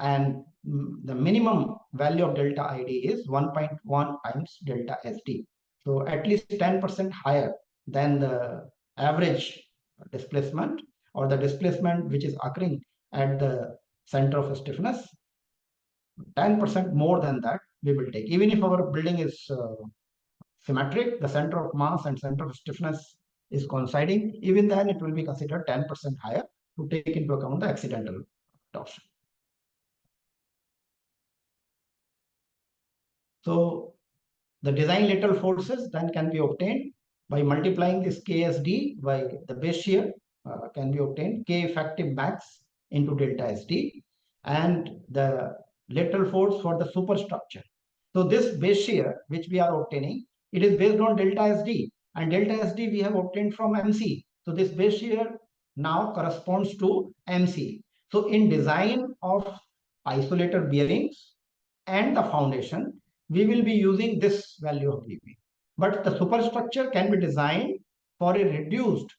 and the minimum value of delta ID is 1.1 times delta SD. So at least 10% higher than the average displacement, or the displacement which is occurring at the center of stiffness. 10% more than that we will take. Even if our building is symmetric, the center of mass and center of stiffness is coinciding, even then it will be considered 10% higher to take into account the accidental torsion. So the design lateral forces then can be obtained by multiplying this KSD by the base shear, can be obtained K effective max into delta SD, and the lateral force for the superstructure. So this base shear which we are obtaining, it is based on delta SD, and delta SD we have obtained from MC. So this base shear now corresponds to MC. So in design of isolator bearings and the foundation, we will be using this value of BB. but the superstructure can be designed for a reduced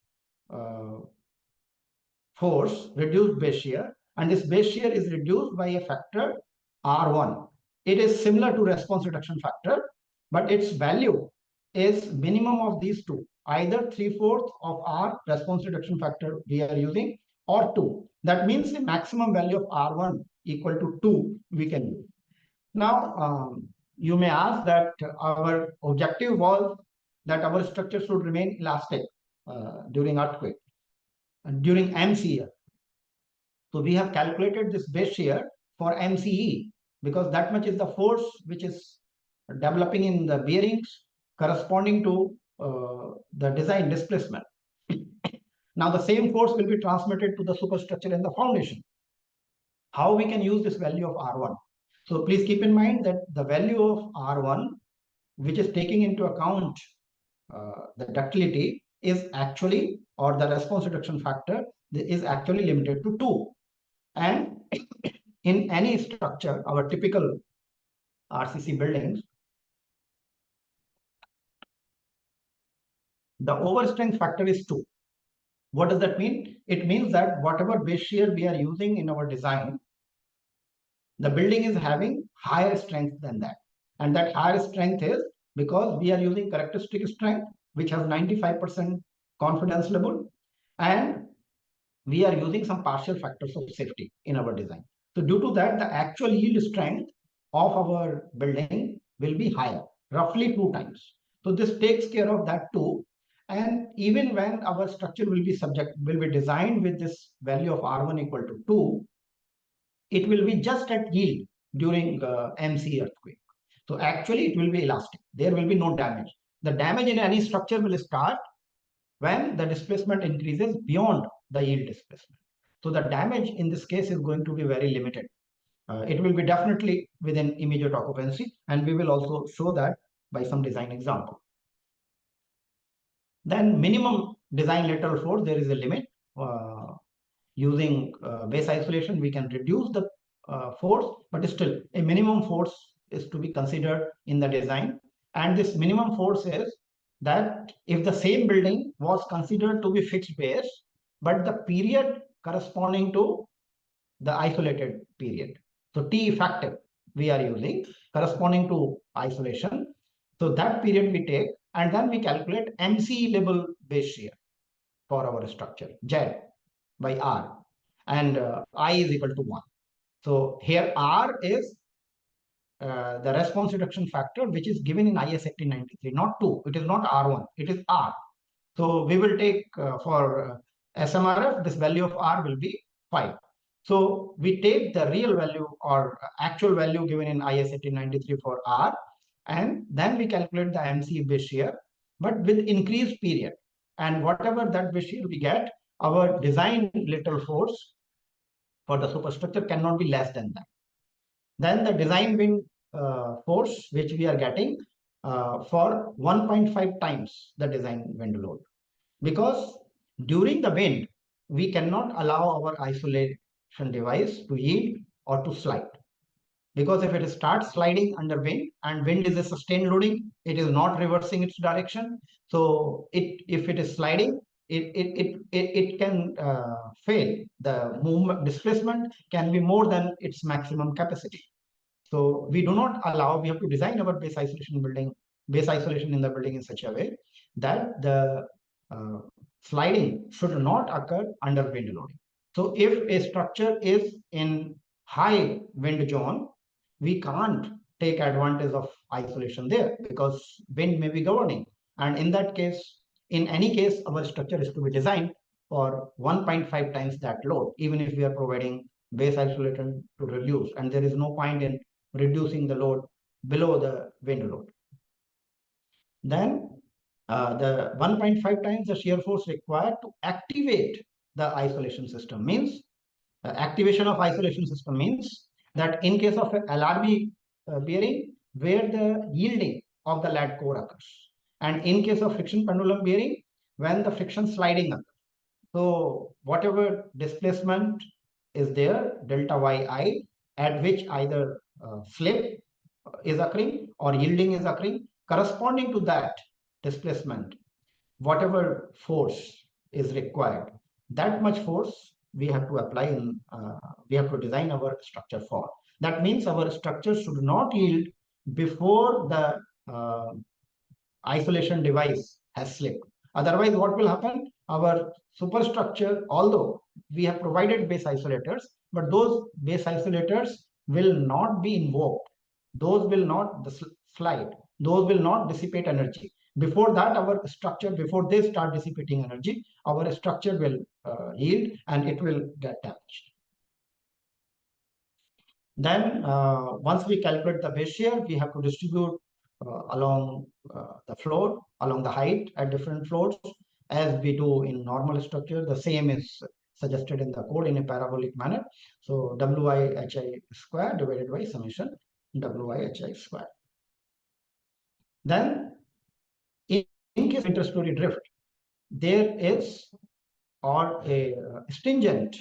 force, reduced base shear, and this base shear is reduced by a factor R1. It is similar to response reduction factor, but its value is minimum of these two, either 3/4 of R response reduction factor we are using or 2. That means the maximum value of R1 equal to 2 we can use. Now, you may ask that our objective was that our structure should remain elastic during earthquake and during MCE. So we have calculated this base shear for MCE because that much is the force which is developing in the bearings corresponding to the design displacement. Now the same force will be transmitted to the superstructure and the foundation. How we can use this value of R1? So please keep in mind that the value of R1, which is taking into account the ductility, is actually, or the response reduction factor is actually limited to 2. And in any structure, our typical RCC buildings, the overstrength factor is 2. What does that mean? It means that whatever base shear we are using in our design, the building is having higher strength than that. And that higher strength is because we are using characteristic strength, which has 95% confidence level, and we are using some partial factors of safety in our design. So due to that, the actual yield strength of our building will be higher, roughly 2 times. So this takes care of that too. And even when our structure will be designed with this value of R1 equal to 2, it will be just at yield during MC earthquake. So actually it will be elastic. There will be no damage. The damage in any structure will start when the displacement increases beyond the yield displacement. So the damage in this case is going to be very limited. It will be definitely within immediate occupancy, and we will also show that by some design example. Then minimum design lateral force, there is a limit. Using base isolation, we can reduce the force, but still a minimum force is to be considered in the design. And this minimum force is that if the same building was considered to be fixed base, but the period corresponding to the isolated period. So T effective we are using corresponding to isolation. So that period we take, and then we calculate MC level base shear for our structure, Z by R, and I is equal to 1. So here R is the response reduction factor, which is given in IS 1893, not 2. It is not R1, it is R. So we will take for SMRF, this value of R will be 5. So we take the real value or actual value given in IS 1893 for R, and then we calculate the MC base shear, but with increased period. And whatever that base shear we get, our design lateral force for the superstructure cannot be less than that. Then the design wind force, which we are getting for 1.5 times the design wind load. Because during the wind, we cannot allow our isolation device to yield or to slide. Because if it starts sliding under wind, and wind is a sustained loading, it is not reversing its direction. So if it is sliding, it can fail. The movement displacement can be more than its maximum capacity. So we do not allow, we have to design our base isolation in the building in such a way that the sliding should not occur under wind loading. So if a structure is in high wind zone, we can't take advantage of isolation there because wind may be governing. And in that case, in any case, our structure is to be designed for 1.5 times that load, even if we are providing base isolation to reduce. And there is no point in reducing the load below the wind load. Then the 1.5 times the shear force required to activate the isolation system means activation of isolation system means that in case of a LRB bearing where the yielding of the lead core occurs, and in case of friction pendulum bearing when the friction sliding occurs. So whatever displacement is there, delta yi, at which either slip is occurring or yielding is occurring, corresponding to that displacement, whatever force is required, that much force we have to apply in, we have to design our structure for. That means our structure should not yield before the isolation device has slipped. Otherwise, what will happen? Our superstructure, although we have provided base isolators, but those base isolators will not be invoked. Those will not slide. Those will not dissipate energy. Before that, our structure, before they start dissipating energy, our structure will yield and it will get damaged. Then once we calculate the base shear, we have to distribute along the floor, along the height at different floors, as we do in normal structure. The same is suggested in the code in a parabolic manner. So Wi(hi) square divided by summation Wi(hi) square. Then in case of interstory drift, there is or a stringent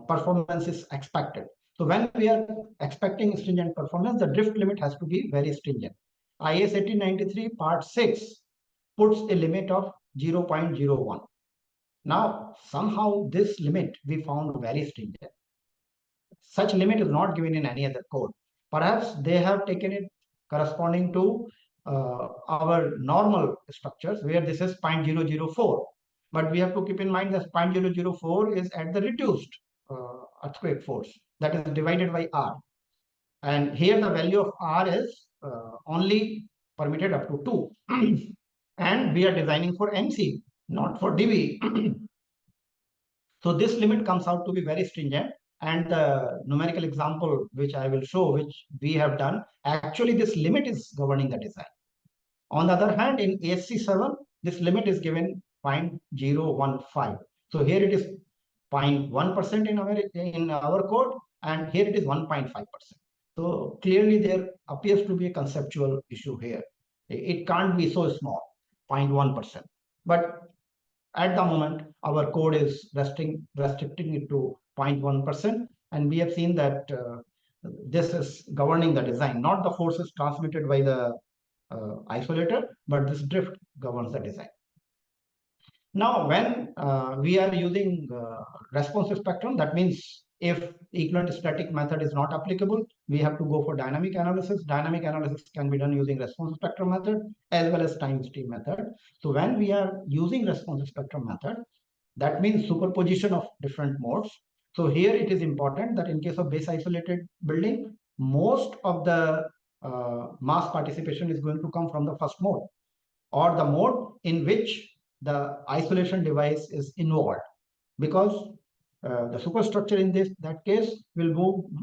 performance is expected. So when we are expecting stringent performance, the drift limit has to be very stringent. IS 1893 part 6 puts a limit of 0.01. Now, somehow this limit we found very stringent. Such limit is not given in any other code. Perhaps they have taken it corresponding to our normal structures where this is 0.004. But we have to keep in mind that 0.004 is at the reduced earthquake force, that is divided by R. And here the value of R is only permitted up to 2. And we are designing for MC, not for dB. So this limit comes out to be very stringent. And the numerical example which I will show, which we have done, actually this limit is governing the design. On the other hand, in ASC 7, this limit is given 0.015. So here it is 0.1% in our code, and here it is 1.5%. So clearly there appears to be a conceptual issue here. It can't be so small, 0.1%. But at the moment, our code is restricting it to 0.1%, and we have seen that this is governing the design, not the forces transmitted by the isolator, but this drift governs the design. Now, when we are using responsive spectrum, that means if equivalent static method is not applicable, we have to go for dynamic analysis. Dynamic analysis can be done using responsive spectrum method as well as time stream method. So when we are using responsive spectrum method, that means superposition of different modes. So here it is important that in case of base isolated building, most of the mass participation is going to come from the first mode, or the mode in which the isolation device is involved, because the superstructure in that case will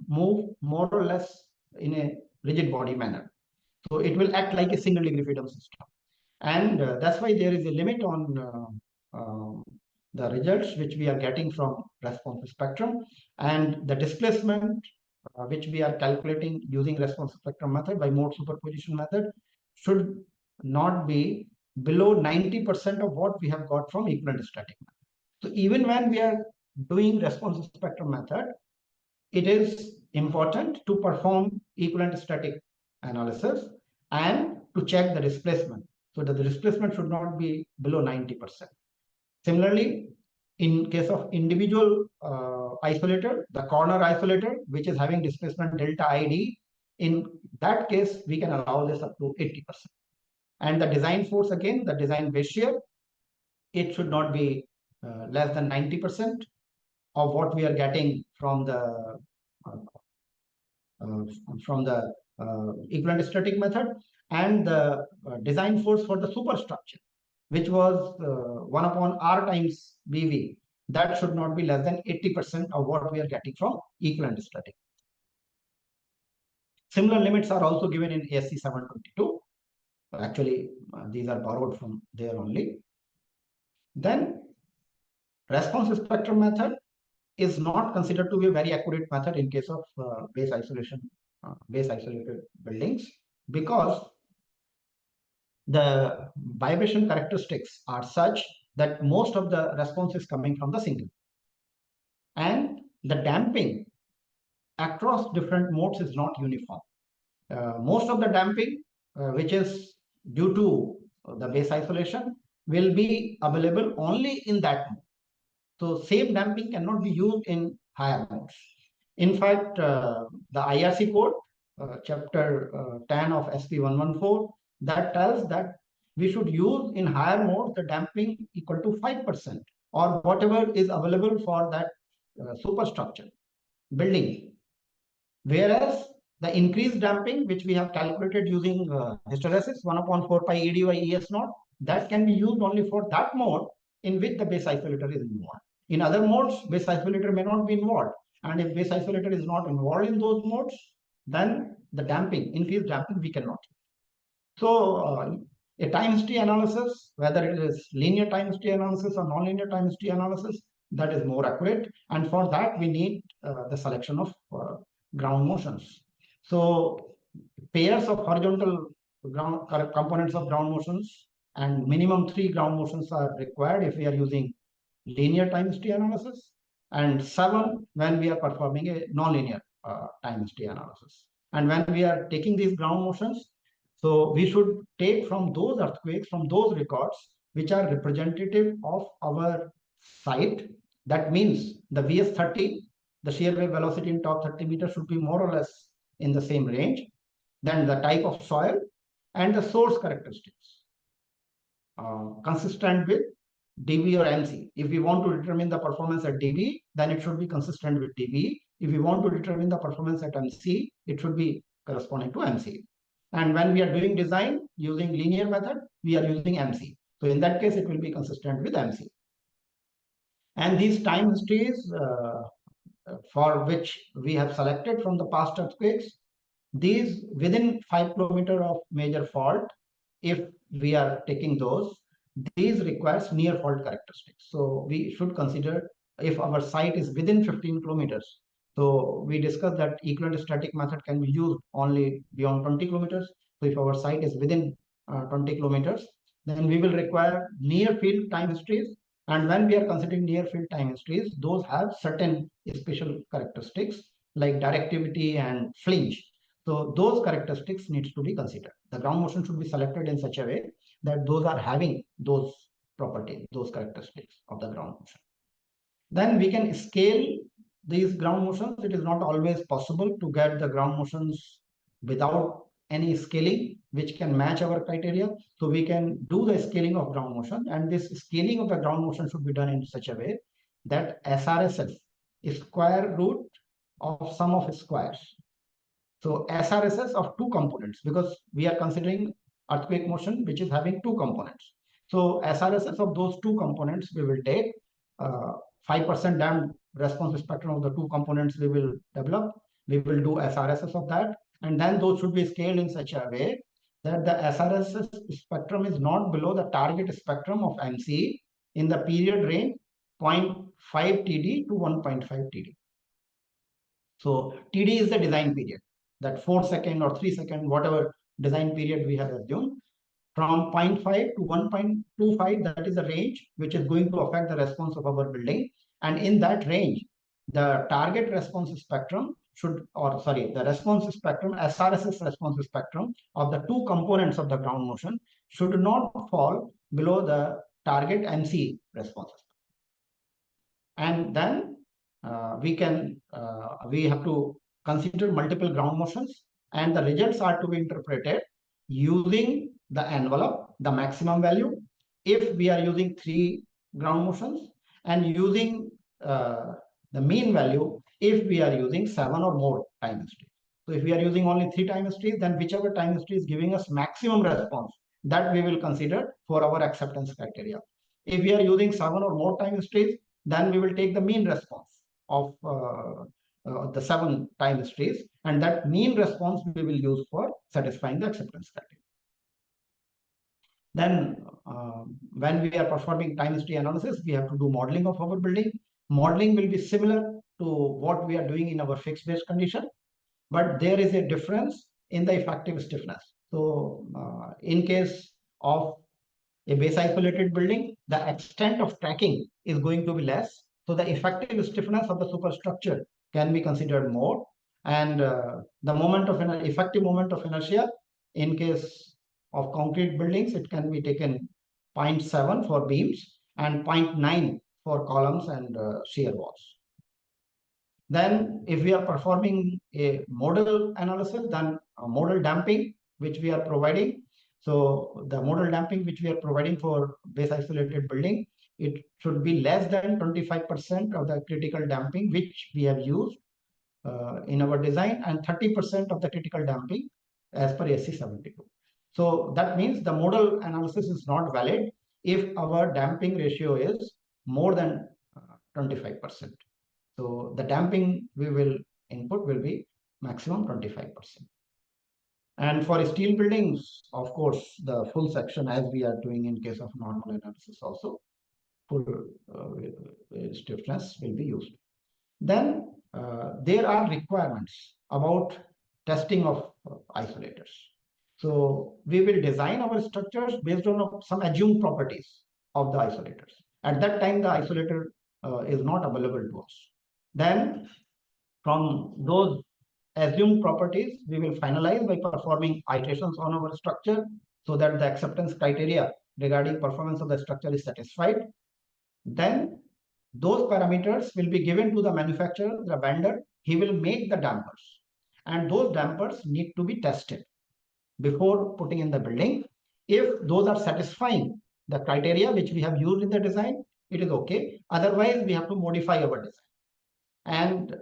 move more or less in a rigid body manner. So it will act like a single degree freedom system. And that's why there is a limit on the results which we are getting from responsive spectrum, and the displacement which we are calculating using responsive spectrum method by mode superposition method should not be below 90% of what we have got from equivalent static method. So even when we are doing responsive spectrum method, it is important to perform equivalent static analysis and to check the displacement, so that the displacement should not be below 90%. Similarly, in case of individual isolator, the corner isolator, which is having displacement delta ID, in that case, we can allow this up to 80%. And the design force, again, the design base shear, it should not be less than 90% of what we are getting from the equivalent static method, and the design force for the superstructure, which was 1 upon R times BV, that should not be less than 80% of what we are getting from equivalent static. Similar limits are also given in ASC 722. Actually, these are borrowed from there only. Then responsive spectrum method is not considered to be a very accurate method in case of base isolated buildings, because the vibration characteristics are such that most of the response is coming from the single, and the damping across different modes is not uniform. Most of the damping which is due to the base isolation, will be available only in that mode. So same damping cannot be used in higher modes. In fact, the IRC code, chapter 10 of SP114, that tells that we should use in higher modes the damping equal to 5% or whatever is available for that superstructure building. Whereas the increased damping, which we have calculated using hysteresis 1/4 pi ED by ES naught, that can be used only for that mode in which the base isolator is involved. In other modes, base isolator may not be involved. And if base isolator is not involved in those modes, then the damping, increased damping, we cannot use. So a time history analysis, whether it is linear time history analysis or non-linear time history analysis, that is more accurate. And for that, we need the selection of ground motions. So pairs of horizontal ground components of ground motions and minimum 3 ground motions are required if we are using linear time history analysis, and 7 when we are performing a non-linear time history analysis. And when we are taking these ground motions, so we should take from those earthquakes, from those records, which are representative of our site. That means the VS30, the shear wave velocity in top 30 meters should be more or less in the same range. Then the type of soil and the source characteristics consistent with dB or MC. If we want to determine the performance at dB, then it should be consistent with dB. If we want to determine the performance at MC, it should be corresponding to MC. And when we are doing design using linear method, we are using MC. So in that case, it will be consistent with MC. And these time histories for which we have selected from the past earthquakes, these within 5 kilometers of major fault, if we are taking those, these requires near fault characteristics. So we should consider if our site is within 15 kilometers. So we discussed that equivalent static method can be used only beyond 20 kilometers. So if our site is within 20 kilometers, then we will require near field time histories. And when we are considering near field time histories, those have certain special characteristics like directivity and flinch. So those characteristics needs to be considered. The ground motion should be selected in such a way that those are having those properties, those characteristics of the ground motion. Then we can scale these ground motions. It is not always possible to get the ground motions without any scaling, which can match our criteria. So we can do the scaling of ground motion, and this scaling of the ground motion should be done in such a way that SRSS is square root of sum of squares. So SRSS of 2 components, because we are considering earthquake motion which is having 2 components. So SRSS of those 2 components we will take 5% damped response spectrum of the 2 components we will develop. We will do SRSS of that, and then those should be scaled in such a way that the SRSS spectrum is not below the target spectrum of MC in the period range 0.5 TD to 1.5 TD. So TD is the design period, that 4 second or 3 second, whatever design period we have assumed. From 0.5 to 1.25, that is the range which is going to affect the response of our building. And in that range, the target response spectrum should, or sorry, the response spectrum, SRSS response spectrum of the 2 components of the ground motion should not fall below the target MC response. And then we have to consider multiple ground motions, and the results are to be interpreted using the envelope, the maximum value, if we are using 3 ground motions, and using the mean value if we are using 7 or more time histories. So if we are using only 3 time histories, then whichever time history is giving us maximum response, that we will consider for our acceptance criteria. If we are using 7 or more time histories, then we will take the mean response of the 7 time histories, and that mean response we will use for satisfying the acceptance criteria. Then when we are performing time history analysis, we have to do modeling of our building. Modeling will be similar to what we are doing in our fixed base condition, but there is a difference in the effective stiffness. So in case of a base isolated building, the extent of tracking is going to be less. So the effective stiffness of the superstructure can be considered more. And the moment of effective moment of inertia in case of concrete buildings, it can be taken 0.7 for beams and 0.9 for columns and shear walls. Then if we are performing a modal analysis, then modal damping, which we are providing. So the modal damping which we are providing for base isolated building, it should be less than 25% of the critical damping which we have used in our design, and 30% of the critical damping as per SC 72. So that means the modal analysis is not valid if our damping ratio is more than 25%. So the damping we will input will be maximum 25%. And for steel buildings, of course, the full section, as we are doing in case of normal analysis also, full stiffness will be used. Then there are requirements about testing of isolators. So we will design our structures based on some assumed properties of the isolators. At that time, the isolator is not available to us. Then from those assumed properties, we will finalize by performing iterations on our structure so that the acceptance criteria regarding performance of the structure is satisfied. Then those parameters will be given to the manufacturer, the vendor. He will make the dampers, and those dampers need to be tested before putting in the building. If those are satisfying the criteria which we have used in the design, it is okay. Otherwise, we have to modify our design. And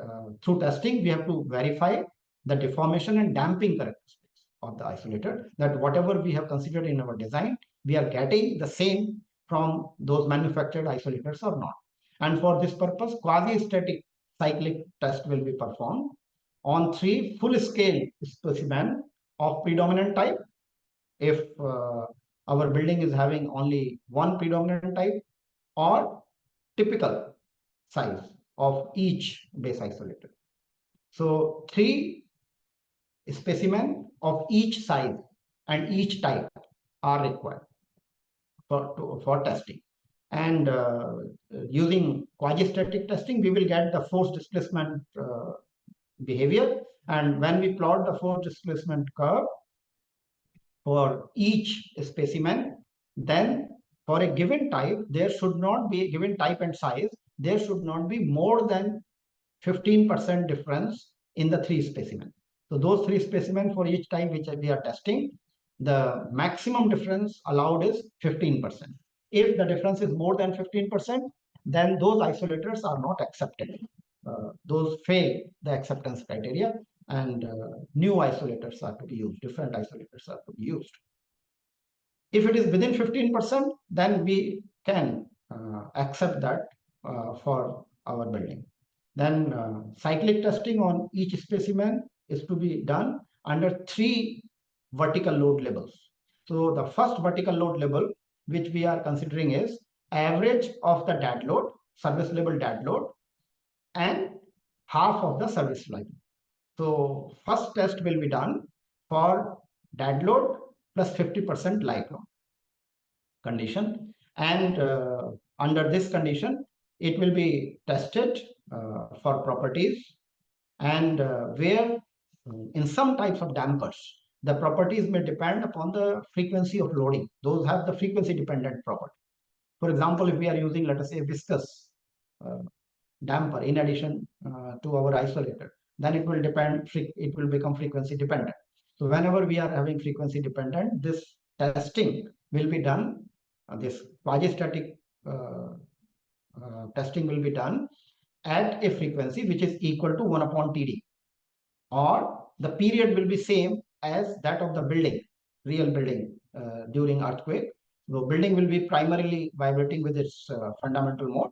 through testing, we have to verify the deformation and damping characteristics of the isolator, that whatever we have considered in our design, we are getting the same from those manufactured isolators or not. And for this purpose, quasi-static cyclic test will be performed on 3 full-scale specimens of predominant type. If our building is having only 1 predominant type, or typical size of each base isolator. So 3 specimens of each size and each type are required for testing. And using quasi-static testing, we will get the force displacement behavior. And when we plot the force displacement curve for each specimen, then for a given type, there should not be, given type and size, there should not be more than 15% difference in the 3 specimens. So those 3 specimens for each type which we are testing, the maximum difference allowed is 15%. If the difference is more than 15%, then those isolators are not accepted. Those fail the acceptance criteria, and new isolators are to be used, different isolators are to be used. If it is within 15%, then we can accept that for our building. Then cyclic testing on each specimen is to be done under 3 vertical load levels. So the first vertical load level which we are considering is average of the dead load, service level dead load, and half of the service life. So first test will be done for dead load plus 50% life load condition, and under this condition it will be tested for properties, and where in some types of dampers the properties may depend upon the frequency of loading. Those have the frequency dependent property. For example, if we are using, let us say, viscous damper in addition to our isolator, then it will depend, it will become frequency dependent. So whenever we are having frequency dependent, this testing will be done, this quasi-static testing will be done at a frequency which is equal to 1 upon TD, or the period will be same as that of the building, real building during earthquake. The building will be primarily vibrating with its fundamental mode.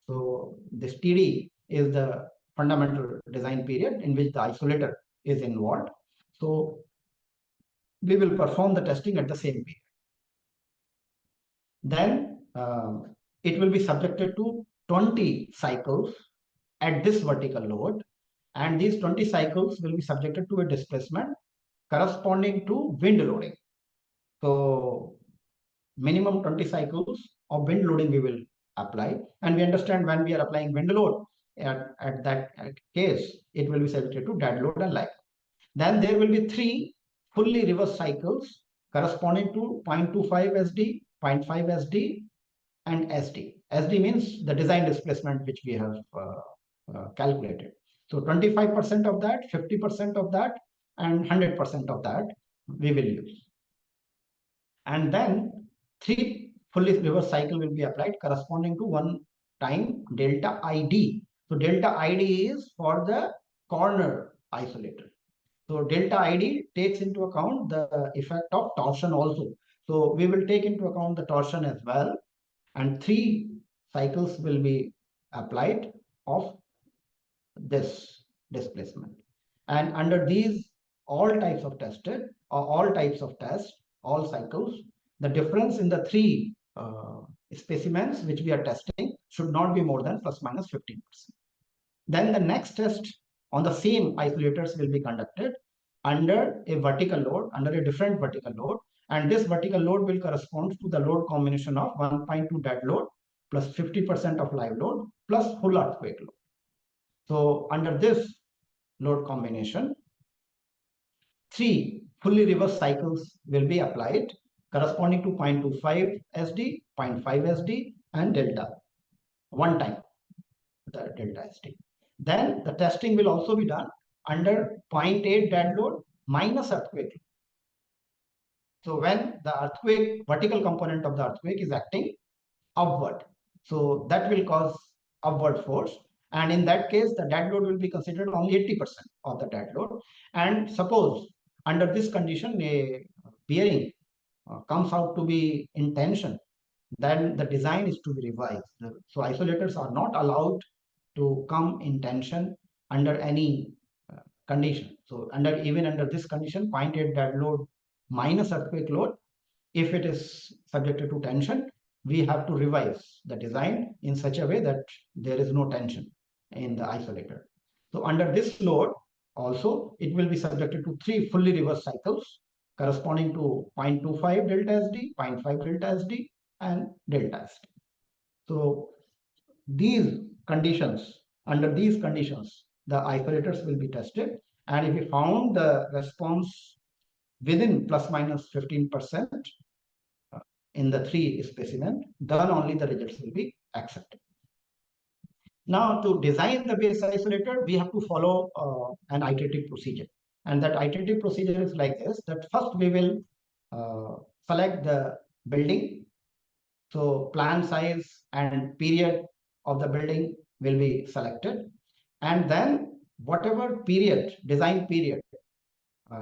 So this TD is the fundamental design period in which the isolator is involved. So we will perform the testing at the same period. Then it will be subjected to 20 cycles at this vertical load, and these 20 cycles will be subjected to a displacement corresponding to wind loading. So minimum 20 cycles of wind loading we will apply, and we understand when we are applying wind load at that case, it will be subjected to dead load and life. Then there will be 3 fully reverse cycles corresponding to 0.25 SD, 0.5 SD, and SD. SD means the design displacement which we have calculated. So 25% of that, 50% of that, and 100% of that we will use. And then 3 fully reverse cycle will be applied corresponding to 1 time delta ID. So delta ID is for the corner isolator. So delta ID takes into account the effect of torsion also. So we will take into account the torsion as well, and 3 cycles will be applied of this displacement. And under these all types of tested or all types of tests, all cycles, the difference in the 3 specimens which we are testing should not be more than plus minus 15%. Then the next test on the same isolators will be conducted under a vertical load, under a different vertical load, and this vertical load will correspond to the load combination of 1.2 dead load plus 50% of live load plus full earthquake load. So under this load combination, 3 fully reversed cycles will be applied corresponding to 0.25 SD, 0.5 SD, and delta, 1 time the delta SD. Then the testing will also be done under 0.8 dead load minus earthquake load. So when the earthquake, vertical component of the earthquake is acting upward, so that will cause upward force, and in that case the dead load will be considered only 80% of the dead load. And suppose under this condition a bearing comes out to be in tension, then the design is to be revised. So isolators are not allowed to come in tension under any condition. So even under this condition, 0.8 dead load minus earthquake load, if it is subjected to tension, we have to revise the design in such a way that there is no tension in the isolator. So under this load also, it will be subjected to 3 fully reversed cycles corresponding to 0.25 delta SD, 0.5 delta SD, and delta SD. So these conditions, under these conditions, the isolators will be tested, and if we found the response within plus minus 15% in the 3 specimen, then only the results will be accepted. Now, to design the base isolator, we have to follow an iterative procedure, and that iterative procedure is like this: that first we will select the building. So plan size and period of the building will be selected, and then whatever period, design period,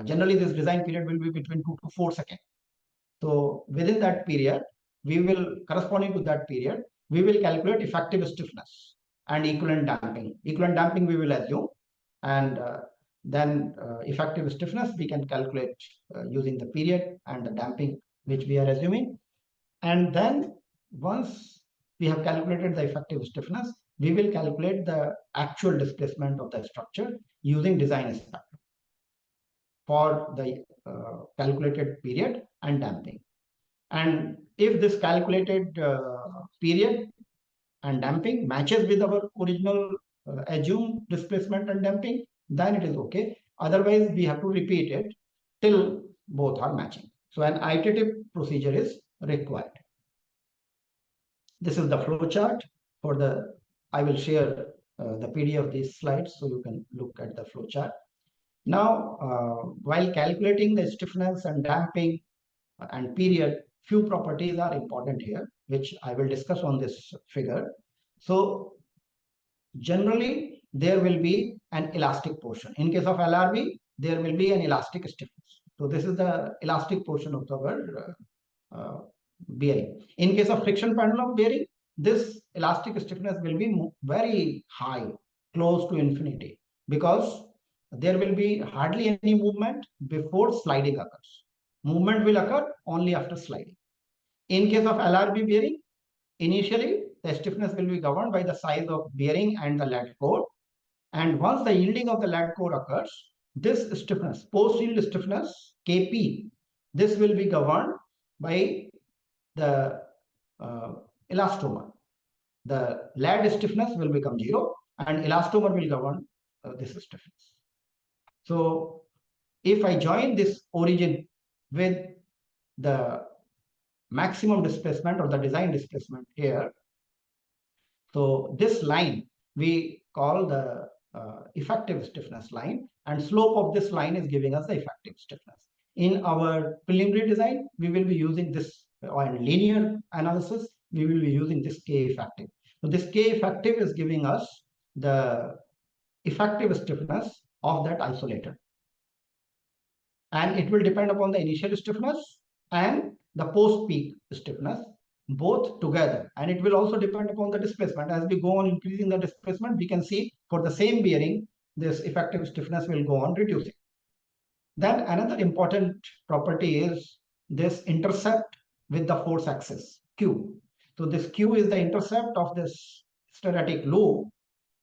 generally this design period will be between 2 to 4 seconds. So within that period, we will, corresponding to that period, we will calculate effective stiffness and equivalent damping. Equivalent damping we will assume, and then effective stiffness we can calculate using the period and the damping which we are assuming. And then once we have calculated the effective stiffness, we will calculate the actual displacement of the structure using design spectrum for the calculated period and damping. And if this calculated period and damping matches with our original assumed displacement and damping, then it is okay. Otherwise, we have to repeat it till both are matching. So an iterative procedure is required. This is the flow chart for the, I will share the PDF of these slides so you can look at the flow chart. Now, while calculating the stiffness and damping and period, few properties are important here, which I will discuss on this figure. So generally, there will be an elastic portion. In case of LRB, there will be an elastic stiffness. So this is the elastic portion of our bearing. In case of friction pendulum bearing, this elastic stiffness will be very high, close to infinity, because there will be hardly any movement before sliding occurs. Movement will occur only after sliding. In case of LRB bearing, initially the stiffness will be governed by the size of bearing and the lead core. And once the yielding of the lead core occurs, this stiffness, post-yield stiffness, Kp, this will be governed by the elastomer. The lead stiffness will become 0 and elastomer will govern this stiffness. So if I join this origin with the maximum displacement or the design displacement here. So this line we call the effective stiffness line, and slope of this line is giving us the effective stiffness. In our preliminary design, we will be using this, or in linear analysis, we will be using this K effective. So this K effective is giving us the effective stiffness of that isolator. And it will depend upon the initial stiffness and the post-peak stiffness, both together. And it will also depend upon the displacement. As we go on increasing the displacement, we can see for the same bearing, this effective stiffness will go on reducing. Then another important property is this intercept with the force axis, Q. So this Q is the intercept of this static loop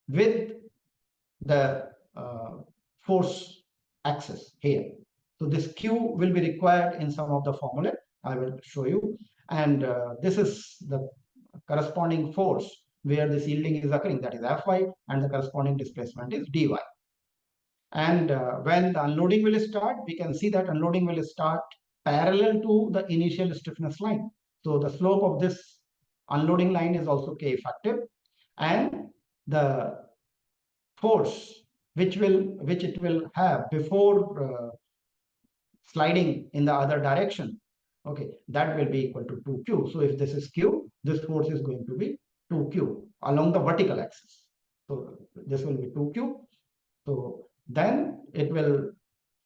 with the force axis here. So this Q will be required in some of the formula I will show you. And this is the corresponding force where this yielding is occurring, that is Fy, and the corresponding displacement is dy. And when the unloading will start, we can see that unloading will start parallel to the initial stiffness line. So the slope of this unloading line is also K effective, and the force which it will have before sliding in the other direction, okay, that will be equal to 2q. So if this is q, this force is going to be 2q along the vertical axis. So this will be 2q. So then it will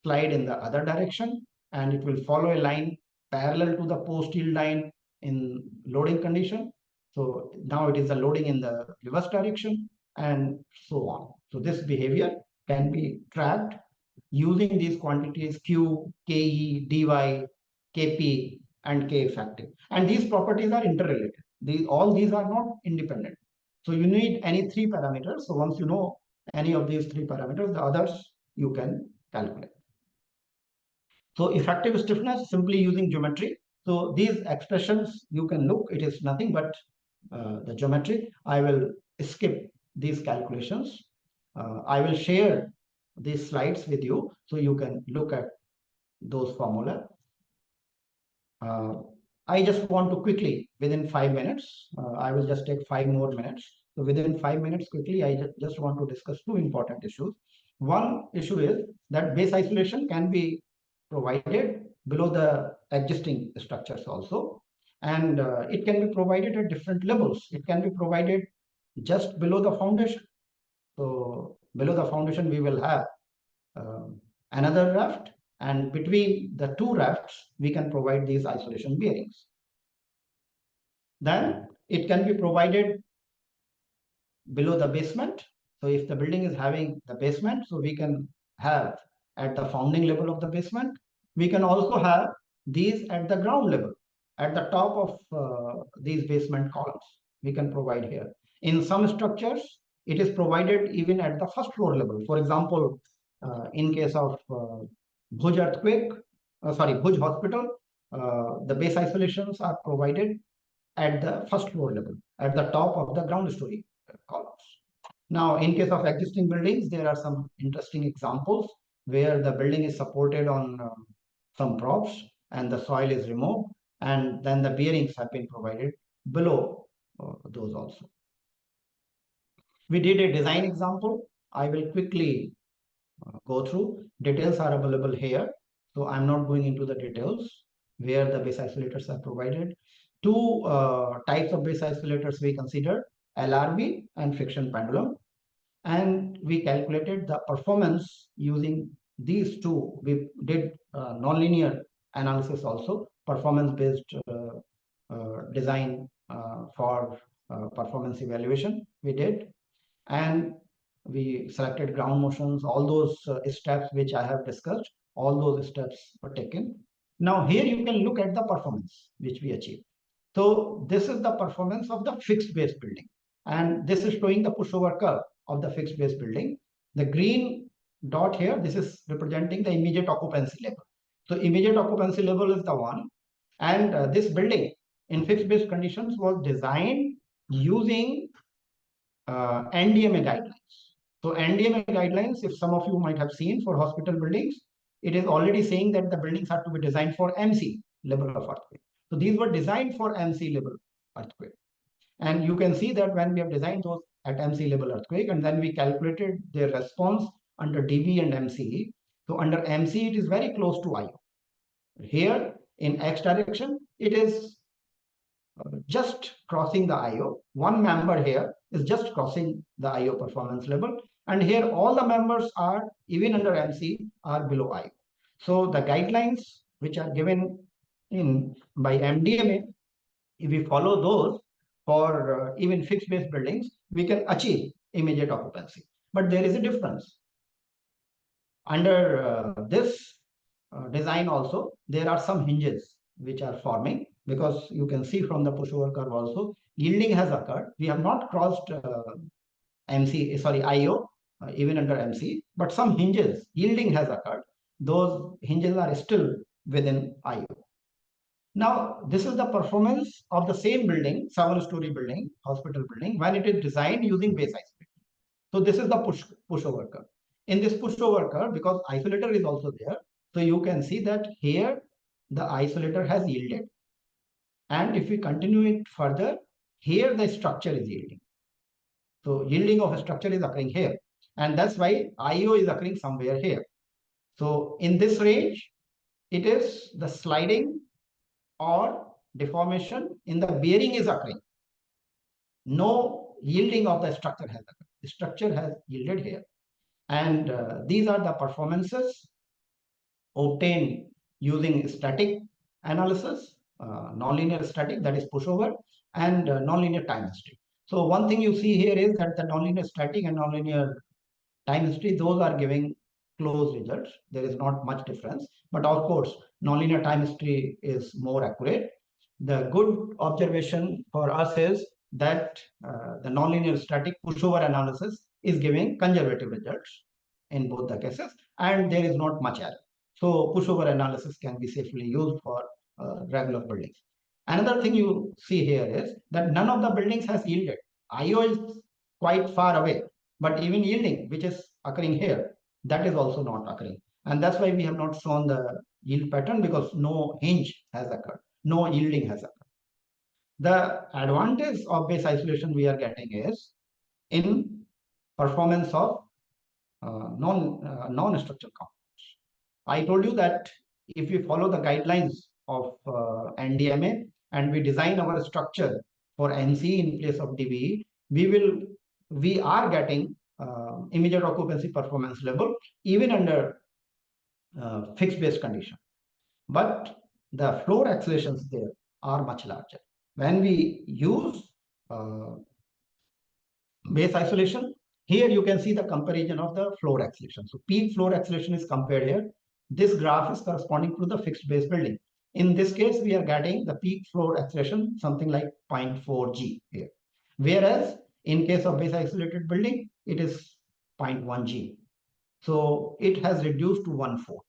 slide in the other direction, and it will follow a line parallel to the post yield line in loading condition. So now it is the loading in the reverse direction, and so on. So this behavior can be tracked using these quantities Q, Ke, dy, Kp, and K effective. And these properties are interrelated. All these are not independent. So you need any three parameters. So once you know any of these three parameters, the others you can calculate. So effective stiffness, simply using geometry. So these expressions you can look, it is nothing but the geometry. I will skip these calculations. I will share these slides with you so you can look at those formula. I just want to quickly, within 5 minutes, I will just take 5 more minutes. So within 5 minutes quickly, I just want to discuss two important issues. One issue is that base isolation can be provided below the existing structures also. And it can be provided at different levels. It can be provided just below the foundation. So below the foundation, we will have another raft, and between the two rafts, we can provide these isolation bearings. Then it can be provided below the basement. So if the building is having the basement, so we can have at the founding level of the basement. We can also have these at the ground level, at the top of these basement columns. We can provide here. In some structures, it is provided even at the first floor level. For example, in case of Bhuj earthquake, Bhuj hospital, the base isolations are provided at the first floor level, at the top of the ground story columns. Now, in case of existing buildings, there are some interesting examples where the building is supported on some props and the soil is removed, and then the bearings have been provided below those also. We did a design example. I will quickly go through. Details are available here. So I'm not going into the details where the base isolators are provided. Two types of base isolators we considered, LRB and friction pendulum. And we calculated the performance using these two. We did nonlinear analysis also, performance-based design for performance evaluation we did. And we selected ground motions, all those steps which I have discussed, all those steps were taken. Now here you can look at the performance which we achieved. So this is the performance of the fixed base building. And this is showing the pushover curve of the fixed base building. The green dot here, this is representing the immediate occupancy level. So immediate occupancy level is the one. And this building in fixed base conditions was designed using NDMA guidelines. So NDMA guidelines, if some of you might have seen for hospital buildings, it is already saying that the buildings are to be designed for MC. level of earthquake. So these were designed for MC level earthquake. And you can see that when we have designed those at MC level earthquake, and then we calculated their response under DB and MC. So under MC, it is very close to IO. Here in X direction, it is just crossing the IO. One member here is just crossing the IO performance level. And here all the members are, even under MC, are below IO. So the guidelines which are given in by MDMA, if we follow those for even fixed base buildings, we can achieve immediate occupancy. But there is a difference. Under this design also, there are some hinges which are forming, because you can see from the pushover curve also, yielding has occurred. We have not crossed IO, even under MC, but some hinges, yielding has occurred. Those hinges are still within IO. Now, this is the performance of the same building, 7-story building, hospital building, when it is designed using base isolation. So this is the pushover curve. In this pushover curve, because isolator is also there, so you can see that here the isolator has yielded. And if we continue it further, here the structure is yielding. So yielding of a structure is occurring here. And that's why IO is occurring somewhere here. So in this range, it is the sliding or deformation in the bearing is occurring. No yielding of the structure has occurred. The structure has yielded here. And these are the performances obtained using static analysis, nonlinear static, that is pushover, and nonlinear time history. So one thing you see here is that the nonlinear static and nonlinear time history, those are giving close results. There is not much difference. But of course, nonlinear time history is more accurate. The good observation for us is that the nonlinear static pushover analysis is giving conservative results in both the cases, and there is not much error. So pushover analysis can be safely used for regular buildings. Another thing you see here is that none of the buildings has yielded. IO is quite far away, but even yielding, which is occurring here, that is also not occurring. And that's why we have not shown the yield pattern, because no hinge has occurred, no yielding has occurred. The advantage of base isolation we are getting is in performance of non-structural components. I told you that if we follow the guidelines of NDMA and we design our structure for NC in place of DBE, we are getting immediate occupancy performance level even under fixed base condition. But the floor accelerations there are much larger. When we use base isolation, here you can see the comparison of the floor acceleration. So peak floor acceleration is compared here. This graph is corresponding to the fixed base building. In this case, we are getting the peak floor acceleration something like 0.4 G here. Whereas in case of base isolated building, it is 0.1 G. So it has reduced to 1/4.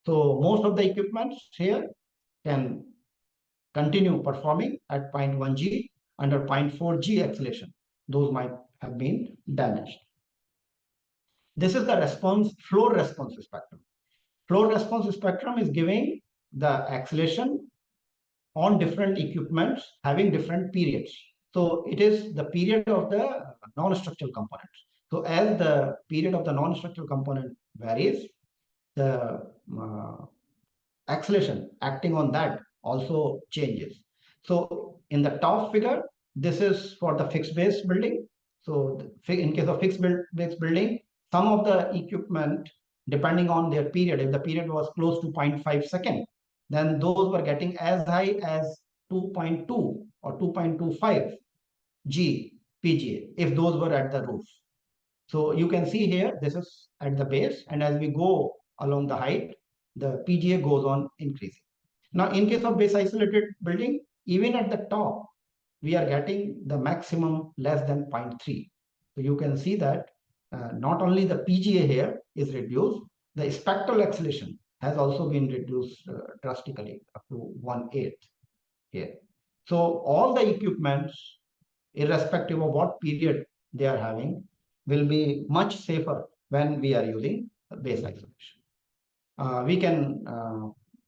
So most of the equipments here can continue performing at 0.1 G under 0.4 G acceleration. Those might have been damaged. This is the floor response spectrum. Floor response spectrum is giving the acceleration on different equipments having different periods. So it is the period of the non-structural components. So as the period of the non-structural component varies, the acceleration acting on that also changes. So in the top figure, this is for the fixed base building. So in case of fixed base building, some of the equipment, depending on their period, if the period was close to 0.5 second, then those were getting as high as 2.2 or 2.25 G PGA, if those were at the roof. So you can see here, this is at the base, and as we go along the height, the PGA goes on increasing. Now, in case of base isolated building, even at the top, we are getting the maximum less than 0.3. So you can see that not only the PGA here is reduced, the spectral acceleration has also been reduced drastically up to 1/8 here. So all the equipments, irrespective of what period they are having, will be much safer when we are using base isolation. We can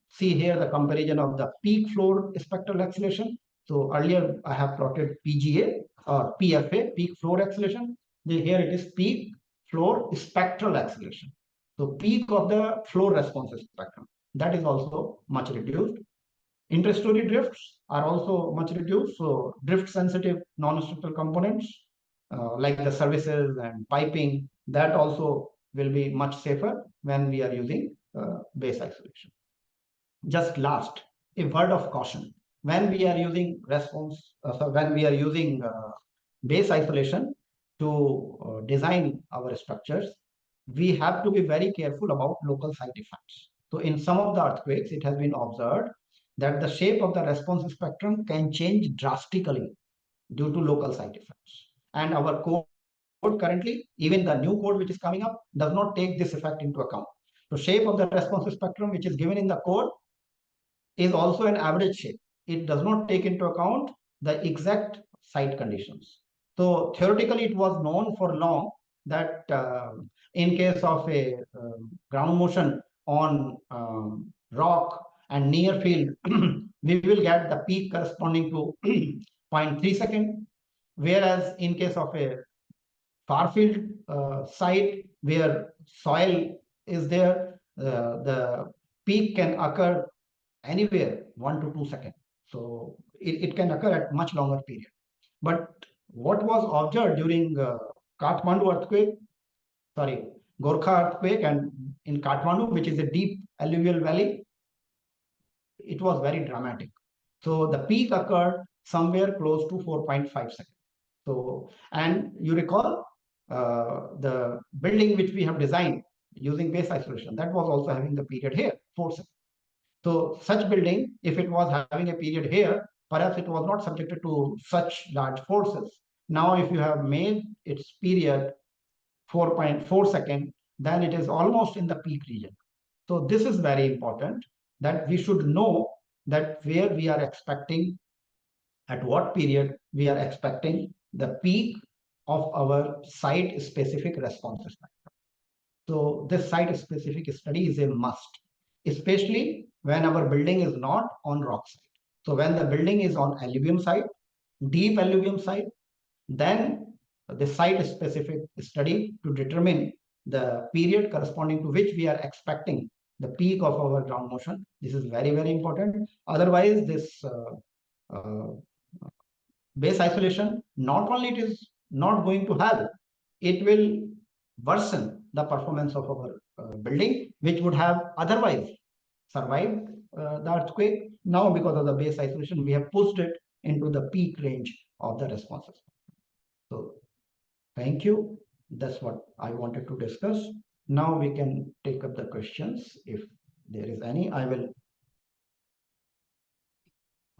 see here the comparison of the peak floor spectral acceleration. So earlier I have plotted PGA or PFA, peak floor acceleration. Here it is peak floor spectral acceleration. So peak of the floor response spectrum, that is also much reduced. Interstory drifts are also much reduced. So drift sensitive non-structural components like the services and piping, that also will be much safer when we are using base isolation. Just last, a word of caution. When we are using base isolation to design our structures, we have to be very careful about local side effects. So in some of the earthquakes, it has been observed that the shape of the response spectrum can change drastically due to local side effects. And our code currently, even the new code which is coming up, does not take this effect into account. So shape of the response spectrum which is given in the code is also an average shape. It does not take into account the exact site conditions. So theoretically, it was known for long that in case of a ground motion on rock and near field, we will get the peak corresponding to 0.3 second. Whereas in case of a far field site where soil is there, the peak can occur anywhere 1 to 2 seconds. So it can occur at much longer period. But what was observed during Kathmandu earthquake, Gorkha earthquake, and in Kathmandu, which is a deep alluvial valley, it was very dramatic. So the peak occurred somewhere close to 4.5 seconds. So, and you recall the building which we have designed using base isolation, that was also having the period here, 4 seconds. So such building, if it was having a period here, perhaps it was not subjected to such large forces. Now, if you have made its period 4.4 seconds, then it is almost in the peak region. So this is very important, that we should know that where we are expecting, at what period we are expecting the peak of our site specific response spectrum. So this site specific study is a must, especially when our building is not on rock site. So when the building is on alluvium site, deep alluvium site, then the site specific study to determine the period corresponding to which we are expecting the peak of our ground motion. This is very, very important. Otherwise, this base isolation, not only it is not going to help, it will worsen the performance of our building, which would have otherwise survived the earthquake. Now, because of the base isolation, we have pushed it into the peak range of the responses. So, thank you. That's what I wanted to discuss. Now we can take up the questions. If there is any, I will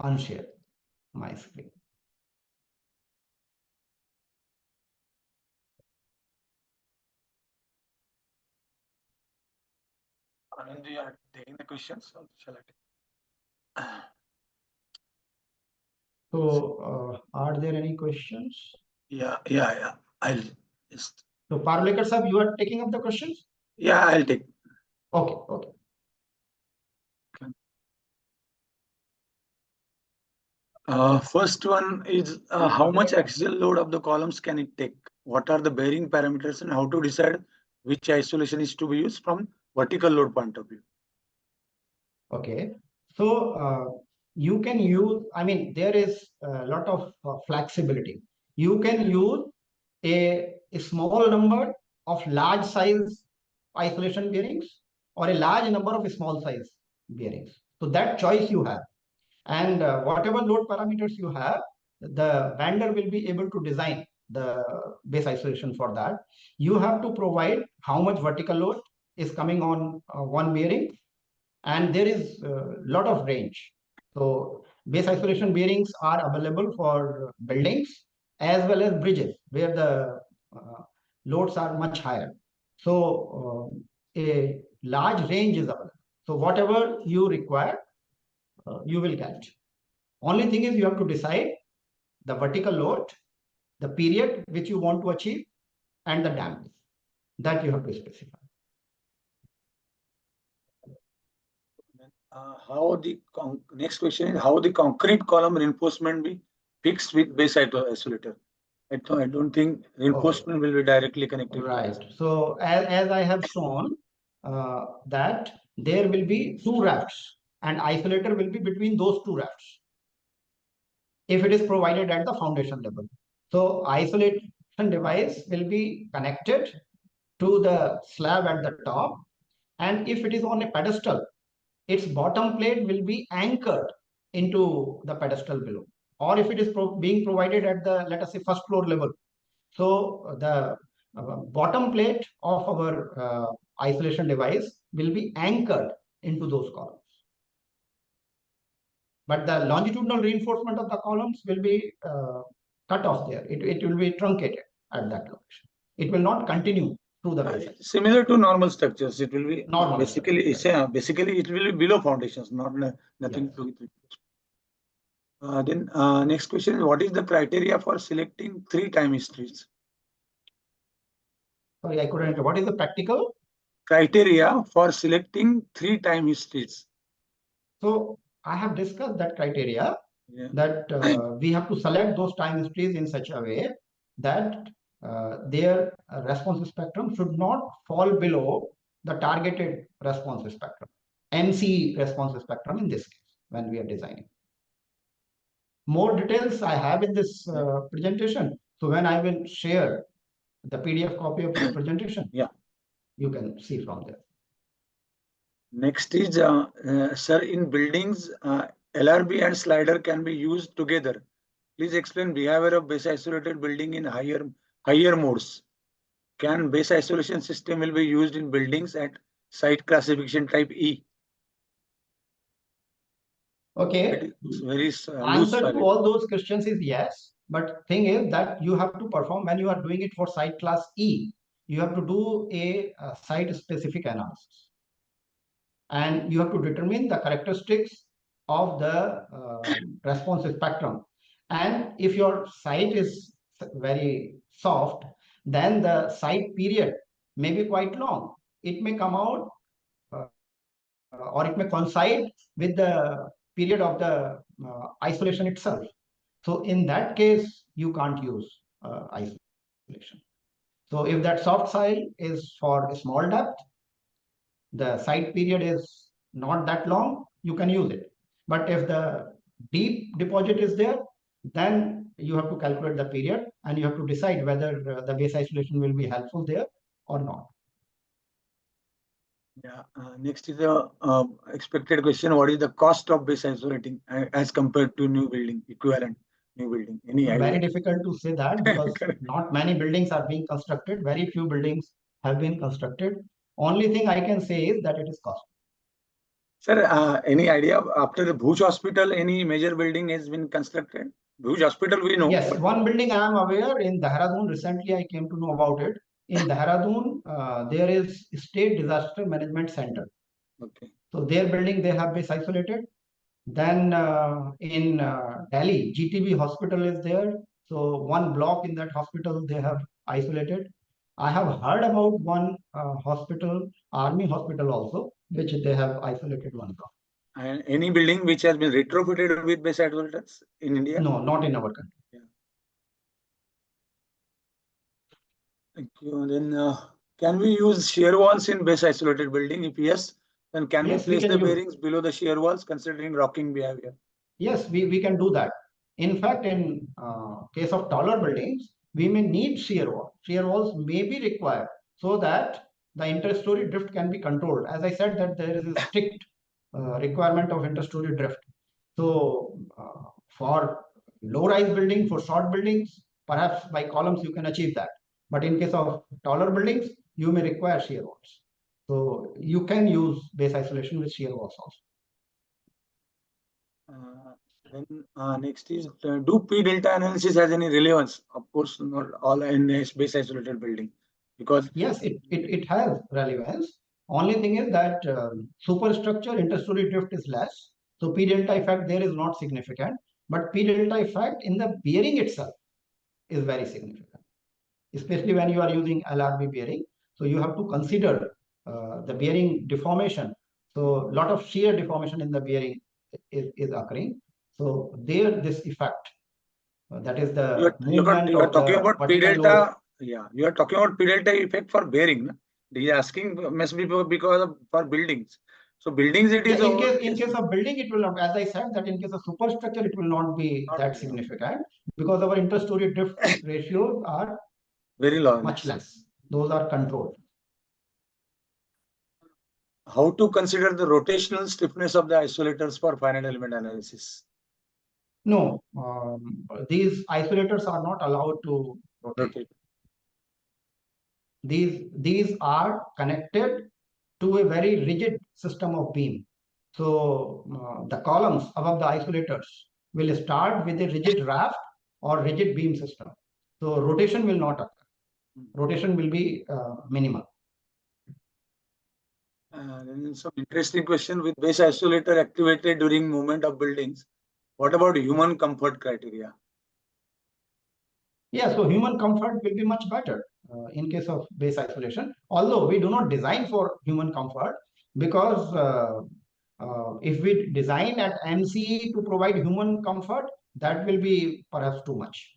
unshare my screen. Anand, you are taking the questions, or shall I take? So, are there any questions? Yeah. I'll just. So, Parulekar sir, you are taking up the questions? Yeah, I'll take. Okay. First one is how much axial load of the columns can it take? What are the bearing parameters and how to decide which isolation is to be used from vertical load point of view? Okay. So, you can use, I mean, there is a lot of flexibility. You can use a small number of large size isolation bearings or a large number of small size bearings. So that choice you have. And whatever load parameters you have, the vendor will be able to design the base isolation for that. You have to provide how much vertical load is coming on one bearing, and there is a lot of range. So base isolation bearings are available for buildings as well as bridges where the loads are much higher. So a large range is available. So whatever you require, you will get. Only thing is you have to decide the vertical load, the period which you want to achieve, and the damage that you have to specify. How the next question is how the concrete column reinforcement be fixed with base isolator. I don't think reinforcement will be directly connected. Right. So as I have shown that there will be two rafts and isolator will be between those two rafts if it is provided at the foundation level. So isolation device will be connected to the slab at the top, and if it is on a pedestal, its bottom plate will be anchored into the pedestal below. Or if it is being provided at the, let us say, first floor level, so the bottom plate of our isolation device will be anchored into those columns. But the longitudinal reinforcement of the columns will be cut off there. It will be truncated at that location. It will not continue through the base. Similar to normal structures, it will be Normal basically basically it will be below foundations, not nothing Yes. to do with it. Then next question is what is the criteria for selecting 3 time histories? Sorry, I couldn't. What is the practical? Criteria for selecting 3 time histories. So I have discussed that criteria, that we have to select those time histories in such a way that their response spectrum should not fall below the targeted response spectrum, MC response spectrum in this case, when we are designing. More details I have in this presentation. So when I will share the PDF copy of this presentation, you can see from there. Next is, sir, in buildings, LRB and slider can be used together. Please explain behavior of base isolated building in higher modes. Can base isolation system will be used in buildings at site classification type E? Okay. It's very Answer to all those questions is yes. But thing is that you have to perform when you are doing it for site class E, you have to do a site specific analysis. And you have to determine the characteristics of the response spectrum. And if your site is very soft, then the site period may be quite long. It may come out or it may coincide with the period of the isolation itself. So in that case, you can't use isolation. So if that soft soil is for a small depth, the site period is not that long, you can use it. But if the deep deposit is there, then you have to calculate the period and you have to decide whether the base isolation will be helpful there or not. Yeah. Next is the expected question. What is the cost of base isolating as compared to new building, equivalent new building? Any idea? Very difficult to say that because not many buildings are being constructed. Very few buildings have been constructed. Only thing I can say is that it is costly. Sir, any idea after the Bhuj Hospital, any major building has been constructed? Bhuj Hospital, we know. Yes, one building I am aware in Dehradun. Recently, I came to know about it. In Dehradun, there is State Disaster Management Center. Okay. So their building they have been isolated. Then in Delhi, GTB hospital is there. So one block in that hospital they have isolated. I have heard about one hospital, army hospital also, which they have isolated one block. And any building which has been retrofitted with base isolators in India? No, not in our country. Yeah. Thank you. Then can we use shear walls in base isolated building? If yes, then can we place the bearings below the shear walls considering rocking behavior? Yes, we can do that. In fact, in case of taller buildings, we may need shear walls. Shear walls may be required so that the interstory drift can be controlled. As I said that there is a strict requirement of interstory drift. So for low-rise building, for short buildings, perhaps by columns you can achieve that. But in case of taller buildings, you may require shear walls. So you can use base isolation with shear walls also. Then next is, do P delta analysis has any relevance? Of course, not all in base isolated building, because yes, it has relevance. Only thing is that superstructure interstory drift is less, so P delta effect there is not significant. But P delta effect in the bearing itself is very significant, especially when you are using LRB bearing. So you have to consider the bearing deformation So a lot of shear deformation in the bearing is occurring. So there, this effect, that is the movement You are of talking the about P vertical delta. load. Yeah, you are talking about P delta effect for bearing. No? He is asking must be because of for buildings. So buildings it is Yeah, in case of building, it will not, as I said, that in case of superstructure, it will not be that significant because our interstory drift ratios are very low. much less. Those are controlled. How to consider the rotational stiffness of the isolators for finite element analysis? No, these isolators are not allowed to rotate. These are connected to a very rigid system of beam. So the columns above the isolators will start with a rigid raft or rigid beam system. So rotation will not occur. Rotation will be minimal. Then some interesting question with base isolator activated during movement of buildings. What about human comfort criteria? Yeah, so human comfort will be much better in case of base isolation. Although we do not design for human comfort because if we design at MCE to provide human comfort, that will be perhaps too much.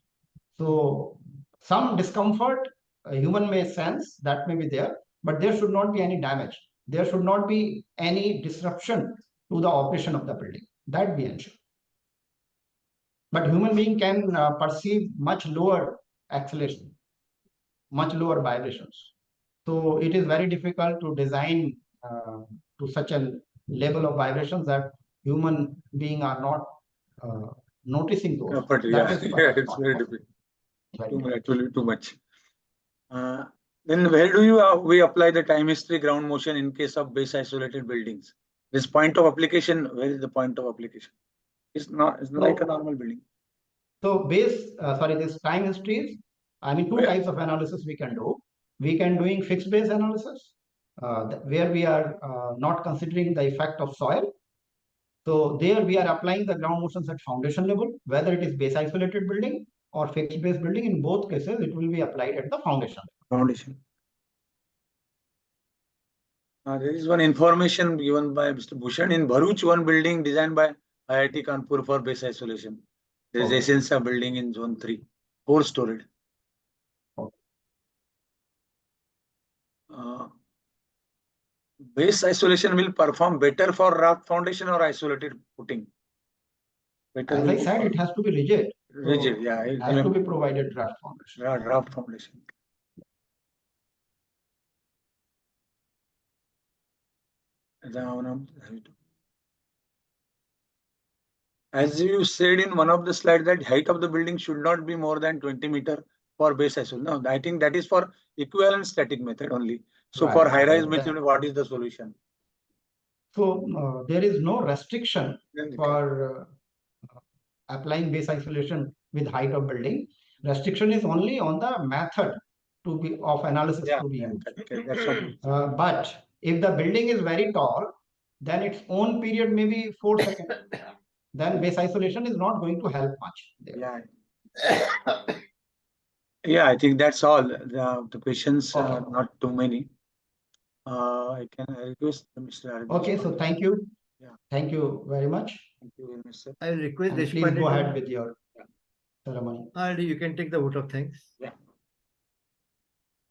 So some discomfort a human may sense, that may be there, but there should not be any damage. There should not be any disruption to the operation of the building. That we ensure. But human being can perceive much lower acceleration, much lower vibrations. So it is very difficult to design to such a level of vibrations that human being are not noticing those. But That yeah, is yeah, it's very possible. difficult. Actually, too much. Then where do you we apply the time history ground motion in case of base isolated buildings? This point of application, where is the point of application? It's not like a normal building. So this time histories, I mean, two types of analysis we can do. We can doing fixed base analysis, where we are not considering the effect of soil. So there we are applying the ground motions at foundation level, whether it is base isolated building or fixed base building. In both cases, it will be applied at the foundation. Foundation. There is one information given by Mr. Bhushan in Bharuch, one building designed by IIT Kanpur for base isolation. There is Essenza building in zone 3, 4-storied. Base isolation will perform better for raft foundation or isolated footing? Better As I said, it has to be rigid. Rigid, so yeah. It has to be provided raft foundation. Raft foundation. As you said in one of the slides that height of the building should not be more than 20 meters for base isolation. No, I think that is for equivalent static method only. So for high rise method, what is the solution? So there is no restriction for applying base isolation with height of building. Restriction is only on the method to be of analysis to be used. But if the building is very tall, then its own period may be 4 seconds. Then base isolation is not going to help much there. Yeah, I think that's all. The questions are not too many. I can request Mr. Okay, so thank you. Yeah. Thank you very much. Thank you very much, sir. I will request And please go ahead with your ceremony. You can take the vote of thanks. Yeah.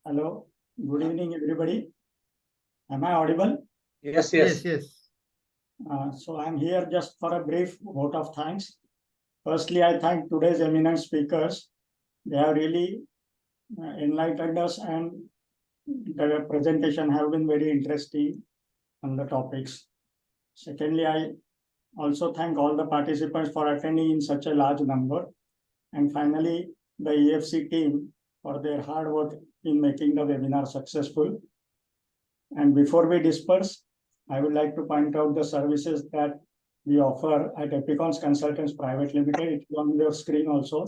Hello, good evening, everybody. Am I audible? Yes. So I'm here just for a brief vote of thanks. Firstly, I thank today's eminent speakers. They have really enlightened us, and the presentation have been very interesting on the topics. Secondly, I also thank all the participants for attending in such a large number. And finally, the EFC team for their hard work in making the webinar successful. And before we disperse, I would like to point out the services that we offer at Epicons Consultants Private Limited. It's on your screen also.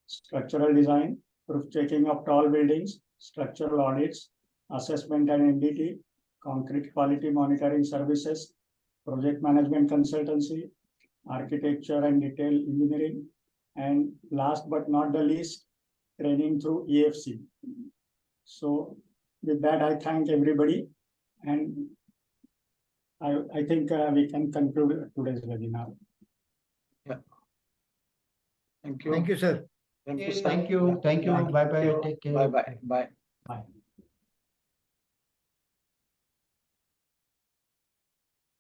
Structural design, proof checking of tall buildings, structural audits, assessment and NDT, concrete quality monitoring services, project management consultancy, architecture and detail engineering, and last but not the least, training through EFC. So with that, I thank everybody, and I think we can conclude today's webinar. Thank you. Thank you, sir. Thank you, sir. Thank you. Thank you. Yeah. Bye bye. Take care. Bye bye. Bye. Bye.